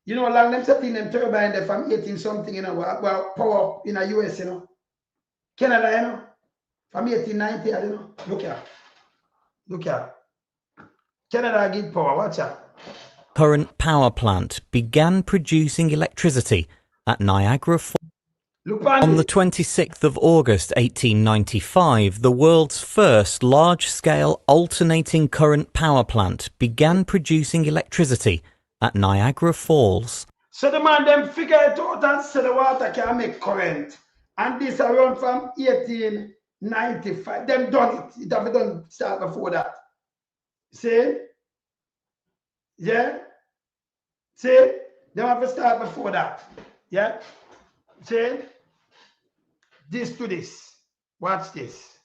you know, long them setting them turbine there from 18 something, you know, well, power up in the US, you know. Canada, you know, from 1890, you know. Look here. Canada give power, watch out. Current power plant began producing electricity at Niagara Falls. On the 26th of August 1895, the world's first large-scale alternating current power plant began producing electricity at Niagara Falls. So the man them figure it out and say the water can make current. And this around from 1895. Them done it. It have done start before that. See? Yeah? See? Them have to start before that. Yeah? See? This to this. Watch this.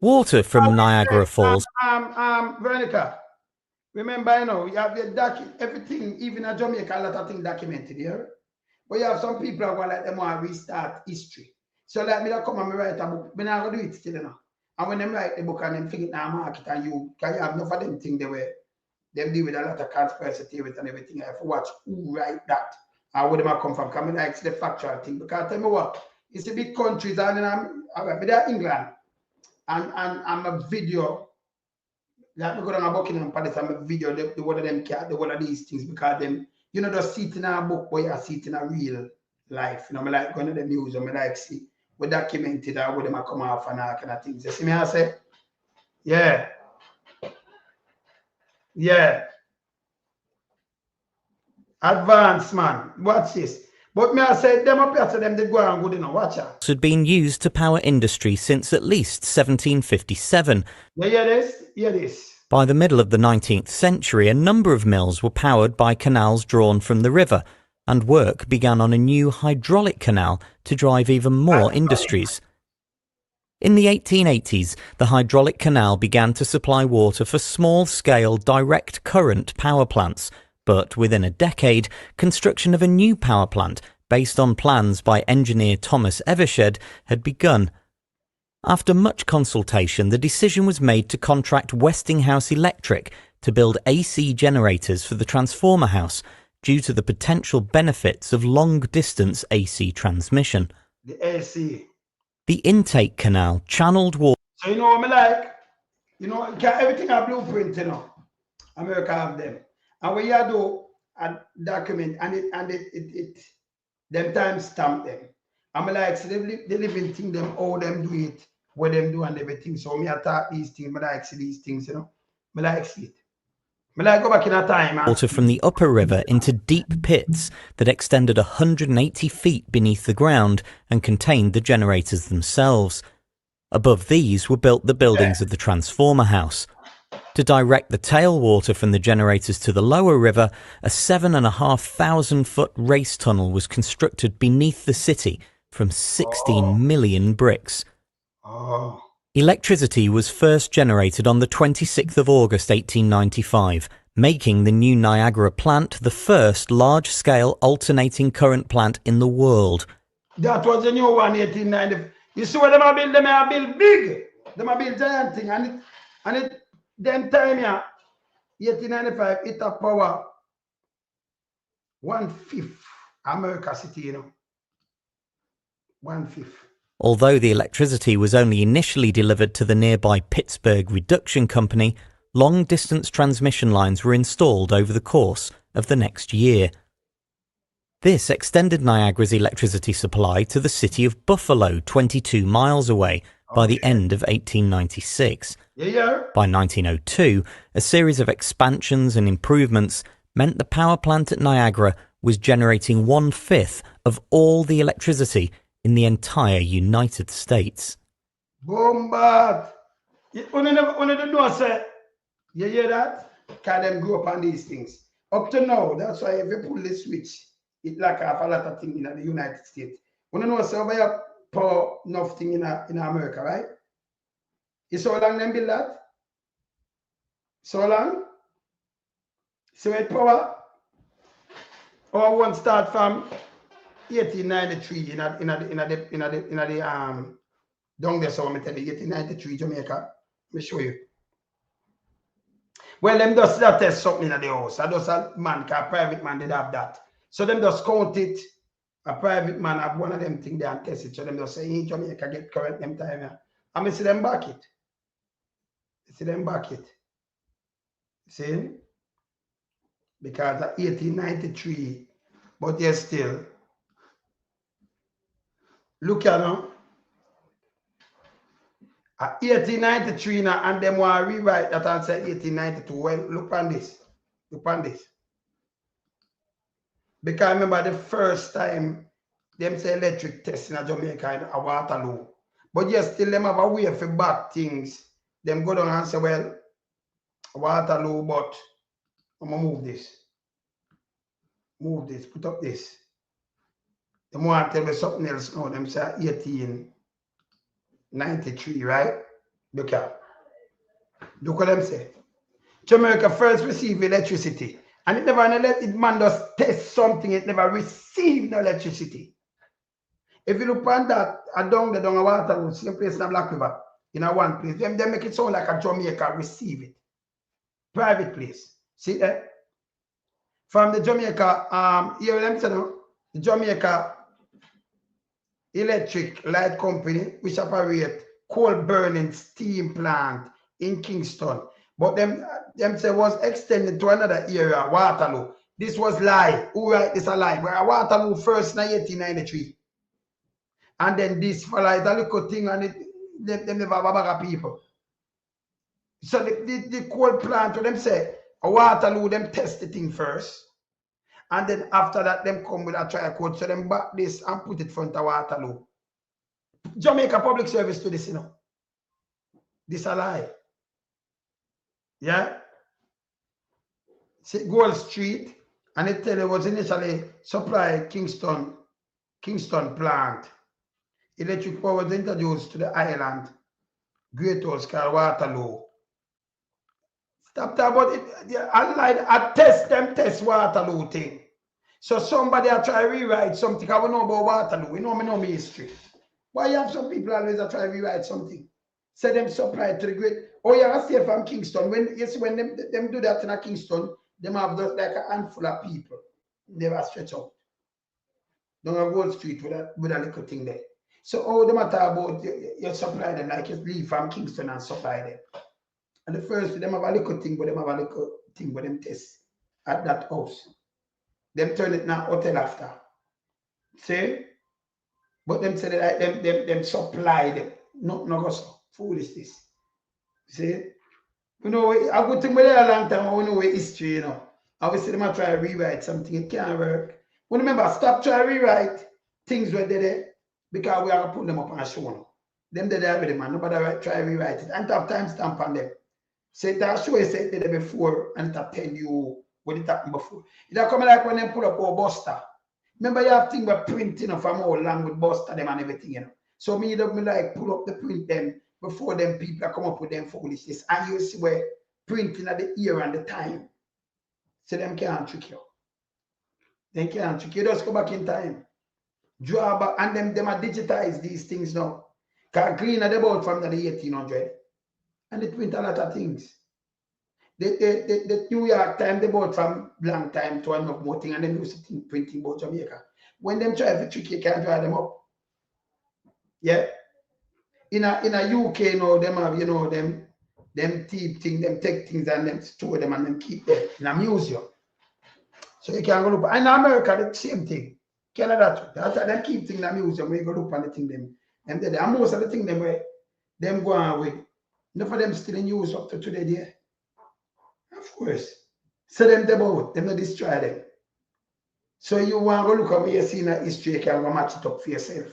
Water from Niagara Falls. Veronica, remember, you know, you have the everything, even in Jamaica, a lot of things documented here. But you have some people who like them want to restart history. So like me that come and me write a book, me not gonna do it still, you know. And when them write the book and them think it in the market and you can have enough of them things them deal with a lot of conspiracy theories and everything. I have to watch who write that and where them come from. Coming like the factual thing. Because tell me what, it's a big countries and then I'm there England and I'm a video. Like me go down a Buckingham Palace and a video the one of them cat, the one of these things because them, you know, just see it in a book but you see it in a real life. You know, I like going to the museum, I like see we documented or where them come off and all kind of things. You see me I say? Yeah. Yeah. Advanced man. Watch this. But me I said them up here to them they go and good, you know, watch out. Had been used to power industry since at least 1757. Yeah, this. Yeah, this. By the middle of the 19th century, a number of mills were powered by canals drawn from the river, and work began on a new hydraulic canal to drive even more industries. In the 1880s, the hydraulic canal began to supply water for small-scale direct current power plants, but within a decade, construction of a new power plant, based on plans by engineer Thomas Evershed, had begun. After much consultation, the decision was made to contract Westinghouse Electric to build AC generators for the transformer house, due to the potential benefits of long-distance AC transmission. The AC. The intake canal channeled water. So you know what I like? You know, everything a blueprint, you know. America have them. And what you do, and document and it them time stamp them. I'm like, so they living thing them, how them do it, what them do and everything. So me attack these things, I like see these things, you know. I like see it. I like go back in a time. Water from the upper river into deep pits that extended 180 feet beneath the ground and contained the generators themselves. Above these were built the buildings of the transformer house. To direct the tailwater from the generators to the lower river, a 7,500-foot race tunnel was constructed beneath the city from 16 million bricks. Electricity was first generated on the 26th of August 1895, making the new Niagara plant the first large-scale alternating current plant in the world. That was the new one, 1890. You see what them are build? Them are build big. Them are build giant thing, and it them time here, 1895, it a power 1/5 America city, you know. 1/5. Although the electricity was only initially delivered to the nearby Pittsburgh Reduction Company, long-distance transmission lines were installed over the course of the next year. This extended Niagara's electricity supply to the city of Buffalo, 22 miles away, by the end of 1896. By 1902, a series of expansions and improvements meant the power plant at Niagara was generating 1/5 of all the electricity in the entire United States. Bombard! You don't know, sir. You hear that? Can them grow up on these things? Up to now, that's why if you pull the switch, it like have a lot of things in the United States. You don't know, sir, we have power enough thing in America, right? It's so long them build that? So long? So it power? Or one start from 1893 in the down there, so I'm tell you 1893 Jamaica. Let me show you. Well, them just that test something in the house. I just a man, a private man did have that. So them just count it. A private man have one of them thing there and test it. So them just say in Jamaica get correct them time here. And I see them back it. See them back it. See? Because of 1893, but yes still. Look at now. 1893 now, and them want to rewrite that and say 1892. Well, look on this. Look on this. Because I remember the first time them say electric test in Jamaica in Waterloo. But yes, still them have a way for back things. Them go down and say, well, Waterloo, but I'm going to move this. Move this, put up this. Them want to tell me something else now. Them say 1893, right? Look at. Look what them say. Jamaica first received electricity. And it never let it man just test something, it never received no electricity. If you look on that, down the water, same place in the Black River, in a one place, they make it sound like a Jamaica receive it. Private place. See that? From the Jamaica, here them say no, the Jamaica Electric Light Company, which operate coal burning steam plant in Kingston. But them say was extended to another area, Waterloo. This was lie. Who write this a lie? Where Waterloo first in 1893. And then this for like a little thing and them never have a bag of people. So the coal plant, what them say, Waterloo, them test the thing first. And then after that, them come with a trial code. So them back this and put it front of Waterloo. Jamaica Public Service to this, you know. This a lie. Yeah? See, Gold Street, and it tell you was initially supplied Kingston plant. Electric power was introduced to the island. Great House called Waterloo. Stop talking about it. I test Waterloo thing. So somebody I try to rewrite something. I know about Waterloo. You know me history. Why you have some people always try to rewrite something? Say them supply to the great. Oh yeah, I say from Kingston. When them do that in Kingston, them have just like a handful of people. Never stretch out. Down on Wall Street with a little thing there. So all the matter about you supply them like you leave from Kingston and supply them. And the first them have a little thing, but them have a little thing with them test at that house. Them turn it now hotel after. See? But them say that like, them supply them. No go so. Foolishness. See? You know, a good thing with it a long time, I know history, you know. Obviously, them try to rewrite something, it can't work. But remember, stop trying to rewrite things where they there because we are going to put them up on a show now. Them they there with them, man. Nobody try to rewrite it. And have time stamp on them. Say that show you said there before and it tell you what it happened before. It come like when they put up our Buster. Remember, you have things about printing from all along with Buster them and everything, you know. So me like pull up the print them before them people come up with them foolishness. And you see where printing at the ear and the time. So them can't trick you. They can't trick you. Just go back in time. Draw back and them are digitize these things now. Because green at the board from the 1800. And they print a lot of things. The New York time, they bought from blank time to enough more thing, and then do something printing about Jamaica. When them try to trick you, can't draw them up. Yeah. In a UK now, them have, you know, them thief thing, them take things and them store them and them keep them in a museum. So you can't go look. And in America, the same thing. Canada too. That's them keep things in a museum where you go look on the thing them. And most of the thing them where them go on with. Enough of them still in use up to today there. Of course. So them about, them not destroy them. So you want to look at what you see in the history, you can go match it up for yourself.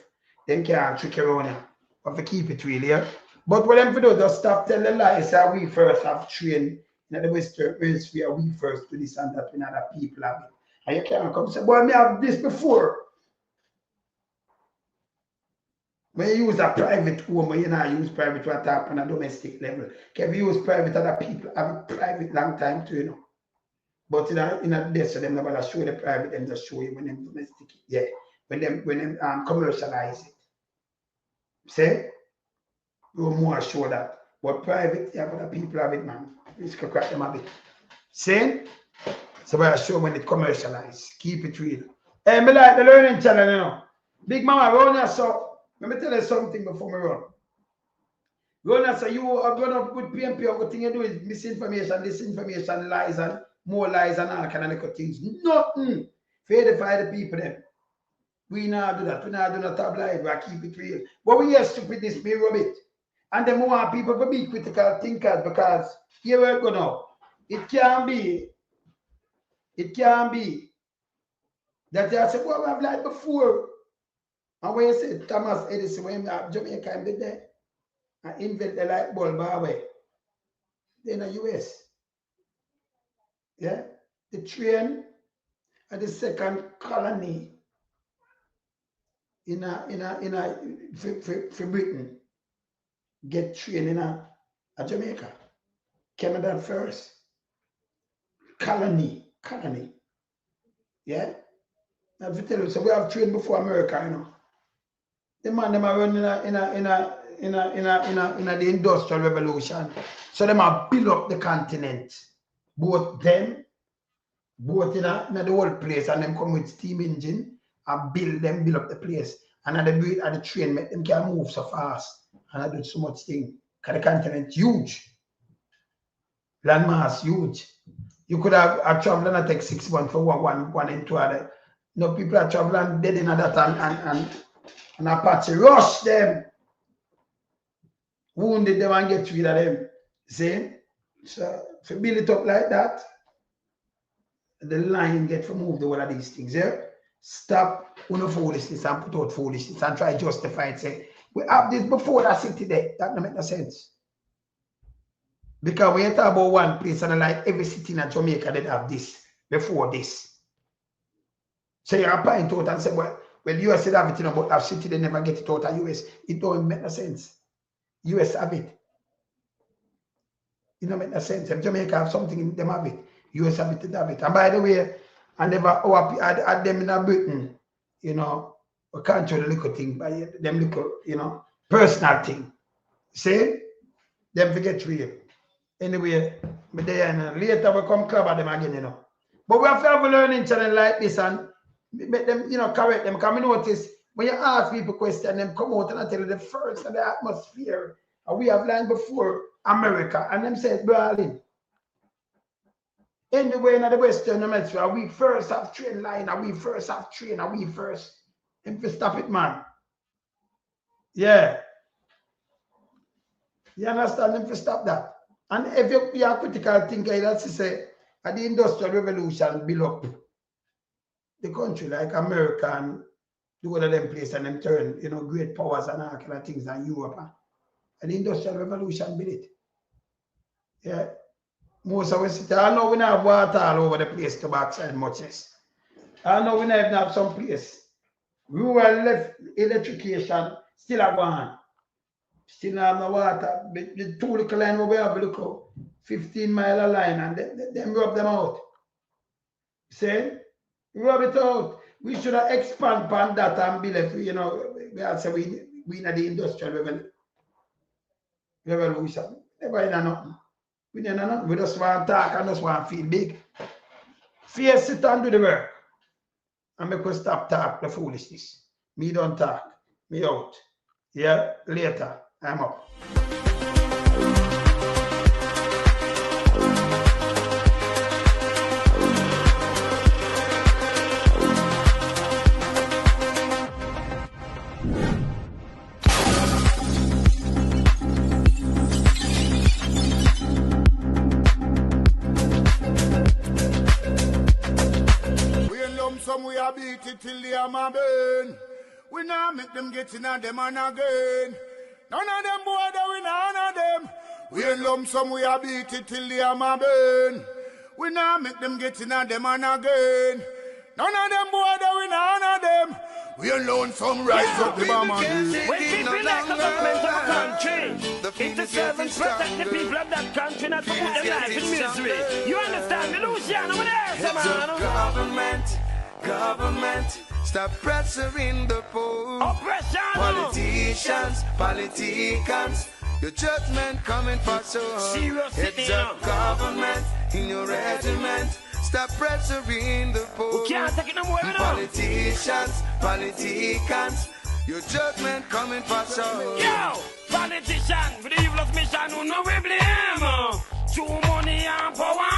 Them can't trick you around you. But to keep it real, yeah. But what them do, just stop telling lies that we first have trained in the Western Hemisphere, we first do this and that when other people have it. And you can't come and say, boy, me have this before. When you use a private home, when you not use private water on a domestic level. If you use private, other people have it private long time too, you know. But in a day, so them never show the private, them just show you when them domestic, yeah. When them commercialize it. See? You more show that. But private, yeah, other people have it, man. You can crack them a bit. See? So I show when it commercialized. Keep it real. Hey, me like the learning channel, you know. Bigmama, run here, so. Let me tell you something before we run. Run here, so you are going up with PMP, or what thing you do is misinformation, disinformation, lies, and more lies, and all kind of little things. Nothing. Fairify the people then. We not do that. We not do no tabloid. We keep it real. But we hear stupidness, we rub it. And then we want people to be critical thinkers because here we go now. It can be that they say, well, we have lied before. And when you say Thomas Edison, when you have Jamaica and did there, and invent the light bulb away, in the US. Yeah? The train at the second colony for Britain get train in a Jamaica. Canada first. Colony. Yeah? I have to tell you, so we have trained before America, you know. The man them are running in the industrial revolution. So them are build up the continent. Both in the whole place, and them come with steam engine and build up the place. And at the train, make them can move so fast. And I do so much thing. Because the continent huge. Landmass huge. You could have traveled and take 6 months for one and two other. No, people are traveling dead in that and Apache rush them, wounded them and get rid of them. See? So if you build it up like that, the line get removed all of these things. Yeah? Stop foolishness and put out foolishness and try to justify it. Say, we have this before that city there. That don't make no sense. Because when you talk about one place and like every city in Jamaica that have this before this. So you point out and say, well, you said everything about that city, they never get it out of US. It don't make no sense. US have it. It don't make no sense. If Jamaica have something, them have it. US have it, they have it. And by the way, I never had them in Britain, you know, we can't show the little thing, but them little, you know, personal thing. See? Them forget real. Anyway, but then later we come cover them again, you know. But we have to have a learning channel like this and make them, you know, correct them. Because we notice when you ask people questions, them come out and I tell you the first of the atmosphere. And we have learned before America, and them say Berlin. Anywhere in the Western Hemisphere, we first have train line, and we first have train, and we first. If we stop it, man. Yeah. You understand? If we stop that. And if you are critical thinker, that's to say, at the Industrial Revolution build up the country like America and the other them place and them turn, you know, great powers and all kind of things in Europe. And the Industrial Revolution built it. Yeah. Most of us, I know we don't have water all over the place to backside much less. I know we don't even have some place. Rural electrification still are going. Still don't have no water. The two little line we have, look out, 15-mile line, and them rub them out. See? Rub it out. We should have expand upon that and build it, you know, we need the Industrial Revolution. Never in nothing. We don't know nothing. We just want to talk and just want to feel big. Fear sit and do the work. And make us stop talk the foolishness. Me don't talk. Me out. Yeah, later. I'm up. We a beat it till the hammer burn. We now make them get in on them and again. None of them boy that we none of them. We in lump sum we a beat it till the hammer burn. We now make them get in on them and again. None of them boy that we none of them. We alone some rise up the bomb and when people like the government of a country, it's the servants protect the people of that country, not to put them life in misery. You understand me, Luciano? Over there, man. Government, stop pressuring the poor. Oppression. Politicians, your judgment coming for so. It's a government in your regiment. Stop pressuring the poor. We can't take it no more. Politicians, your judgment coming for so. Yo, politician, with the evil's mission, who no we blame. True money and power.